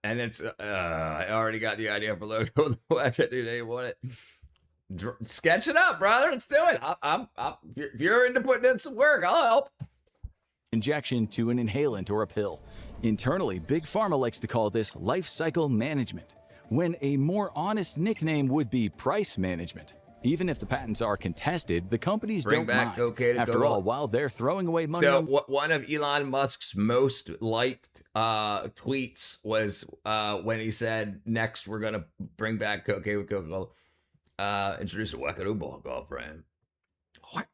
And it's, I already got the idea for logo of the weapon. Do they want it? Sketch it up, brother. Let's do it. If you're into putting in some work, I'll help. Injection to an inhalant or a pill. Internally, Big Pharma likes to call this life cycle management, when a more honest nickname would be price management. Even if the patents are contested, the companies Bring don't back mind. cocaine to After go all, up. while they're throwing away money So on... one of Elon Musk's most liked tweets was when he said, next we're going to bring back cocaine with Coca-Cola. Introduce a wackadoo ball golf brand. What?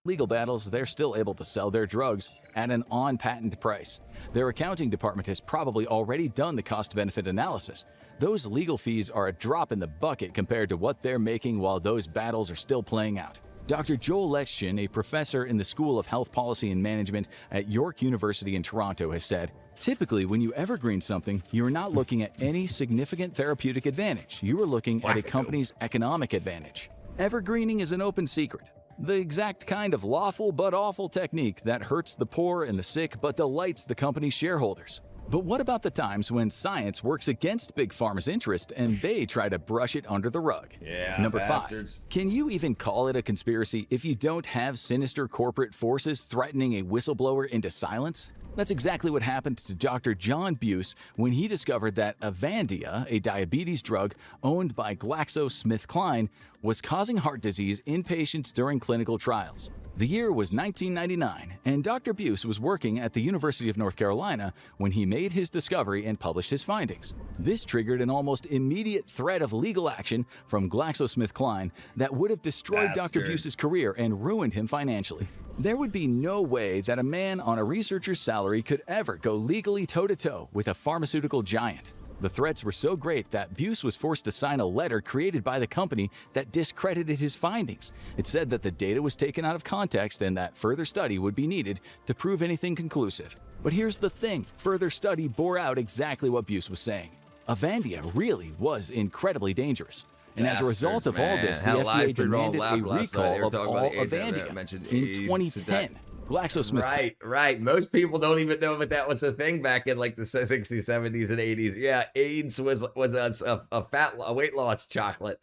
legal battles, they're still able to sell their drugs at an on-patent price. Their accounting department has probably already done the cost-benefit analysis. Those legal fees are a drop in the bucket compared to what they're making while those battles are still playing out. Dr. Joel Lechtchen, a professor in the School of Health Policy and Management at York University in Toronto, has said, typically, when you evergreen something, you're not looking at any significant therapeutic advantage. You are looking at a company's economic advantage. Evergreening is an open secret. The exact kind of lawful but awful technique that hurts the poor and the sick but delights the company's shareholders. But what about the times when science works against Big Pharma's interest and they try to brush it under the rug? Yeah, Number bastards. 5. Can you even call it a conspiracy if you don't have sinister corporate forces threatening a whistleblower into silence? That's exactly what happened to Dr. John Buse when he discovered that Avandia, a diabetes drug owned by GlaxoSmithKline, was causing heart disease in patients during clinical trials. The year was 1999, and Dr. Buse was working at the University of North Carolina when he made his discovery and published his findings. This triggered an almost immediate threat of legal action from GlaxoSmithKline that would have destroyed Dr. Buse's career and ruined him financially. There would be no way that a man on a researcher's salary could ever go legally toe-to-toe with a pharmaceutical giant. The threats were so great that Buse was forced to sign a letter created by the company that discredited his findings. It said that the data was taken out of context and that further study would be needed to prove anything conclusive. But here's the thing, further study bore out exactly what Buse was saying. Avandia really was incredibly dangerous. And as a result of all this, the FDA demanded a recall of all Avandia in 2010. GlaxoSmithKline. Right. Most people don't even know that that was a thing back in like the 60s, 70s, and 80s. Yeah, AIDS was a weight loss chocolate.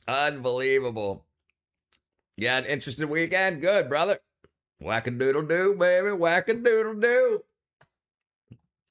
Unbelievable. Yeah, an interesting weekend. Good, brother. Whack-a-doodle-doo, baby. Whack-a-doodle-doo.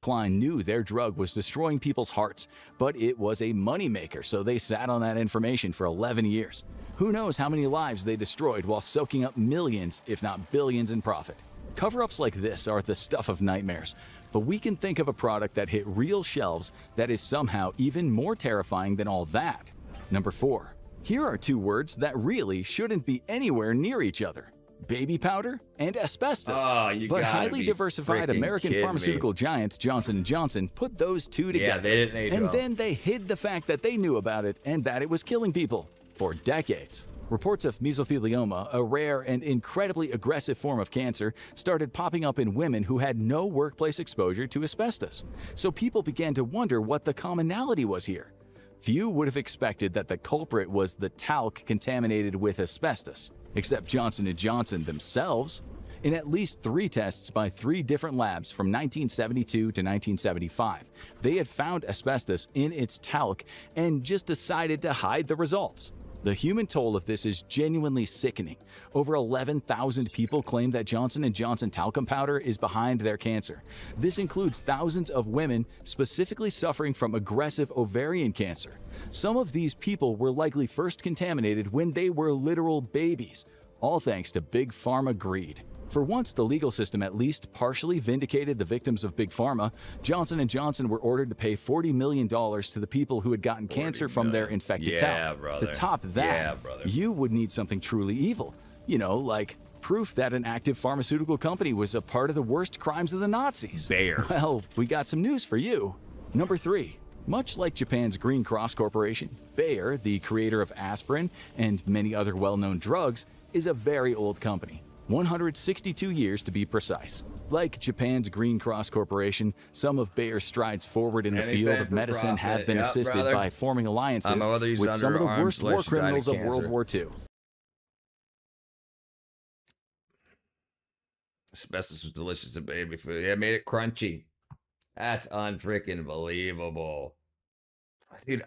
Klein knew their drug was destroying people's hearts, but it was a moneymaker, so they sat on that information for 11 years. Who knows how many lives they destroyed while soaking up millions, if not billions, in profit. Cover-ups like this are the stuff of nightmares, but we can think of a product that hit real shelves that is somehow even more terrifying than all that. Number 4. Here are 2 words that really shouldn't be anywhere near each other. Baby powder and asbestos. But highly diversified American pharmaceutical giant Johnson & Johnson put those 2 together. Yeah, they didn't age well. And then they hid the fact that they knew about it and that it was killing people for decades. Reports of mesothelioma, a rare and incredibly aggressive form of cancer, started popping up in women who had no workplace exposure to asbestos. So people began to wonder what the commonality was here. Few would have expected that the culprit was the talc contaminated with asbestos, except Johnson & Johnson themselves. In at least 3 tests by 3 different labs from 1972 to 1975, they had found asbestos in its talc and just decided to hide the results. The human toll of this is genuinely sickening. Over 11,000 people claim that Johnson & Johnson talcum powder is behind their cancer. This includes thousands of women specifically suffering from aggressive ovarian cancer. Some of these people were likely first contaminated when they were literal babies, all thanks to Big Pharma greed. For once the legal system at least partially vindicated the victims of Big Pharma, Johnson & Johnson were ordered to pay $40 million to the people who had gotten cancer from their infected talc. To top that, you would need something truly evil. You know, like proof that an active pharmaceutical company was a part of the worst crimes of the Nazis. Bayer. Well, we got some news for you. Number 3. Much like Japan's Green Cross Corporation, Bayer, the creator of aspirin and many other well-known drugs, is a very old company. 162 years to be precise. Like Japan's Green Cross Corporation, some of Bayer's strides forward in the field of medicine have been assisted by forming alliances with some of the worst war criminals of World War II. Asbestos was delicious in baby food. Yeah, it made it crunchy. That's unfreaking believable. Dude,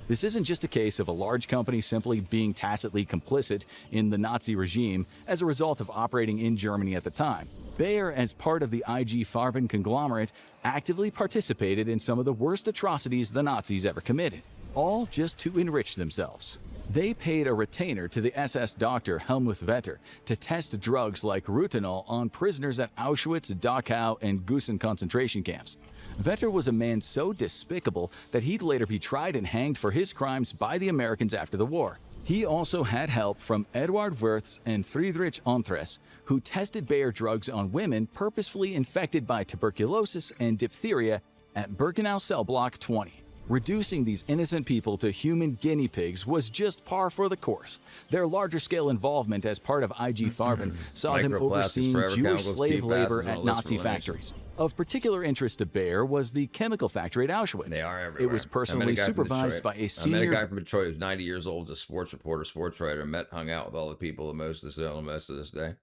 This isn't just a case of a large company simply being tacitly complicit in the Nazi regime as a result of operating in Germany at the time. Bayer, as part of the IG Farben conglomerate, actively participated in some of the worst atrocities the Nazis ever committed, all just to enrich themselves. They paid a retainer to the SS doctor Helmuth Vetter to test drugs like Rutenol on prisoners at Auschwitz, Dachau, and Gusen concentration camps. Vetter was a man so despicable that he'd later be tried and hanged for his crimes by the Americans after the war. He also had help from Eduard Wirths and Friedrich Ontres, who tested Bayer drugs on women purposefully infected by tuberculosis and diphtheria at Birkenau Cell Block 20. Reducing these innocent people to human guinea pigs was just par for the course. Their larger-scale involvement as part of IG Farben saw them overseeing Jewish slave labor at Nazi factories. Of particular interest to Bayer was the chemical factory at Auschwitz. They are everywhere. It was personally supervised by a senior... I met a guy from Detroit who's 90 years old, is a sports reporter, sports writer, hung out with all the people most of this day.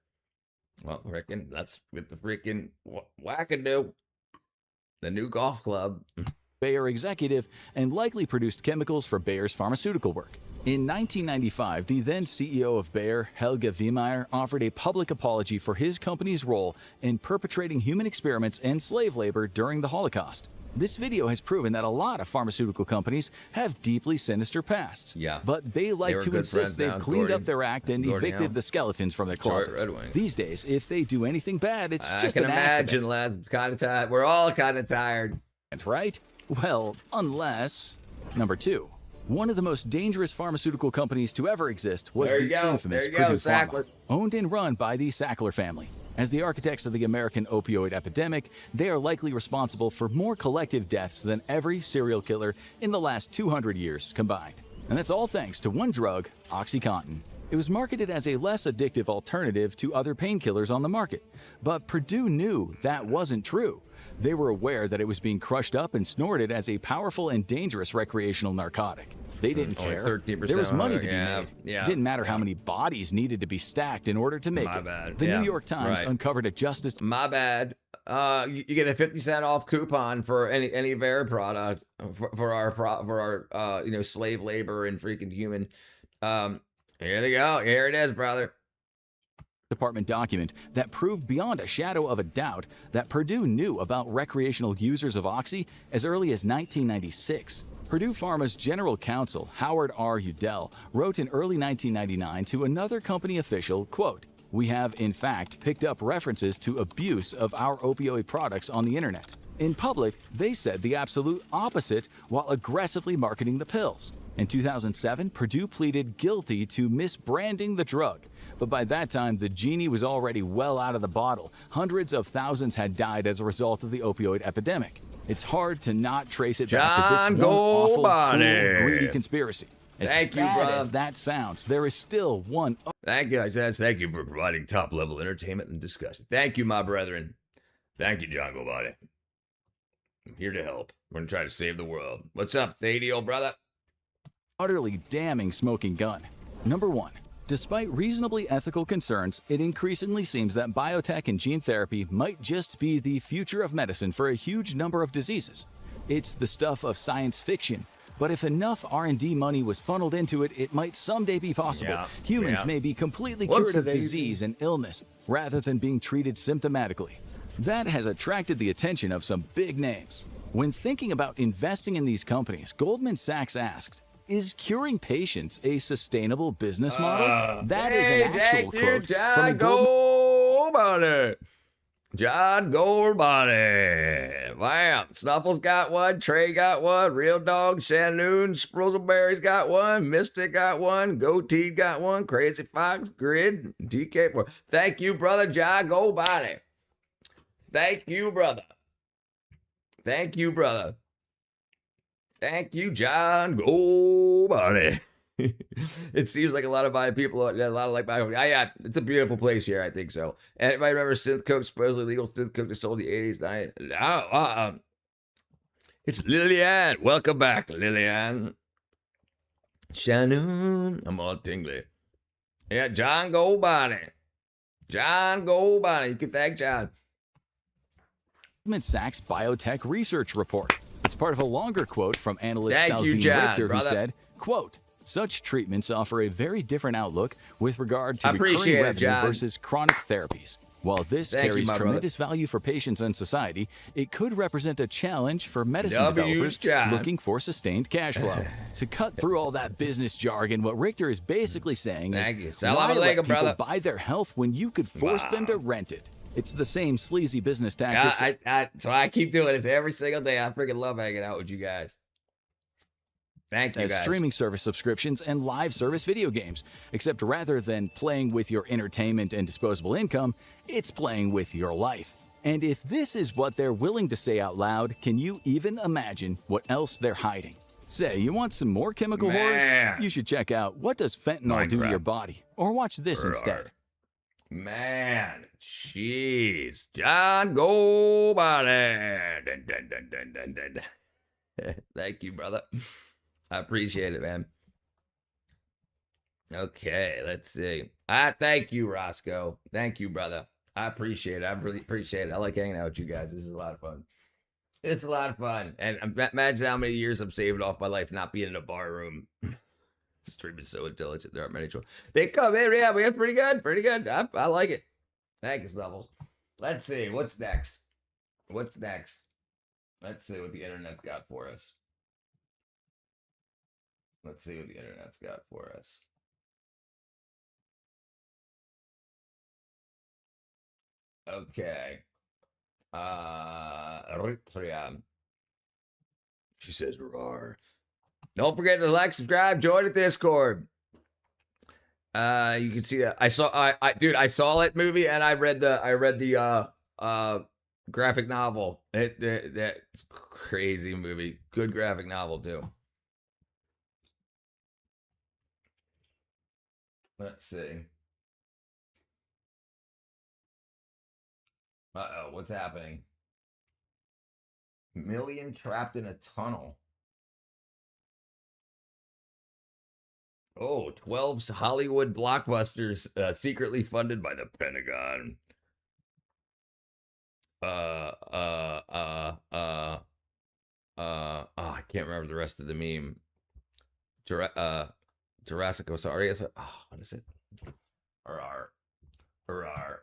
Well, reckon that's with the freaking wackadoo. The new golf club. Bayer executive and likely produced chemicals for Bayer's pharmaceutical work. In 1995, the then CEO of Bayer, Helge Wiemeyer, offered a public apology for his company's role in perpetrating human experiments and slave labor during the Holocaust. This video has proven that a lot of pharmaceutical companies have deeply sinister pasts. Yeah. But they like to insist they've cleaned up their act and evicted the skeletons from their closets. These days, if they do anything bad, it's just an accident. I can imagine, lads. Kind of tired. We're all kind of tired. Right? Well, unless... Number 2. One of the most dangerous pharmaceutical companies to ever exist was the infamous Purdue Pharma, owned and run by the Sackler family. As the architects of the American opioid epidemic, they are likely responsible for more collective deaths than every serial killer in the last 200 years combined. And that's all thanks to one drug, OxyContin. It was marketed as a less addictive alternative to other painkillers on the market. But Purdue knew that wasn't true. They were aware that it was being crushed up and snorted as a powerful and dangerous recreational narcotic. They didn't care. There was money to be made. It didn't matter how many bodies needed to be stacked in order to make it. The New York Times uncovered a justice... My bad. You get a 50-cent off coupon for any Bayer product for our slave labor and freaking human. Here they go. Here it is, brother. Department document that proved beyond a shadow of a doubt that Purdue knew about recreational users of Oxy as early as 1996. Purdue Pharma's general counsel, Howard R. Udell, wrote in early 1999 to another company official, quote, "We have, in fact, picked up references to abuse of our opioid products on the internet. In public, they said the absolute opposite while aggressively marketing the pills. In 2007, Purdue pleaded guilty to misbranding the drug. But by that time, the genie was already well out of the bottle. Hundreds of thousands had died as a result of the opioid epidemic. It's hard to not trace it back to this one awful, cruel, greedy conspiracy. As bad as that sounds, there is still one... Thank you, I says. Thank you for providing top-level entertainment and discussion. Thank you, my brethren. Thank you, John Gobati. I'm here to help. We're going to try to save the world. What's up, Thady, old brother? Utterly damning smoking gun. Number 1. Despite reasonably ethical concerns, it increasingly seems that biotech and gene therapy might just be the future of medicine for a huge number of diseases. It's the stuff of science fiction, but if enough R&D money was funneled into it, it might someday be possible. Humans may be completely cured of disease and illness rather than being treated symptomatically. That has attracted the attention of some big names. When thinking about investing in these companies, Goldman Sachs asked, "Is curing patients a sustainable business model?" That is an actual quote from Goldbody. John Goldbody. Bam. Snuffles got one. Trey got one. Real Dog, Shannoon, Sprizzleberry's got one. Mystic got one. Goatee got one. Crazy Fox, Grid, DK4. Thank you, brother John Goldbody. Thank you, brother. Thank you, brother. Thank you, John Goldbody. It seems like a lot of people, a lot of yeah, it's a beautiful place here, I think so. And if I remember, synth coke, supposedly legal synth coke, that sold in the 80s. It's Lillian. Welcome back, Lillian. Shannon. I'm all tingly. Yeah, John Goldbody. John Goldbody. You can thank John. Goldman Sachs Biotech Research Report. It's part of a longer quote from analyst Salveen Richter, who said, quote, "Such treatments offer a very different outlook with regard to recurring revenue versus chronic therapies. While this carries tremendous value for patients and society, it could represent a challenge for medicine developers looking for sustained cash flow." To cut through all that business jargon, what Richter is basically saying is, why let people buy their health when you could force them to rent it? It's the same sleazy business tactics. So I keep doing this every single day. I freaking love hanging out with you guys. Thank you, guys. Streaming service subscriptions and live service video games. Except rather than playing with your entertainment and disposable income, it's playing with your life. And if this is what they're willing to say out loud, can you even imagine what else they're hiding? Say, you want some more chemical horrors? You should check out What Does Fentanyl Do to Your Body? Or watch this instead. Man, jeez. John Goldbody. Dun, dun, dun, dun, dun, dun. Thank you, brother. I appreciate it, man. Okay, let's see. Thank you, Roscoe. Thank you, brother. I appreciate it. I really appreciate it. I like hanging out with you guys. This is a lot of fun. It's a lot of fun. And imagine how many years I'm saving off my life not being in a bar room. Stream is so intelligent. There aren't many choices. They come in. Yeah, we have pretty good. Pretty good. I like it. Thank you, Snuffles. Let's see. What's next? What's next? Let's see what the internet's got for us. Let's see what the internet's got for us. Okay. She says, "Rar." Don't forget to like, subscribe, join the Discord. You can see that. I saw that movie and I read the graphic novel. That's crazy movie. Good graphic novel too. Let's see. Uh-oh, what's happening? Million trapped in a tunnel. Oh, 12 Hollywood blockbusters secretly funded by the Pentagon. I can't remember the rest of the meme. Jurassic Osiris. What is it? Rar.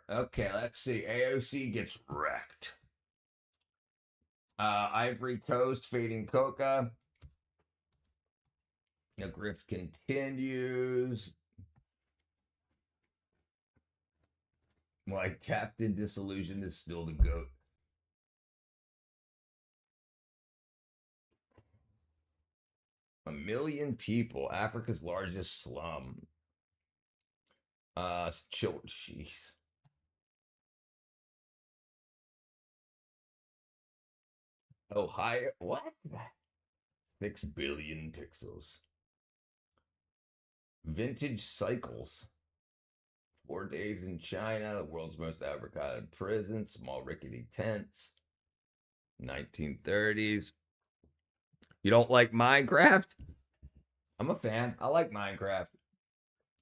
Okay, let's see. AOC gets wrecked. Ivory Coast fading coca. The grift continues. Why Captain Disillusion is still the GOAT. A million people. Africa's largest slum. Jeez. Ohio. What? 6 billion pixels. Vintage cycles. 4 days in China. The world's most avocado prison. Small rickety tents. 1930s. You don't like Minecraft? I'm a fan. I like Minecraft.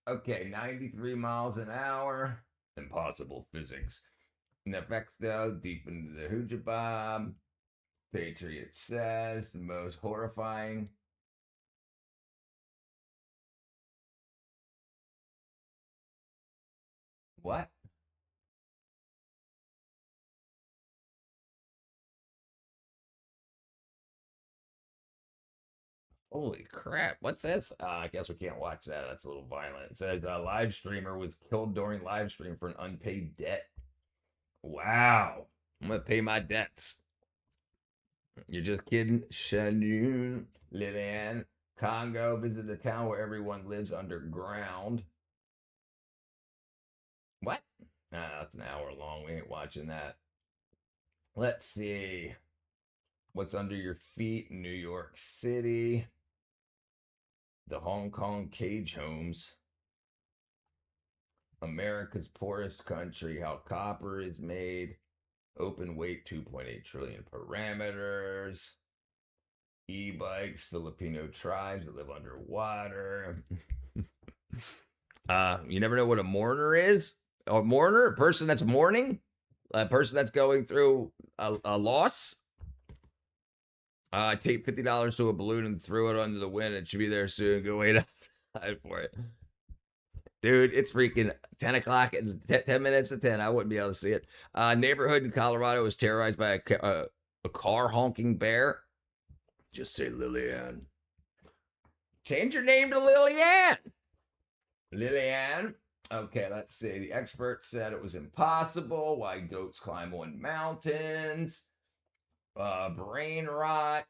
Okay, 93 miles an hour. Impossible physics. Nefexto, deep into the Hoojabob. Patriot says, the most horrifying. What? Holy crap. What's this? I guess we can't watch that. That's a little violent. It says a live streamer was killed during live stream for an unpaid debt. Wow. I'm going to pay my debts. You're just kidding. Shanun, Lilian, Congo, visit a town where everyone lives underground. What? That's an hour long. We ain't watching that. Let's see. What's under your feet? New York City. The Hong Kong cage homes. America's poorest country. How copper is made. Open weight 2.8 trillion parameters. E-bikes, Filipino tribes that live underwater. You never know what a mourner is. A mourner, a person that's mourning, a person that's going through a loss. I taped $50 to a balloon and threw it under the wind. It should be there soon. Go wait outside for it. Dude, it's freaking 10 o'clock and 10 minutes to 10. I wouldn't be able to see it. Neighborhood in Colorado was terrorized by a car honking bear. Just say Lillian. Change your name to Lillian. Lillian. Okay, let's see. The expert said it was impossible. Why goats climb on mountains. Brain rot.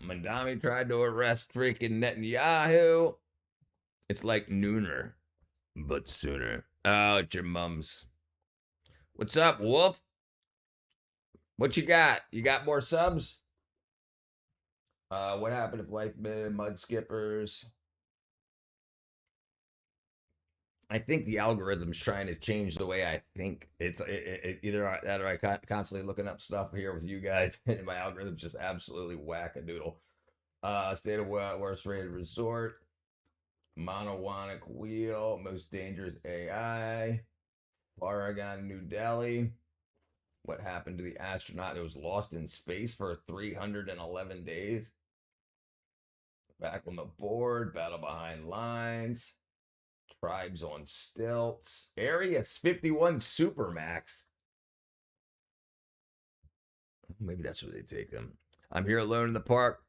Mandami tried to arrest freaking Netanyahu. It's like nooner, but sooner. Oh, it's your mums. What's up, Wolf? What you got? You got more subs? What happened if life been mud skippers? I think the algorithm's trying to change the way I think. It's either that or I constantly looking up stuff here with you guys, and my algorithm's just absolutely wackadoodle. State of worst rated resort. Monowonic wheel. Most dangerous AI. Oregon, New Delhi. What happened to the astronaut that was lost in space for 311 days? Back on the board. Battle behind lines. Tribes on stilts. Area 51 Supermax. Maybe that's where they take them. I'm here alone in the park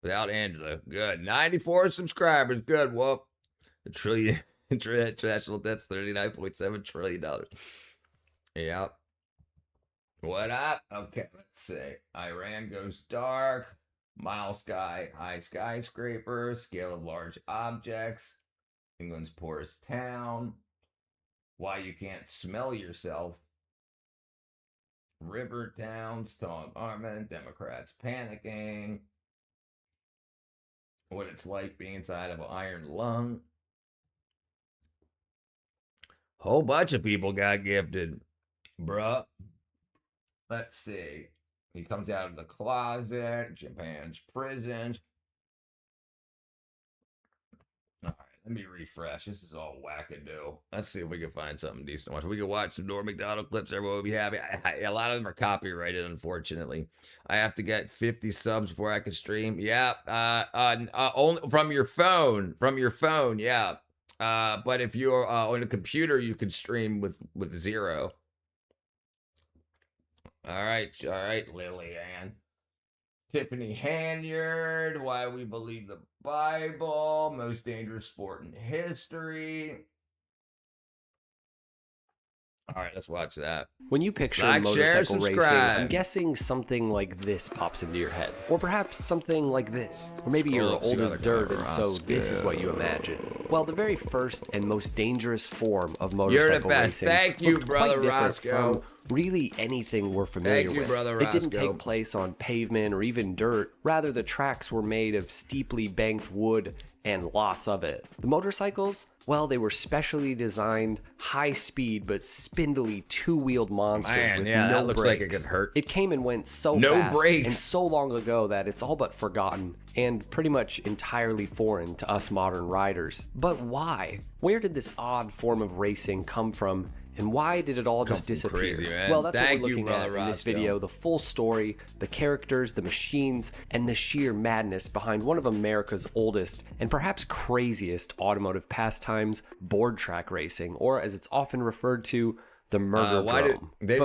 without Angela. Good. 94 subscribers. Good, Wolf. A trillion. International debt's $39.7 trillion. Yep. What up? Okay, let's see. Iran goes dark. Mile sky, high skyscraper. Scale of large objects. England's poorest town. Why you can't smell yourself. River towns, Tom Armand, Democrats panicking. What it's like being inside of an iron lung. Whole bunch of people got gifted, bruh. Let's see. He comes out of the closet. Japan's prisons. All right, let me refresh. This is all wackadoo. Let's see if we can find something decent to watch. We can watch some Norm Macdonald clips. Everyone will be happy. A lot of them are copyrighted, unfortunately. I have to get 50 subs before I can stream. Yeah, only from your phone. From your phone, yeah. But if you're on a computer, you can stream with 0. All right, Lillian. Tiffany Hanyard, Why We Believe the Bible, Most Dangerous Sport in History. All right, let's watch that. When you picture motorcycle racing, I'm guessing something like this pops into your head. Or perhaps something like this. Or maybe you're old as dirt and so this is what you imagine. Well, the very first and most dangerous form of motorcycle racing Thank you, brother Roscoe. From really anything we're familiar with. It didn't take place on pavement or even dirt. Rather, the tracks were made of steeply banked wood and lots of it. The motorcycles, well, they were specially designed, high-speed but spindly two-wheeled monsters with no brakes. Like it could hurt. It came and went so fast and so long ago that it's all but forgotten and pretty much entirely foreign to us modern riders. But why? Where did this odd form of racing come from? And why did it all just disappear? Crazy, well, that's what we're looking at in this video. The full story, the characters, the machines, and the sheer madness behind one of America's oldest and perhaps craziest automotive pastimes, board track racing, or as it's often referred to, the murder drum. They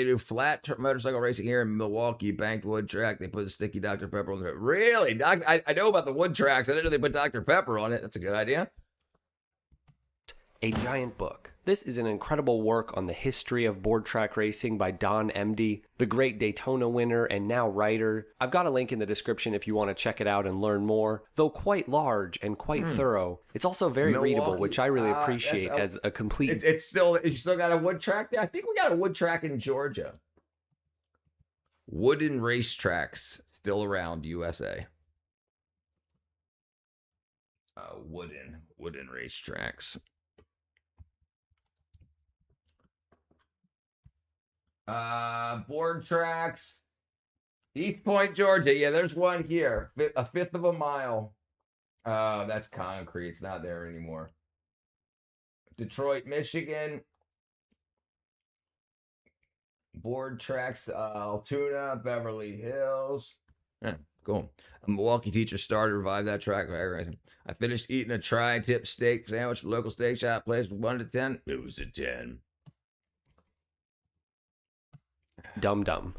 do flat motorcycle racing here in Milwaukee, banked wood track. They put a sticky Dr. Pepper on it. Really? I know about the wood tracks. I didn't know they put Dr. Pepper on it. That's a good idea. A giant book. This is an incredible work on the history of board track racing by Don Emdy, the great Daytona winner and now writer. I've got a link in the description if you want to check it out and learn more. Though quite large and quite thorough, it's also very readable, which I really appreciate as a complete... You still got a wood track there? I think we got a wood track in Georgia. Wooden racetracks still around USA. Wooden racetracks. Board tracks. East Point, Georgia. Yeah, there's one here. A fifth of a mile. That's concrete. It's not there anymore. Detroit, Michigan. Board tracks. Altoona, Beverly Hills. Yeah, cool. A Milwaukee teacher started to revive that track. I finished eating a tri-tip steak sandwich at a local steak shop place from 1 to 10. It was a 10. Dum-dum.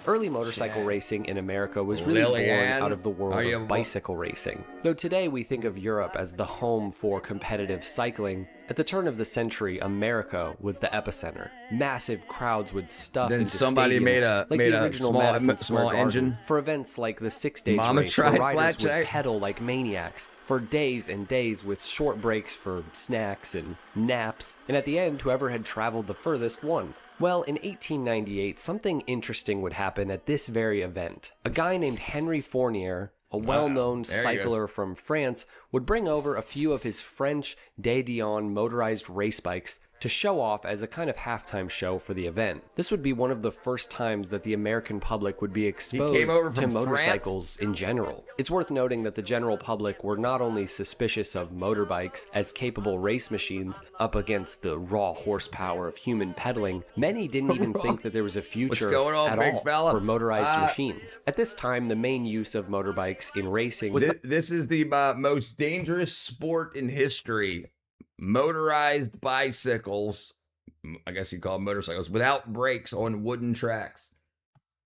Early motorcycle racing in America was really born out of the world of bicycle racing. Though today we think of Europe as the home for competitive cycling, at the turn of the century, America was the epicenter. Massive crowds would stuff into stadiums like the original Madison Square Garden for events like the 6 Days race, where riders would pedal like maniacs for days and days with short breaks for snacks and naps, and at the end, whoever had traveled the furthest won. Well, in 1898, something interesting would happen at this very event. A guy named Henry Fournier, a well-known cycler from France, would bring over a few of his French De Dion motorized race bikes to show off as a kind of halftime show for the event. This would be one of the first times that the American public would be exposed to motorcycles in general. It's worth noting that the general public were not only suspicious of motorbikes as capable race machines up against the raw horsepower of human pedaling, many didn't even think that there was a future at all for motorized machines. At this time, the main use of motorbikes in racing was... This is the most dangerous sport in history. Motorized bicycles, I guess you'd call them motorcycles, without brakes on wooden tracks.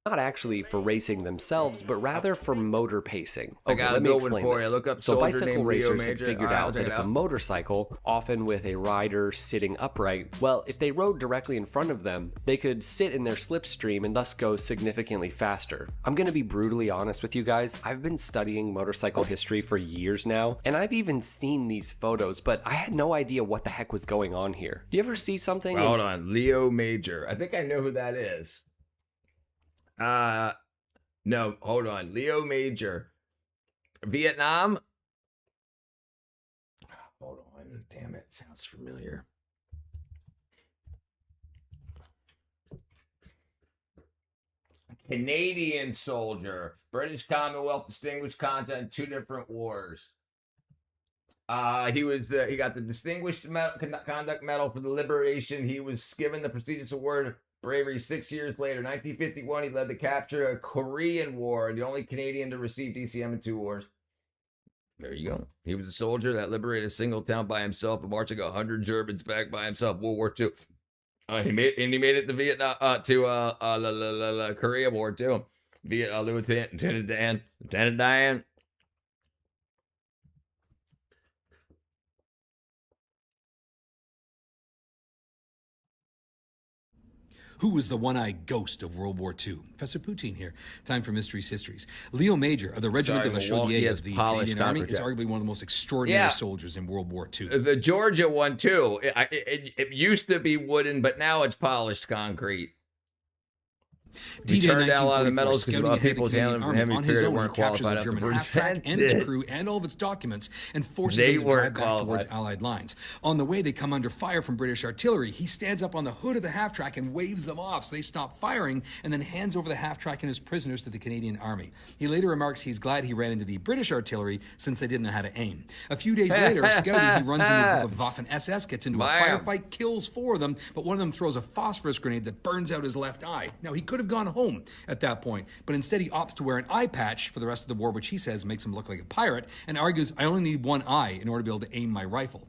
Not actually for racing themselves, but rather for motor pacing. Okay, let me explain this. Look up so bicycle racers have figured out that if a motorcycle, often with a rider sitting upright, well, if they rode directly in front of them, they could sit in their slipstream and thus go significantly faster. I'm going to be brutally honest with you guys. I've been studying motorcycle history for years now, and I've even seen these photos, but I had no idea what the heck was going on here. Do you ever see something? Hold on, Leo Major. I think I know who that is. No, hold on. Leo Major. Vietnam? Hold on. Damn it. Sounds familiar. Canadian soldier. British Commonwealth Distinguished Conduct, 2 different wars. He got the Distinguished Conduct Medal for the liberation. He was given the prestigious award bravery 6 years later. 1951, he led the capture of the Korean War, the only Canadian to receive DCM in 2 wars. There you go. He was a soldier that liberated a single town by himself, marching 100 Germans back by himself. World War II. He made it to Vietnam, to Korea War too. Lieutenant Dan. Who was the one-eyed ghost of World War II? Professor Poutine here. Time for Mysteries Histories. Leo Major of the Regiment de la Chaudière of the Canadian Army is arguably one of the most extraordinary soldiers in World War II. The Georgia one, too. It used to be wooden, but now it's polished concrete. He turned down a lot of the medals because of people's handling from him. He figured they weren't qualified German half-track and its crew and all of its documents and forces them to drive back towards Allied lines. On the way, they come under fire from British artillery. He stands up on the hood of the half-track and waves them off so they stop firing and then hands over the half-track and his prisoners to the Canadian Army. He later remarks he's glad he ran into the British artillery since they didn't know how to aim. A few days later, scouting, he runs into a group of Waffen-SS, gets into a firefight, kills 4 of them, but one of them throws a phosphorus grenade that burns out his left eye. Now, he could have gone home at that point, but instead he opts to wear an eye patch for the rest of the war, which he says makes him look like a pirate, and argues, I only need one eye in order to be able to aim my rifle.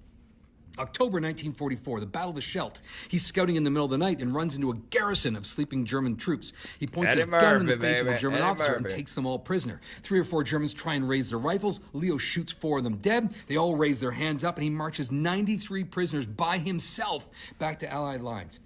October 1944, the Battle of the Scheldt. He's scouting in the middle of the night and runs into a garrison of sleeping German troops. He points his gun in the face of a German officer and takes them all prisoner. 3 or 4 Germans try and raise their rifles. Leo shoots 4 of them dead. They all raise their hands up, and he marches 93 prisoners by himself back to Allied lines.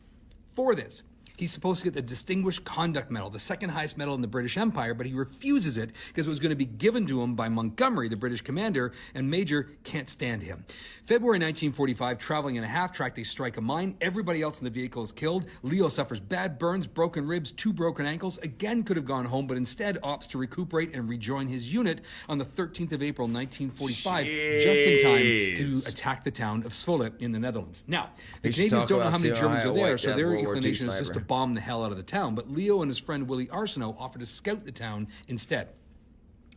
For this, he's supposed to get the Distinguished Conduct Medal, the second highest medal in the British Empire, but he refuses it because it was going to be given to him by Montgomery, the British commander, and Major can't stand him. February 1945, traveling in a half-track, they strike a mine. Everybody else in the vehicle is killed. Leo suffers bad burns, broken ribs, 2 broken ankles. Again, could have gone home, but instead opts to recuperate and rejoin his unit on the 13th of April, 1945, just in time to attack the town of Zwolle in the Netherlands. Now, the Canadians don't know how many Germans are there, so their inclination is just to bomb the hell out of the town, but Leo and his friend Willie Arsenault offer to scout the town instead.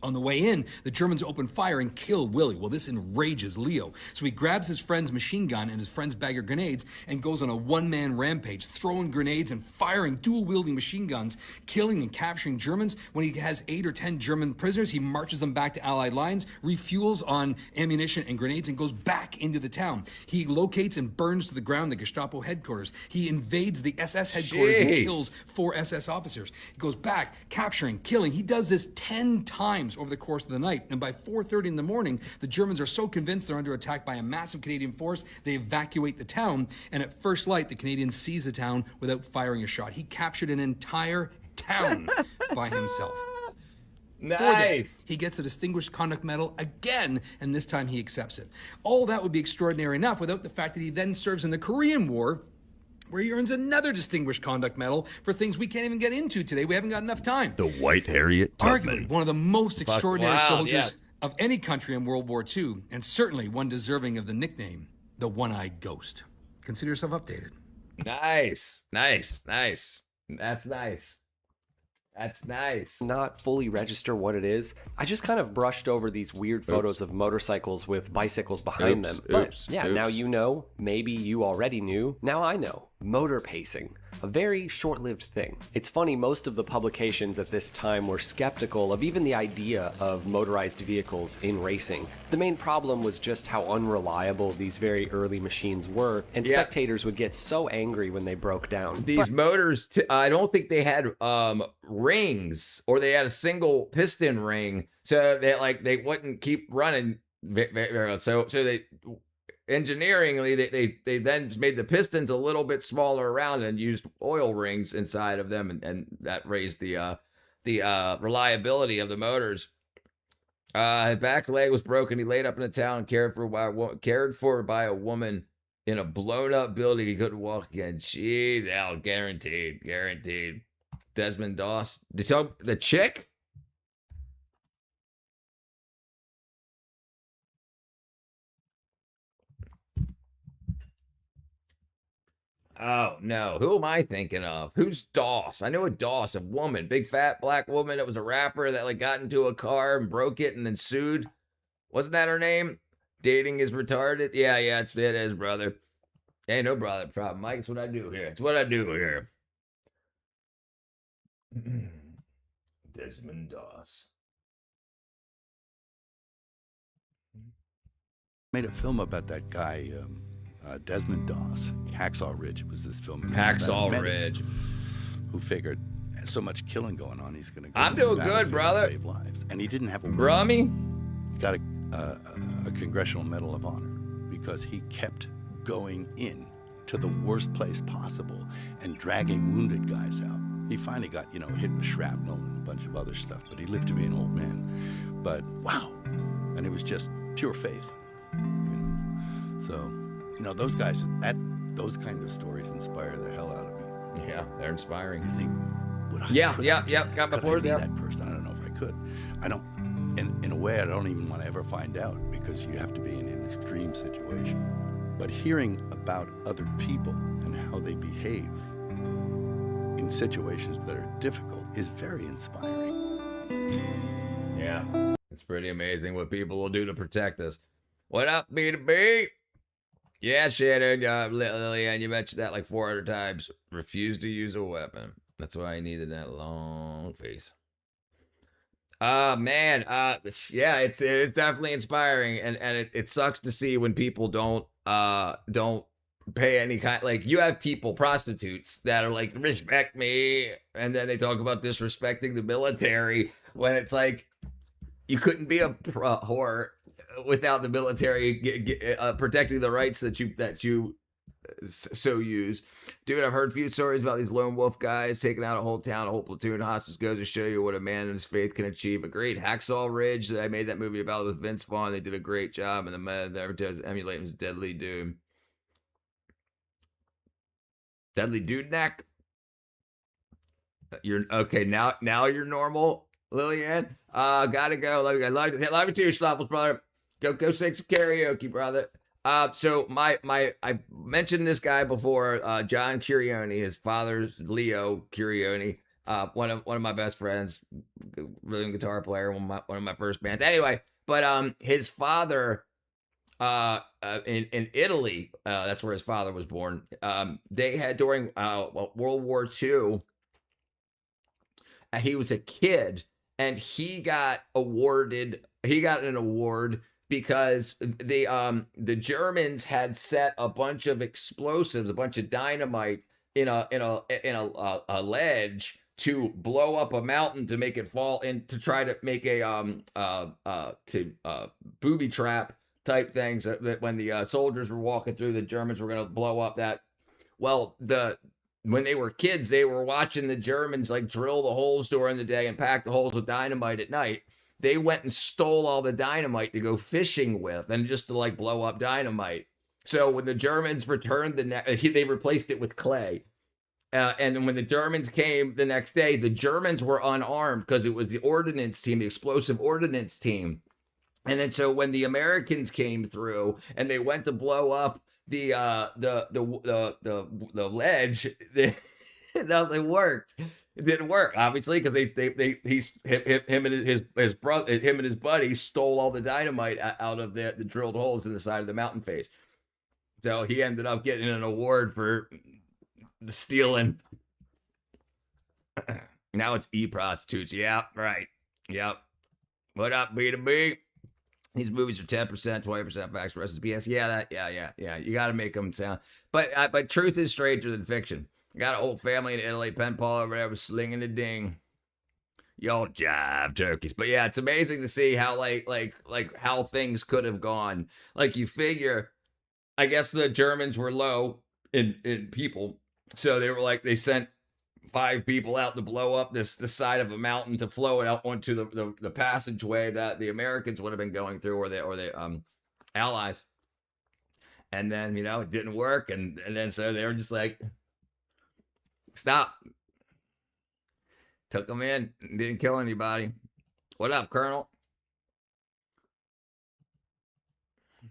On the way in, the Germans open fire and kill Willie. Well, this enrages Leo. So he grabs his friend's machine gun and his friend's bag of grenades and goes on a one-man rampage, throwing grenades and firing dual-wielding machine guns, killing and capturing Germans. When he has 8 or 10 German prisoners, he marches them back to Allied lines, refuels on ammunition and grenades, and goes back into the town. He locates and burns to the ground the Gestapo headquarters. He invades the SS headquarters and kills 4 SS officers. He goes back, capturing, killing. He does this 10 times over the course of the night, and by 4:30 in the morning, the Germans are so convinced they're under attack by a massive Canadian force, they evacuate the town, and at first light, the Canadians seize the town without firing a shot. He captured an entire town by himself. Nice. For this, he gets a Distinguished Conduct Medal again, and this time he accepts it. All that would be extraordinary enough without the fact that he then serves in the Korean War, where he earns another Distinguished Conduct Medal for things we can't even get into today. We haven't got enough time. The White Harriet Tubman. Arguably one of the most extraordinary soldiers of any country in World War II, and certainly one deserving of the nickname, the One-Eyed Ghost. Consider yourself updated. Nice. That's nice. That's nice. Not fully register what it is. I just kind of brushed over these weird photos of motorcycles with bicycles behind them. But now you know. Maybe you already knew. Now I know. Motor pacing. A very short-lived thing. It's funny, most of the publications at this time were skeptical of even the idea of motorized vehicles in racing. The main problem was just how unreliable these very early machines were, and spectators would get so angry when they broke down. These motors, I don't think they had rings, or they had a single piston ring, so they wouldn't keep running. So they engineeringly, they then made the pistons a little bit smaller around and used oil rings inside of them, and that raised the reliability of the motors. His back leg was broken. He laid up in the town, cared for by a woman in a blown up building. He couldn't walk again. Jeez, Al, guaranteed. Desmond Doss, the chick. Oh, no. Who am I thinking of? Who's Doss? I know a Doss, a woman, big fat black woman that was a rapper that got into a car and broke it and then sued. Wasn't that her name? Dating is retarded? Yeah, it is, brother. Hey, no brother problem, Mike. It's what I do here. Desmond Doss. Made a film about that guy, Desmond Doss. Hacksaw Ridge was this film. Hacksaw Ridge. Who figured so much killing going on, he's going to. I'm doing good, brother. Save lives, and he didn't have a. Brummy. He got a Congressional Medal of Honor because he kept going in to the worst place possible and dragging wounded guys out. He finally got, hit with shrapnel and a bunch of other stuff, but he lived to be an old man. But wow, and it was just pure faith. So. Those guys, those kind of stories inspire the hell out of me. Yeah, they're inspiring. You think, would I? Got before be that person? I don't know if I could. I don't. In a way, I don't even want to ever find out because you have to be in an extreme situation. But hearing about other people and how they behave in situations that are difficult is very inspiring. Yeah, it's pretty amazing what people will do to protect us. What up, B2B? Yeah, Shannon, Lillian, you mentioned that like 400 times. Refused to use a weapon. That's why I needed that long face. Man, yeah, it's definitely inspiring, and it sucks to see when people don't pay any kind. You have people, prostitutes, that are like, respect me, and then they talk about disrespecting the military when it's like you couldn't be a whore without the military protecting the rights that you so use. Dude, I've heard a few stories about these lone wolf guys taking out a whole town, a whole platoon of hostages. Goes to show you what a man in his faith can achieve. A great Hacksaw Ridge that I made that movie about with Vince Vaughn. They did a great job, and the man that ever does emulate him is Deadly Dude. Deadly Dude neck. You're okay now. Now you're normal, Lillian. Gotta go. Love you guys. Love you too, Schloffels, brother. Go sing some karaoke, brother. So I mentioned this guy before, John Curioni. His father's Leo Curioni, one of my best friends, rhythm guitar player, one of my first bands. Anyway, but his father, in Italy, that's where his father was born. They had during World War II. He was a kid, and he got an award because the Germans had set a bunch of explosives, a bunch of dynamite in a ledge to blow up a mountain to make it fall in, to try to make a booby trap type things that when the soldiers were walking through, the Germans were going to blow up that. Well, when they were kids, they were watching the Germans drill the holes during the day and pack the holes with dynamite at night. They went and stole all the dynamite to go fishing with, and just to blow up dynamite. So when the Germans returned they replaced it with clay. And when the Germans came the next day, the Germans were unarmed because it was the ordnance team, the explosive ordnance team. And then so when the Americans came through and they went to blow up the ledge, nothing worked. It didn't work, obviously, because him and his buddy stole all the dynamite out of the drilled holes in the side of the mountain face. So he ended up getting an award for stealing. Now it's e-prostitutes. Yeah, right. Yep. What up, B2B? These movies are 10%, 20% facts, the rest is BS. Yeah. You got to make them sound. But truth is stranger than fiction. I got a whole family in Italy, pen pal over there was slinging a ding. Y'all jive turkeys. But yeah, it's amazing to see how like how things could have gone. Like you figure, I guess the Germans were low in people, so they sent 5 people out to blow up the side of a mountain to flow it out onto the passageway that the Americans would have been going through, or the Allies. And then it didn't work, and then so they were just like, stop. Took them in, didn't kill anybody. What up, Colonel?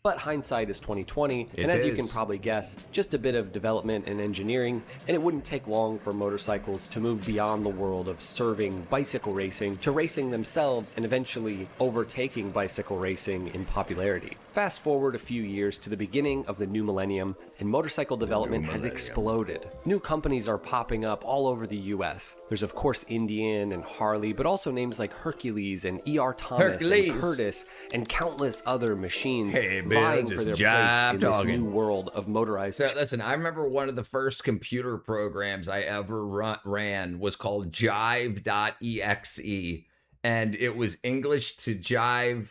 But hindsight is 2020, and as you can probably guess, just a bit of development and engineering, and it wouldn't take long for motorcycles to move beyond the world of serving bicycle racing to racing themselves and eventually overtaking bicycle racing in popularity. Fast forward a few years to the beginning of the new millennium, and motorcycle development has exploded. New companies are popping up all over the US. There's of course Indian and Harley, but also names like Hercules and E.R. Thomas and Curtis and countless other machines vying for their place in this new world of motorized. So listen, I remember one of the first computer programs I ever ran was called Jive.exe, and it was English to Jive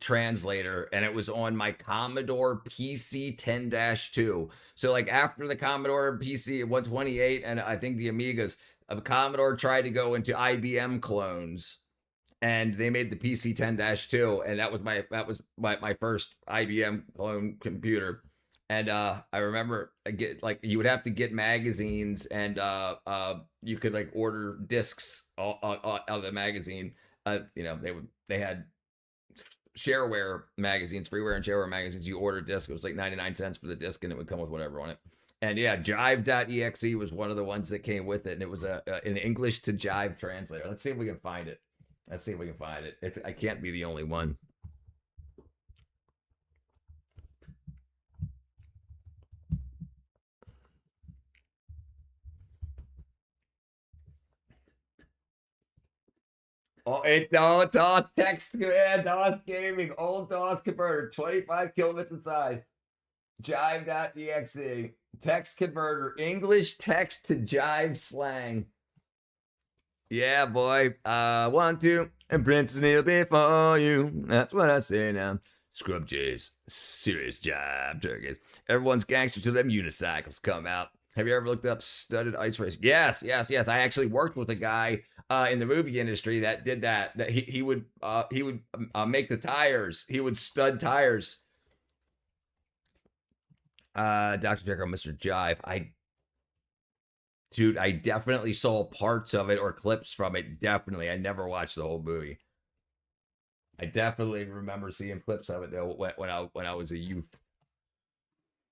translator, and it was on my Commodore PC 10-2. So like after the Commodore PC 128 and I think the Amigas, Commodore tried to go into IBM clones, and they made the PC 10-2, and that was my first IBM clone computer. And I remember you would have to get magazines, and you could like order discs out of the magazine. They had shareware magazines, freeware and shareware magazines. You order a disc, it was like 99 cents for the disc, and it would come with whatever on it. And yeah, Jive.exe was one of the ones that came with it, and it was an English to Jive translator. Let's see if we can find it. I can't be the only one. Oh, it's all DOS text, man. DOS gaming, old DOS converter, 25 kilobits inside. Jive.exe, text converter, English text to Jive slang. Yeah, boy. 1, 2, and Prince kneel before you. That's what I say now. Scrub Jays, serious Jive turkeys. Everyone's gangster till them unicycles come out. Have you ever looked up studded ice racing? Yes. I actually worked with a guy in the movie industry that did that. That he would make the tires. He would stud tires. Dr. Jekyll, Mr. Jive. I definitely saw parts of it or clips from it. Definitely. I never watched the whole movie. I definitely remember seeing clips of it though when I was a youth.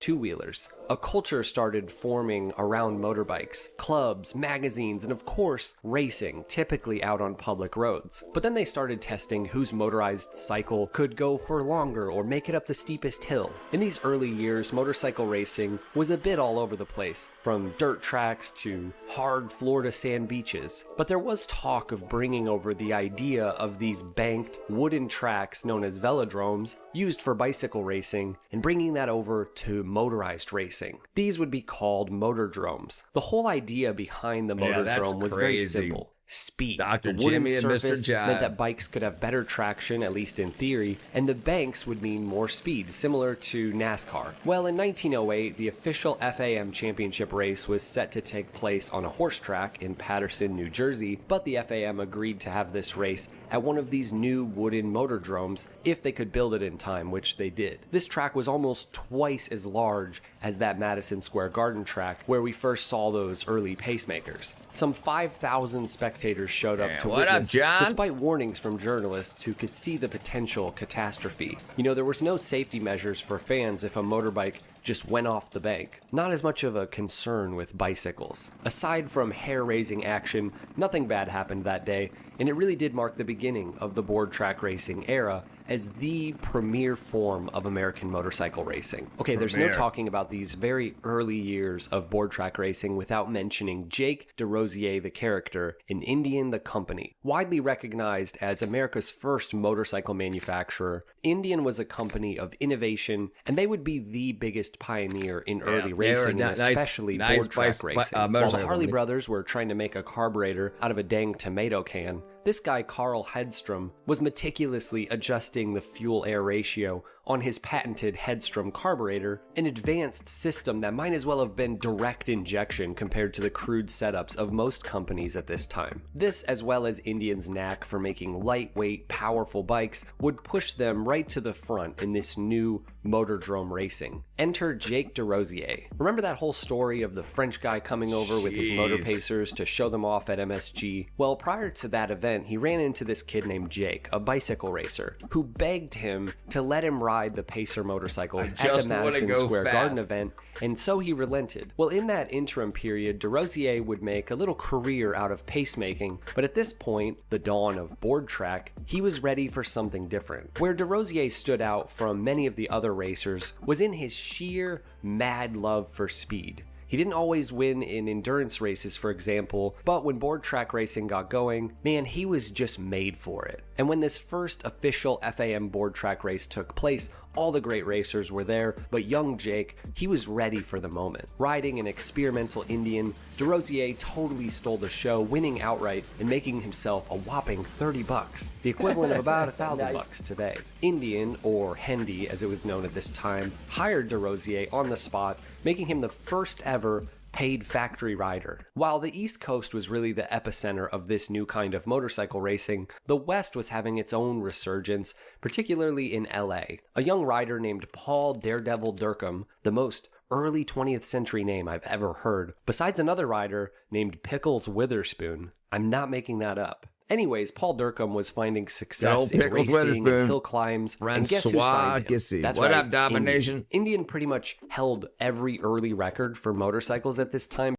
Two-wheelers. A culture started forming around motorbikes, clubs, magazines, and of course, racing, typically out on public roads. But then they started testing whose motorized cycle could go for longer or make it up the steepest hill. In these early years, motorcycle racing was a bit all over the place, from dirt tracks to hard Florida sand beaches. But there was talk of bringing over the idea of these banked wooden tracks known as velodromes used for bicycle racing and bringing that over to motorized racing. These would be called motordromes. The whole idea behind the motordrome was very simple. Speed. Dr. The wooden Jimmy and Mr. surface Jive meant that bikes could have better traction, at least in theory, and the banks would mean more speed, similar to NASCAR. Well, in 1908, the official FAM championship race was set to take place on a horse track in Paterson, New Jersey, but the FAM agreed to have this race at one of these new wooden motordromes if they could build it in time, which they did. This track was almost twice as large as that Madison Square Garden track where we first saw those early pacemakers. Some 5,000 spectators spectators showed up to witness, despite warnings from journalists who could see the potential catastrophe. You know, there was no safety measures for fans if a motorbike just went off the bank. Not as much of a concern with bicycles. Aside from hair-raising action, nothing bad happened that day, and it really did mark the beginning of the board track racing era as the premier form of American motorcycle racing. Okay, there's no talking about these very early years of board track racing without mentioning Jake DeRosier, the character, in Indian the company. Widely recognized as America's first motorcycle manufacturer, Indian was a company of innovation, and they would be the biggest pioneer in early racing, and especially board track racing. While the Harley brothers were trying to make a carburetor out of a dang tomato can, this guy, Carl Hedstrom, was meticulously adjusting the fuel-air ratio on his patented Hedstrom carburetor, an advanced system that might as well have been direct injection compared to the crude setups of most companies at this time. This, as well as Indian's knack for making lightweight, powerful bikes, would push them right to the front in this new motordrome racing. Enter Jake DeRosier. Remember that whole story of the French guy coming over with his motor pacers to show them off at MSG? Well, prior to that event, he ran into this kid named Jake, a bicycle racer, who begged him to let him ride the Pacer motorcycles at the Madison Square Garden event, and so he relented. Well, in that interim period, DeRosier would make a little career out of pacemaking, but at this point, the dawn of board track, he was ready for something different. Where DeRosier stood out from many of the other racers was in his sheer mad love for speed. He didn't always win in endurance races, for example, but when board track racing got going, man, he was just made for it. And when this first official FAM board track race took place, all the great racers were there, but young Jake, he was ready for the moment. Riding an experimental Indian, DeRosier totally stole the show, winning outright and making himself a whopping $30, the equivalent of about $1,000 today. Indian, or Hendy as it was known at this time, hired DeRosier on the spot, making him the first ever paid factory rider. While the East Coast was really the epicenter of this new kind of motorcycle racing, the West was having its own resurgence, particularly in LA. A young rider named Paul Daredevil Durkham, the most early 20th century name I've ever heard, besides another rider named Pickles Witherspoon. I'm not making that up. Anyways, Paul Durkham was finding success in racing and hill climbs, and guess who signed him? That's what right, up, Domination? Indian pretty much held every early record for motorcycles at this time.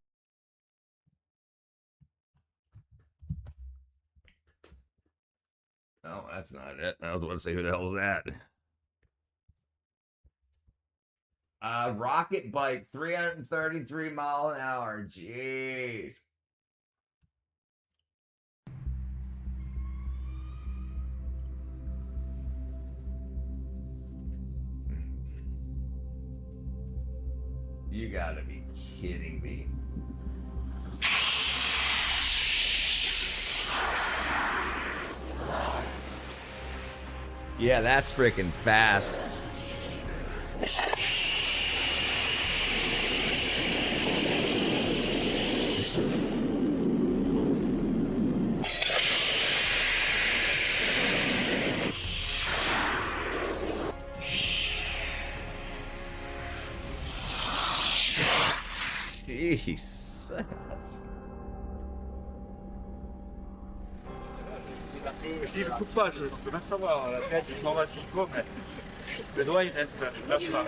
No, that's not it. I was about to say, who the hell is that? Rocket bike, 333 mile an hour. Jeez. You gotta be kidding me. Yeah, that's freaking fast. Jesus. Je dis je coupe pas, je peux même savoir, la tête il s'en va 6 fois, mais le doigt il reste là, je lâche pas.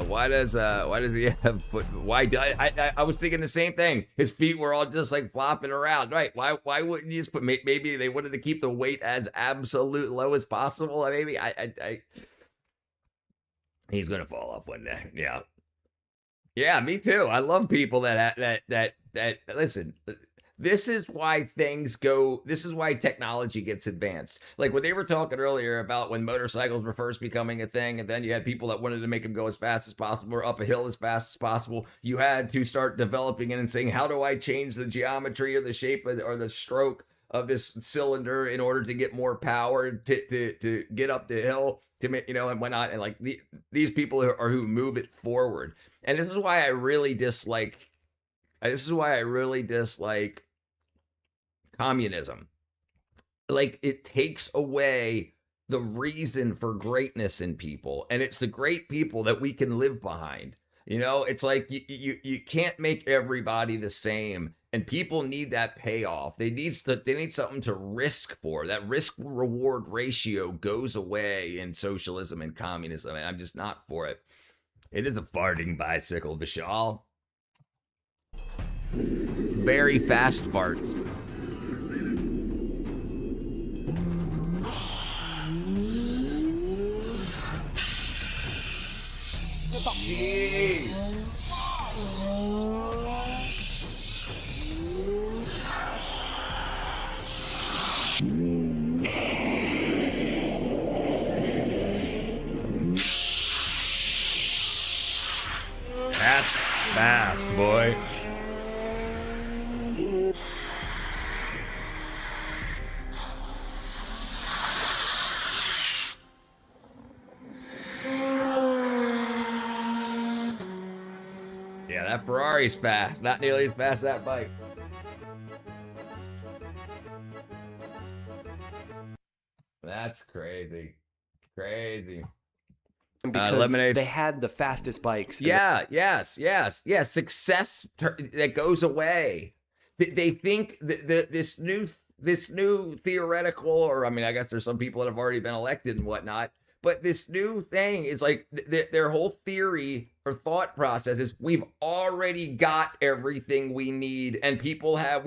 Why does he have foot? Why do I was thinking the same thing. His feet were all just like flopping around, right? Why wouldn't you just put? Maybe they wanted to keep the weight as absolute low as possible. Maybe he's gonna fall off one day. Yeah, me too. I love people that listen. This is why things go, this is why technology gets advanced. Like when they were talking earlier about when motorcycles were first becoming a thing, and then you had people that wanted to make them go as fast as possible or up a hill as fast as possible. You had to start developing it and saying, how do I change the geometry or the shape or the stroke of this cylinder in order to get more power to get up the hill, to make, and whatnot. And like these people who move it forward. And this is why I really dislike communism. like it takes away the reason for greatness in people. And it's the great people that we can live behind. You know, it's like you can't make everybody the same, and people need that payoff. They need something to risk for. That risk reward ratio goes away in socialism and communism, and I'm just not for it. It is a farting bicycle, Vishal. Very fast farts. Jeez. That's fast, boy. Yeah, that Ferrari's fast. Not nearly as fast as that bike. That's crazy. Crazy. Because they had the fastest bikes. Yeah, yes. Success that goes away. They think that this new theoretical, or I mean, I guess there's some people that have already been elected and whatnot, but this new thing is like their whole theory or thought process is we've already got everything we need, and we've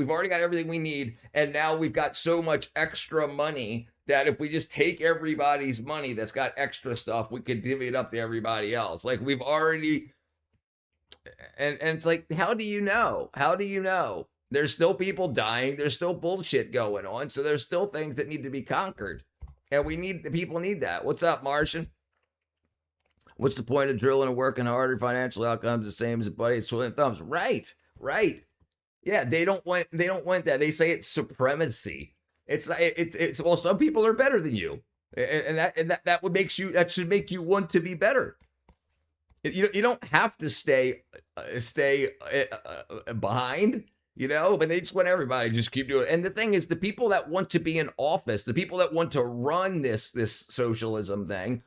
already got everything we need, and now we've got so much extra money that if we just take everybody's money that's got extra stuff, we could divvy it up to everybody else. Like we've already, and it's like, how do you know? How do you know? There's still people dying. There's still bullshit going on. So there's still things that need to be conquered. And the people need that. What's up, Martian? What's the point of drilling and working harder? Financial outcomes the same as buddies twiddling thumbs. Right. Yeah, they don't want that. They say it's supremacy. It's well, some people are better than you, and that should make you want to be better. You don't have to stay behind, you know, but they just want everybody to just keep doing it. And the thing is, the people that want to be in office, the people that want to run this socialism thing,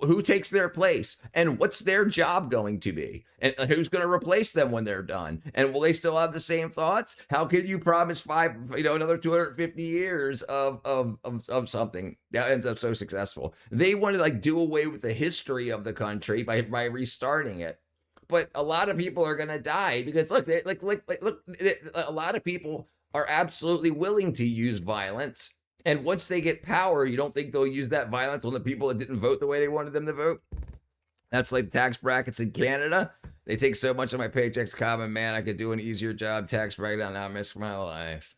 who takes their place, and what's their job going to be, and who's going to replace them when they're done, and will they still have the same thoughts? How can you promise another 250 years of something that ends up so successful? They want to like do away with the history of the country by restarting it, but a lot of people are going to die because look, a lot of people are absolutely willing to use violence. And once they get power, you don't think they'll use that violence on the people that didn't vote the way they wanted them to vote? That's like tax brackets in Canada. They take so much of my paychecks, common man. I could do an easier job tax breakdown. Now I miss my life.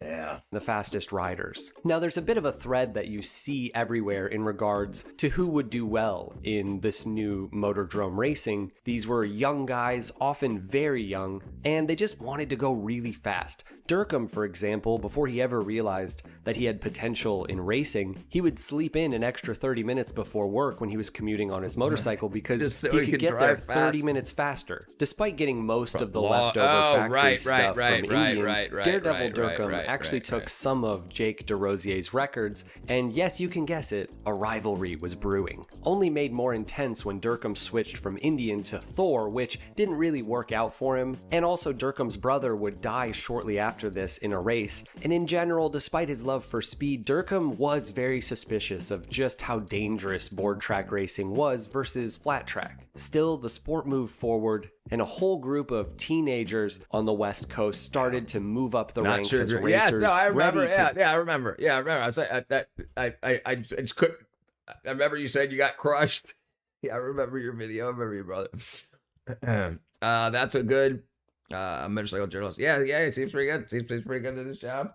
Yeah. The fastest riders. Now, there's a bit of a thread that you see everywhere in regards to who would do well in this new motordrome racing. These were young guys, often very young, and they just wanted to go really fast. Durkheim, for example, before he ever realized that he had potential in racing, he would sleep in an extra 30 minutes before work when he was commuting on his motorcycle because so he could get there 30 minutes faster. Despite getting most of the leftover factory stuff from Indian, Daredevil Durkheim actually took some of Jake DeRosier's records, and yes, you can guess it, a rivalry was brewing. Only made more intense when Durkheim switched from Indian to Thor, which didn't really work out for him, and also Durkheim's brother would die shortly after this in a race, and in general, despite his love for speed, Durkheim was very suspicious of just how dangerous board track racing was versus flat track. Still, the sport moved forward, and a whole group of teenagers on the West Coast started to move up the ranks as racers. Yes, no, I remember. I remember. I was like, I just couldn't. I remember you said you got crushed. Yeah, I remember your video. I remember your brother. That's a good motorcycle journalist. Yeah, he seems pretty good. Seems pretty good at his job.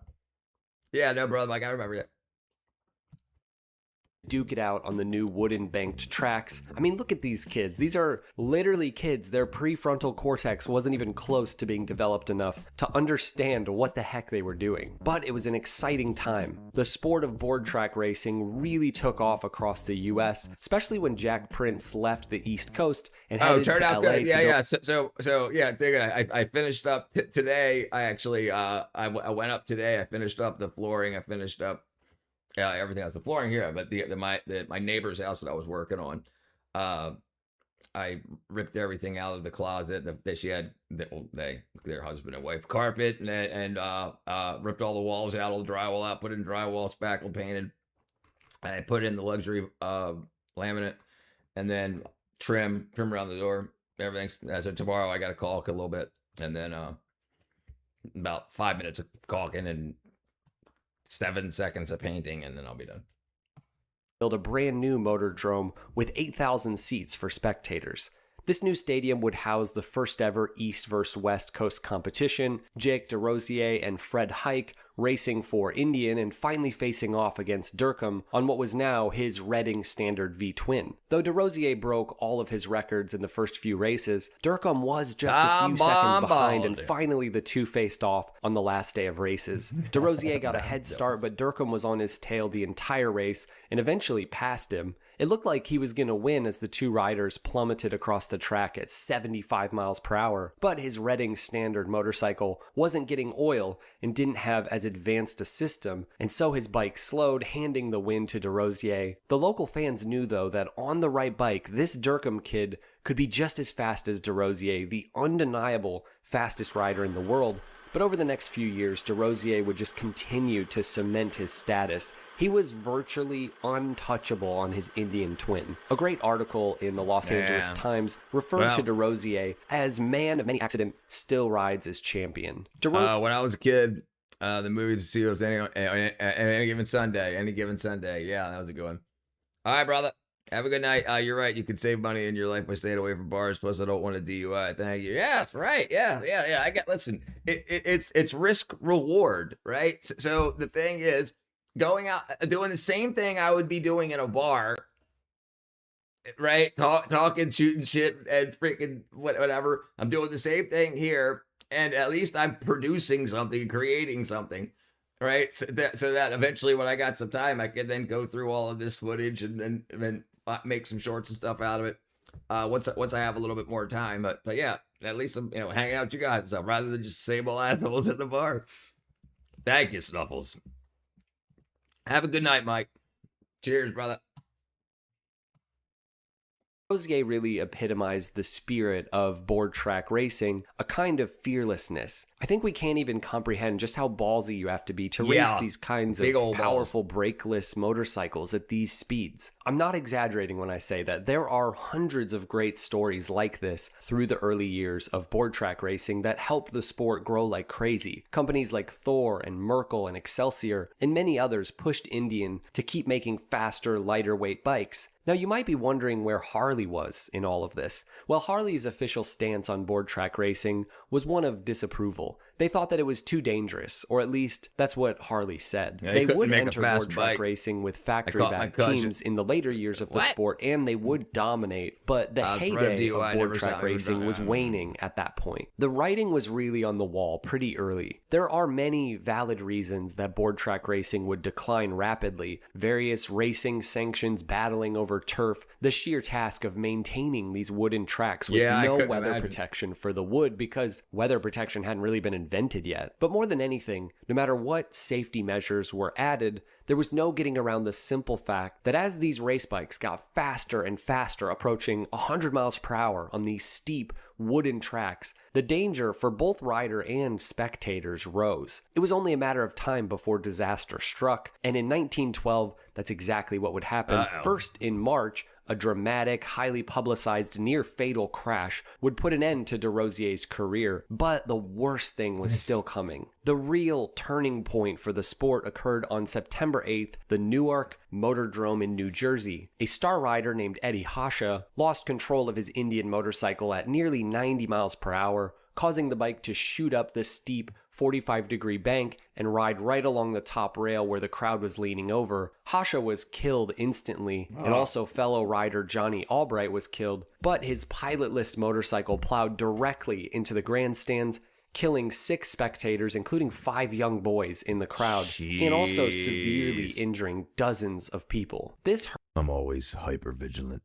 Yeah, no, brother, like I remember it. duke it out on the new wooden banked tracks. I mean, look at these kids. These are literally kids. Their prefrontal cortex wasn't even close to being developed enough to understand what the heck they were doing. But it was an exciting time. The sport of board track racing really took off across the US, especially when Jack Prince left the East Coast and headed to LA. Good. Yeah. So yeah, dig it. I finished up today. I actually I went up today. I finished up the flooring. I finished up everything else. The flooring here, but my neighbor's house that I was working on, I ripped everything out of the closet that she had. Their husband and wife carpet and ripped all the walls out, all the drywall out, put in drywall, spackle painted. I put in the luxury laminate, and then trim around the door. Everything's so tomorrow I got to caulk a little bit, and then about 5 minutes of caulking and 7 seconds of painting, and then I'll be done. Build a brand new Motordrome with 8,000 seats for spectators. This new stadium would house the first ever East vs. West Coast competition, Jake DeRosier and Fred Hike racing for Indian and finally facing off against Durkham on what was now his Redding Standard V-twin. Though DeRosier broke all of his records in the first few races, Durkham was just a few seconds behind, and finally the two faced off on the last day of races. DeRosier got a head start, but Durkham was on his tail the entire race and eventually passed him. It looked like he was going to win as the two riders plummeted across the track at 75 miles per hour, but his Redding Standard motorcycle wasn't getting oil and didn't have as advanced a system, and so his bike slowed, handing the win to DeRosier. The local fans knew, though, that on the right bike, this Durkham kid could be just as fast as DeRosier, the undeniable fastest rider in the world. But over the next few years, DeRosier would just continue to cement his status. He was virtually untouchable on his Indian twin. A great article in the Los Angeles Times referred to DeRosier as man of many accidents, still rides as champion. When I was a kid, the movie to see was any given Sunday. Yeah, that was a good one. All right, brother. Have a good night. You're right. You can save money in your life by staying away from bars. Plus, I don't want a DUI. Thank you. Yes, right. Yeah. Listen, it's risk reward, right? So the thing is, going out doing the same thing I would be doing in a bar, right? Talking, shooting shit, and freaking whatever. I'm doing the same thing here, and at least I'm producing something, creating something. Right, so that eventually, when I got some time, I could then go through all of this footage and then make some shorts and stuff out of it. Once I have a little bit more time, but yeah, at least I'm hanging out with you guys and stuff rather than just same old assholes at the bar. Thank you, Snuffles. Have a good night, Mike. Cheers, brother. DeRosier really epitomized the spirit of board track racing, a kind of fearlessness. I think we can't even comprehend just how ballsy you have to be to race these kinds of powerful brakeless motorcycles at these speeds. I'm not exaggerating when I say that. There are hundreds of great stories like this through the early years of board track racing that helped the sport grow like crazy. Companies like Thor and Merkel and Excelsior and many others pushed Indian to keep making faster, lighter weight bikes. Now, you might be wondering where Harley was in all of this. Well, Harley's official stance on board track racing was one of disapproval. They thought that it was too dangerous, or at least that's what Harley said. Yeah, they would enter board track racing with factory-backed teams in the later years of the sport, and they would dominate, but the heyday of board track racing was waning at that point. The writing was really on the wall pretty early. There are many valid reasons that board track racing would decline rapidly. Various racing sanctions battling over turf, the sheer task of maintaining these wooden tracks with no weather protection for the wood because weather protection hadn't really been invented yet. But more than anything, no matter what safety measures were added, there was no getting around the simple fact that as these race bikes got faster and faster, approaching 100 miles per hour on these steep wooden tracks, the danger for both rider and spectators rose. It was only a matter of time before disaster struck, and in 1912, that's exactly what would happen. First, in March, a dramatic, highly publicized, near-fatal crash would put an end to DeRosier's career, but the worst thing was still coming. The real turning point for the sport occurred on September 8th, the Newark Motordrome in New Jersey. A star rider named Eddie Hasha lost control of his Indian motorcycle at nearly 90 miles per hour, causing the bike to shoot up the steep 45-degree bank and ride right along the top rail where the crowd was leaning over. Hasha was killed instantly, and also fellow rider Johnny Albright was killed, but his pilotless motorcycle plowed directly into the grandstands, killing 6 spectators, including 5 young boys in the crowd, and also severely injuring dozens of people. This I'm always hyper-vigilant.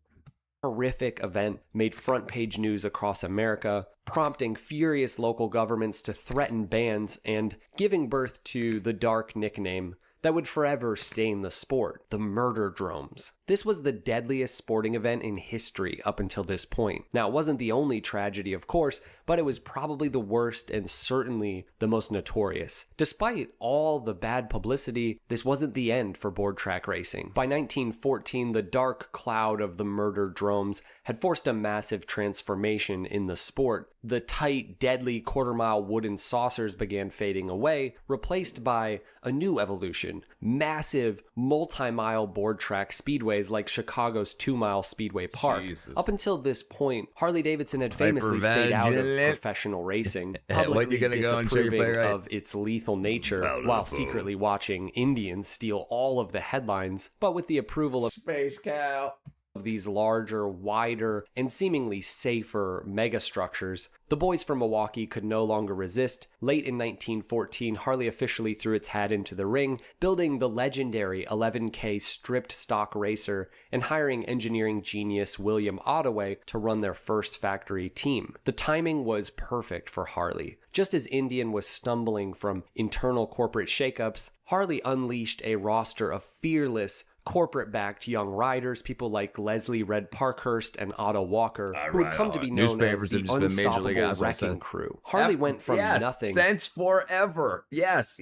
horrific event made front-page news across America, prompting furious local governments to threaten bans and giving birth to the dark nickname that would forever stain the sport, the murder dromes. This was the deadliest sporting event in history up until this point. Now, it wasn't the only tragedy, of course, but it was probably the worst and certainly the most notorious. Despite all the bad publicity, this wasn't the end for board track racing. By 1914, the dark cloud of the murder dromes had forced a massive transformation in the sport. The tight, deadly quarter-mile wooden saucers began fading away, replaced by a new evolution: massive, multi-mile board track speedways like Chicago's 2-Mile Speedway Park. Jesus. Up until this point, Harley-Davidson had famously stayed out of professional racing, publicly disapproving of its lethal nature, while secretly watching Indians steal all of the headlines. But with the approval of Space Cow of these larger, wider, and seemingly safer megastructures, the boys from Milwaukee could no longer resist. Late in 1914, Harley officially threw its hat into the ring, building the legendary 11K stripped stock racer and hiring engineering genius William Ottaway to run their first factory team. The timing was perfect for Harley. Just as Indian was stumbling from internal corporate shakeups, Harley unleashed a roster of fearless, corporate-backed young riders, people like Leslie Red Parkhurst and Otto Walker, who would come to be known as the Unstoppable Wrecking Crew. Harley went from nothing. Since forever. Yes,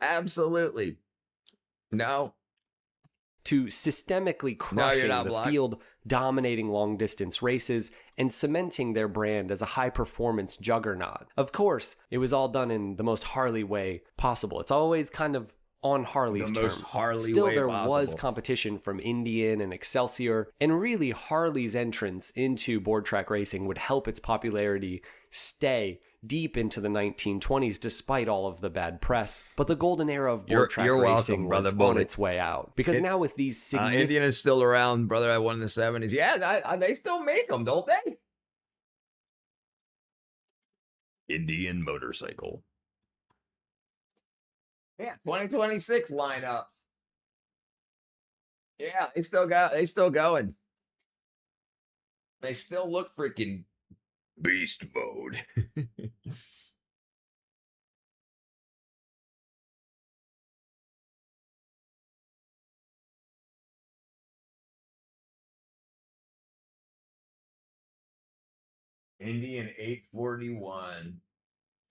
absolutely. No. To systemically crushing the field, dominating long-distance races, and cementing their brand as a high-performance juggernaut. Of course, it was all done in the most Harley way possible. It's always kind of on Harley's terms. Still, there was competition from Indian and Excelsior, and really Harley's entrance into board track racing would help its popularity stay deep into the 1920s despite all of the bad press. But the golden era of board track racing was on its way out. Because now with these significant... Indian is still around, brother. I won in the 70s. Yeah, they still make them, don't they? Indian motorcycle. Yeah, 2026 lineup. Yeah, they still going. They still look freaking beast mode. Indian 841.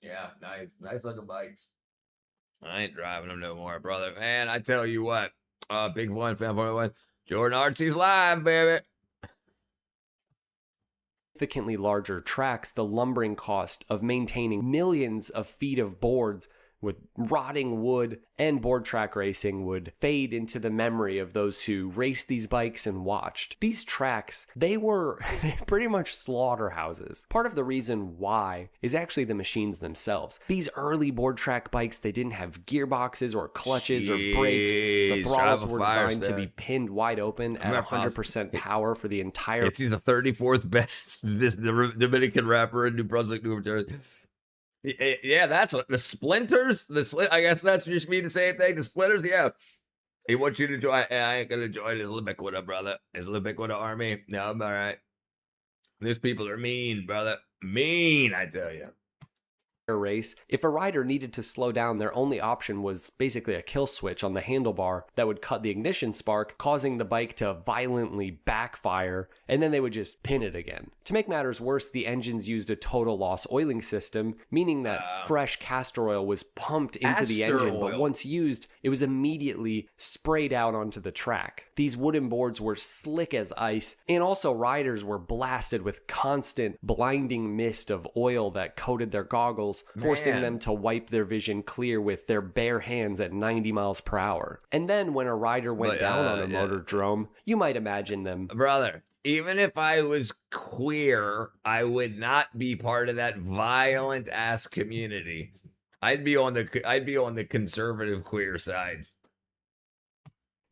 Yeah, nice looking bikes. I ain't driving them no more, brother. Man, I tell you what. Big one, fan 41. Jordan Artsy's live, baby. Significantly larger tracks, the lumbering cost of maintaining millions of feet of boards with rotting wood and board track racing would fade into the memory of those who raced these bikes and watched. These tracks, they were pretty much slaughterhouses. Part of the reason why is actually the machines themselves. These early board track bikes, they didn't have gearboxes or clutches or brakes. The throttles were designed to be pinned wide open at 100% power for the entire... He's the 34th best the Dominican rapper in New Brunswick, New Jersey. Yeah, that's the splinters. I guess that's just me the same thing. The splinters, yeah. He wants you to join. I ain't gonna join his Libiquita, brother. His Libiquita army. No, I'm all right. These people are mean, brother. Mean, I tell you. Race, if a rider needed to slow down, their only option was basically a kill switch on the handlebar that would cut the ignition spark, causing the bike to violently backfire, and then they would just pin it again. To make matters worse, the engines used a total loss oiling system, meaning that fresh castor oil was pumped into the engine, but once used, it was immediately sprayed out onto the track. These wooden boards were slick as ice, and also riders were blasted with constant blinding mist of oil that coated their goggles, forcing them to wipe their vision clear with their bare hands at 90 miles per hour. And then when a rider went down on a motor drome, you might imagine them... Brother, even if I was queer, I would not be part of that violent ass community. I'd be on the conservative queer side.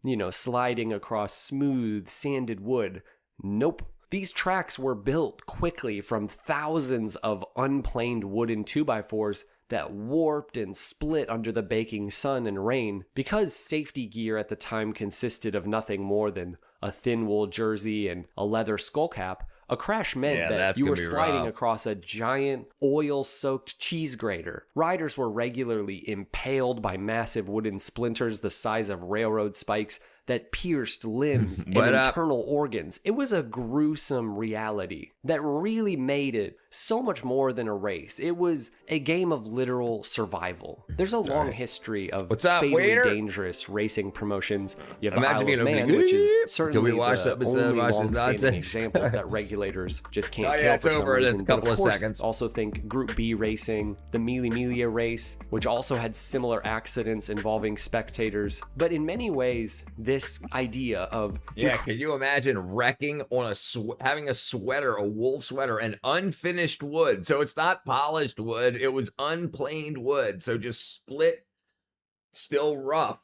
You know, sliding across smooth, sanded wood. Nope. These tracks were built quickly from thousands of unplaned wooden 2x4s that warped and split under the baking sun and rain. Because safety gear at the time consisted of nothing more than a thin wool jersey and a leather skullcap, a crash meant that you were sliding across a giant oil-soaked cheese grater. Riders were regularly impaled by massive wooden splinters the size of railroad spikes that pierced limbs and internal organs. It was a gruesome reality that really made it so much more than a race. It was a game of literal survival. There's a long history of fatally dangerous racing promotions. You have Isle of Man, which is certainly the only long-standing examples that regulators just can't kill for some reason. But of course, also think Group B racing, the Mille Miglia race, which also had similar accidents involving spectators. But in many ways, this idea of can you imagine wrecking on having a sweater, a wool sweater, and unfinished wood? So it's not polished wood; it was unplaned wood. So just split, still rough,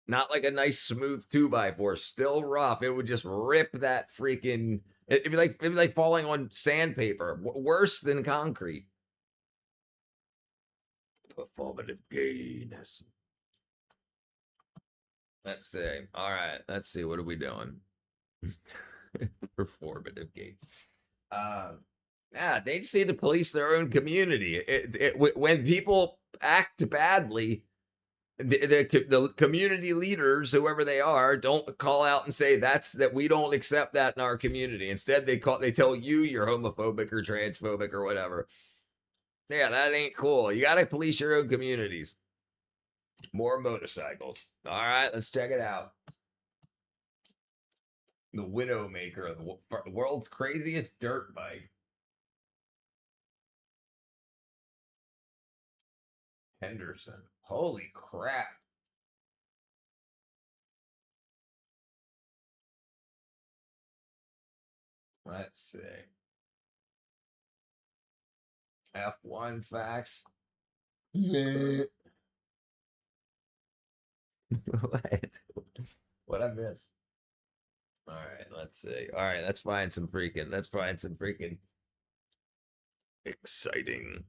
not like a nice smooth 2x4, still rough. It would just rip that freaking. It'd be like falling on sandpaper, worse than concrete. Performative gayness. Let's see. All right. Let's see. What are we doing? Performative gates. They just need to police their own community. When people act badly, the community leaders, whoever they are, don't call out and say that we don't accept that in our community. Instead, they tell you you're homophobic or transphobic or whatever. Yeah, that ain't cool. You got to police your own communities. More motorcycles. All right, let's check it out. The Widowmaker, the world's craziest dirt bike. Henderson. Holy crap. Let's see. F1 facts. What I miss? All right, let's see. All right, let's find some freaking exciting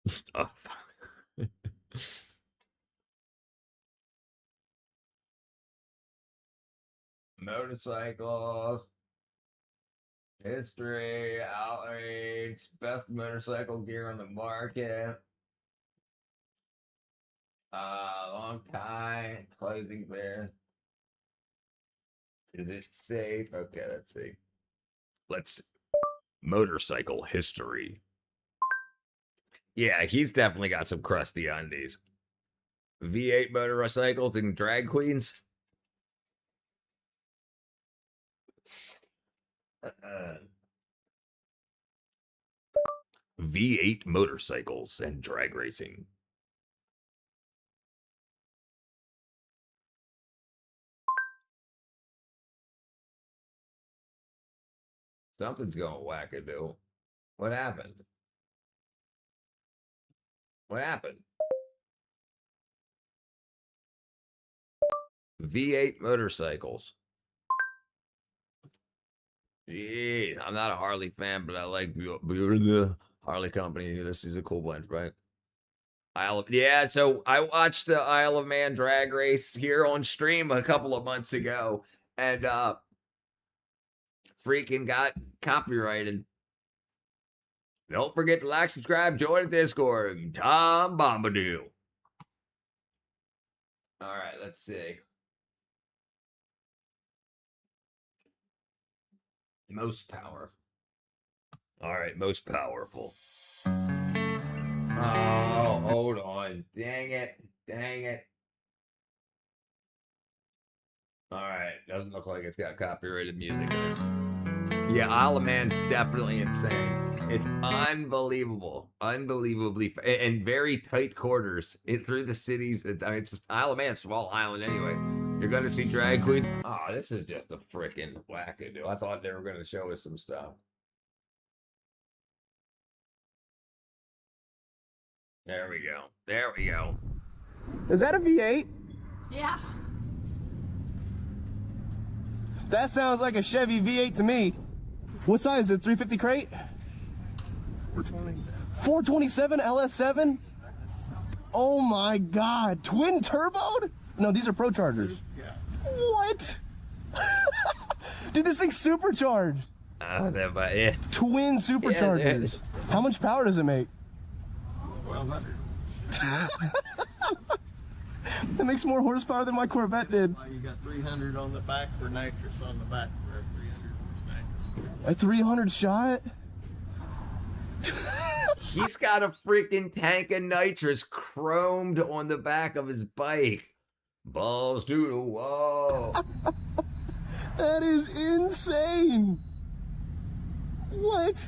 stuff. Motorcycles. History, outrage, best motorcycle gear on the market. Long time, closing fair. Is it safe? Okay, let's see. Motorcycle history. Yeah, he's definitely got some crusty undies. V8 motorcycles and drag queens. V8 motorcycles and drag racing. Something's going wackadoo. What happened? What happened? V8 motorcycles. Jeez, I'm not a Harley fan, but I like the Harley Company. This is a cool bunch, right? So I watched the Isle of Man drag race here on stream a couple of months ago, and freaking got copyrighted. Don't forget to like, subscribe, join the Discord. Tom Bombadil. All right, let's see. Most powerful. All right, most powerful. Oh, hold on. Dang it. All right, doesn't look like it's got copyrighted music in it. Yeah, Isle of Man's definitely insane. It's unbelievable, unbelievably, and very tight quarters through the cities. It's Isle of Man, small island anyway. You're gonna see drag queens. Oh, this is just a freaking wackadoo. I thought they were gonna show us some stuff. There we go. There we go. Is that a V8? Yeah. That sounds like a Chevy V8 to me. What size is it? 350 crate? 427 LS7? Oh my God. Twin turboed? No, these are Pro Chargers. Yeah. What? Dude, this thing's supercharged. Yeah. Twin superchargers. Yeah, how much power does it make? 1,200. That makes more horsepower than my Corvette did. You got 300 on the back for nitrous on the back for 300 horse nitrous. A 300 shot? He's got a freaking tank of nitrous chromed on the back of his bike. Balls to the wall. That is insane. What?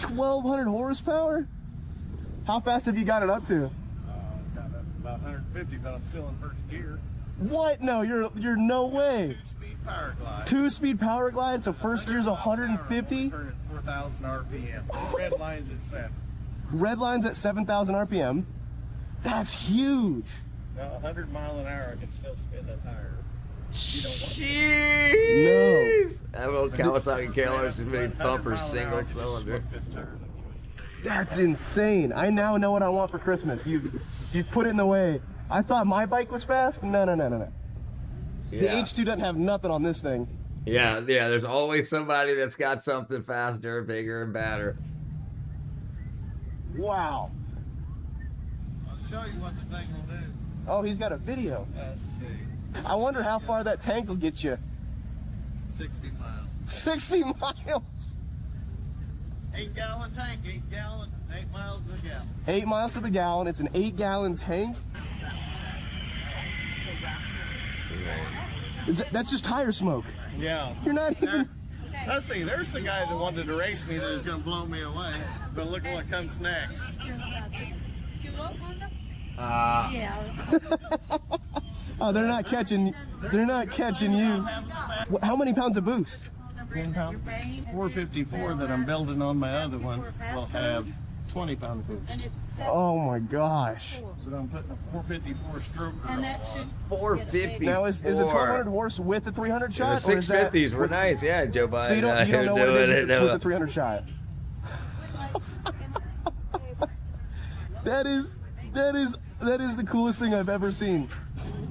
1,200 horsepower? How fast have you got it up to? Got up about 150, but I'm still in first gear. What? No, you're no way. 2-speed power glide. 2-speed power glide, so first gear's 150? Turn at 4,000 RPM. Red line's at 7. Red line's at 7,000 RPM. That's huge. Now 100 mile an hour, I can still spin that tire. Jeez! No. That will Kawasaki Kalos is made thumper single cylinder. That's insane. I now know what I want for Christmas. You've put it in the way. I thought my bike was fast. No. Yeah. The H2 doesn't have nothing on this thing. Yeah. There's always somebody that's got something faster, bigger, and badder. Wow. I'll show you what the thing will do. Oh, he's got a video. Let's see. I wonder how far that tank will get you. 60 miles. 60 miles. 8-gallon tank, 8 miles to the gallon. 8 miles to the gallon. It's an 8-gallon tank. That's just tire smoke. Yeah. You're not even. Let's see, there's the guy that wanted to race me that was going to blow me away. But look at what comes next. Oh, they're not catching you. How many pounds of boost? 10 pounds. 454 that I'm building on my other one will have 20 pound boost. Oh my gosh. But I'm putting a 454 stroker on. 450. Now is a 1,200 horse with a 300 shot? The 650s were nice, yeah, Joe Biden. So you don't know what it is with the 300 shot. That is the coolest thing I've ever seen.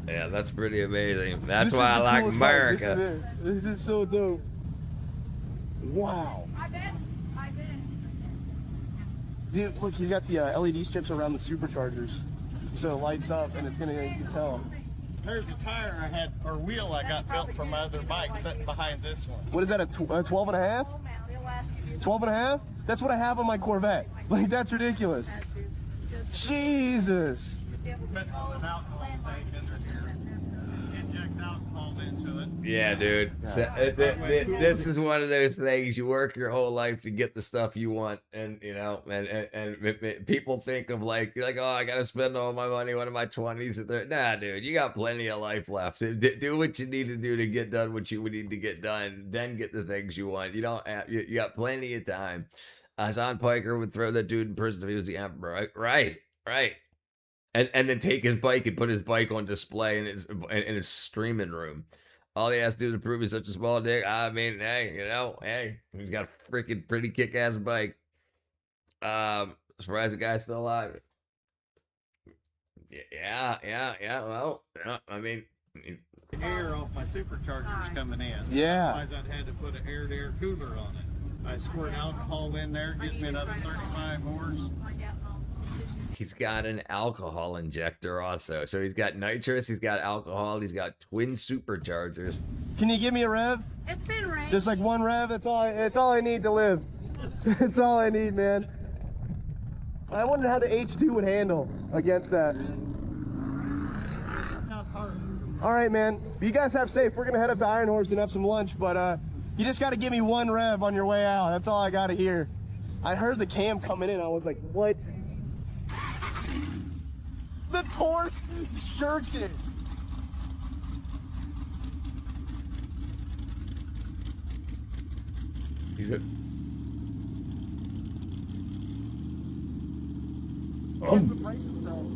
Yeah, that's pretty amazing. That's why I like America. This is so dope. Wow. Dude, look, he's got the LED strips around the superchargers, so it lights up, and it's gonna, you can tell. There's a tire I had, or wheel I got built for my other bike sitting behind this one. What is that, a 12 and a half? 12 and a half? That's what I have on my Corvette. Like, that's ridiculous. Jesus. Putting all an alcohol tank under here. Injects alcohol into it. Yeah, dude. So, this is one of those things you work your whole life to get the stuff you want, and you know, and people think of like, oh, I gotta spend all my money when I'm in my 20s. Nah, dude, you got plenty of life left. Do what you need to do to get done what you need to get done. Then get the things you want. You don't have, you got plenty of time. Hassan Piker would throw that dude in prison if he was the emperor. Right. And then take his bike and put his bike on display in his streaming room. All he has to do is prove he's such a small dick. I mean, hey, he's got a freaking pretty kick-ass bike. Surprised the guy's still alive. Yeah. Well, yeah, I mean, air off my superchargers coming in. Yeah. Otherwise, I'd had to put an air-to-air cooler on it. I squirt alcohol in there, gives me another 35 horse. He's got an alcohol injector also. So he's got nitrous, he's got alcohol, he's got twin superchargers. Can you give me a rev? It's been raining. Just like one rev, that's all I need to live. That's all I need, man. I wonder how the H2 would handle against that. All right, man. You guys have safe. We're gonna head up to Iron Horse and have some lunch, but You just got to give me 1 rev on your way out. That's all I got to hear. I heard the cam coming in. I was like, what? The torque jerked it. He's a... He has to brace himself.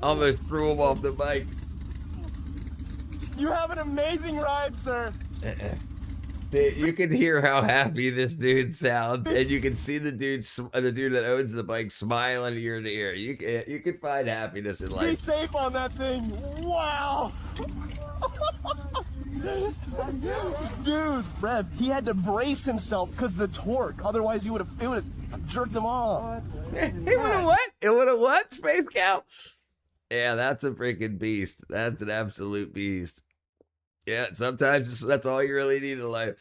Almost threw him off the bike. You have an amazing ride, sir. You can hear how happy this dude sounds, and you can see the dude that owns the bike smiling ear to ear. You can find happiness in life. Be safe on that thing. Wow. Dude, Rev, he had to brace himself because the torque. Otherwise, it would have jerked him off. It would have what? It would have what? Space Cow? Yeah, that's a freaking beast. That's an absolute beast. Yeah, sometimes that's all you really need in life.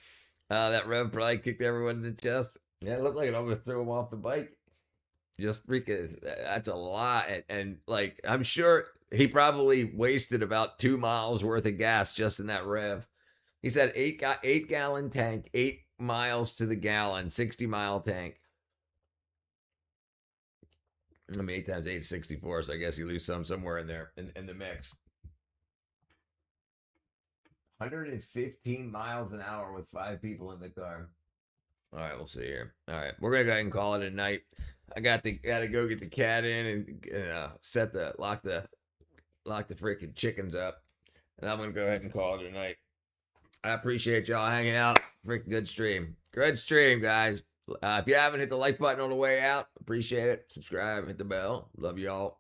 That Rev probably kicked everyone in the chest. Yeah, it looked like it almost threw him off the bike. Just freaking, that's a lot. And like, I'm sure he probably wasted about 2 miles worth of gas just in that Rev. He said 8 gallon tank, 8 miles to the gallon, 60-mile tank. I mean, 8 times 8 is 64, so I guess you lose some somewhere in there in the mix. 115 miles an hour with 5 people in the car. All right, we'll see here. All right, we're gonna go ahead and call it a night. I gotta go get the cat in and lock the freaking chickens up, and I'm gonna go ahead and call it a night. I appreciate y'all hanging out. Freaking good stream, guys. If you haven't hit the like button on the way out, appreciate it. Subscribe, hit the bell. Love y'all.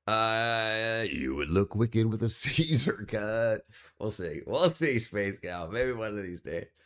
You would look wicked with a Caesar cut. We'll see. Space Cow. Maybe one of these days.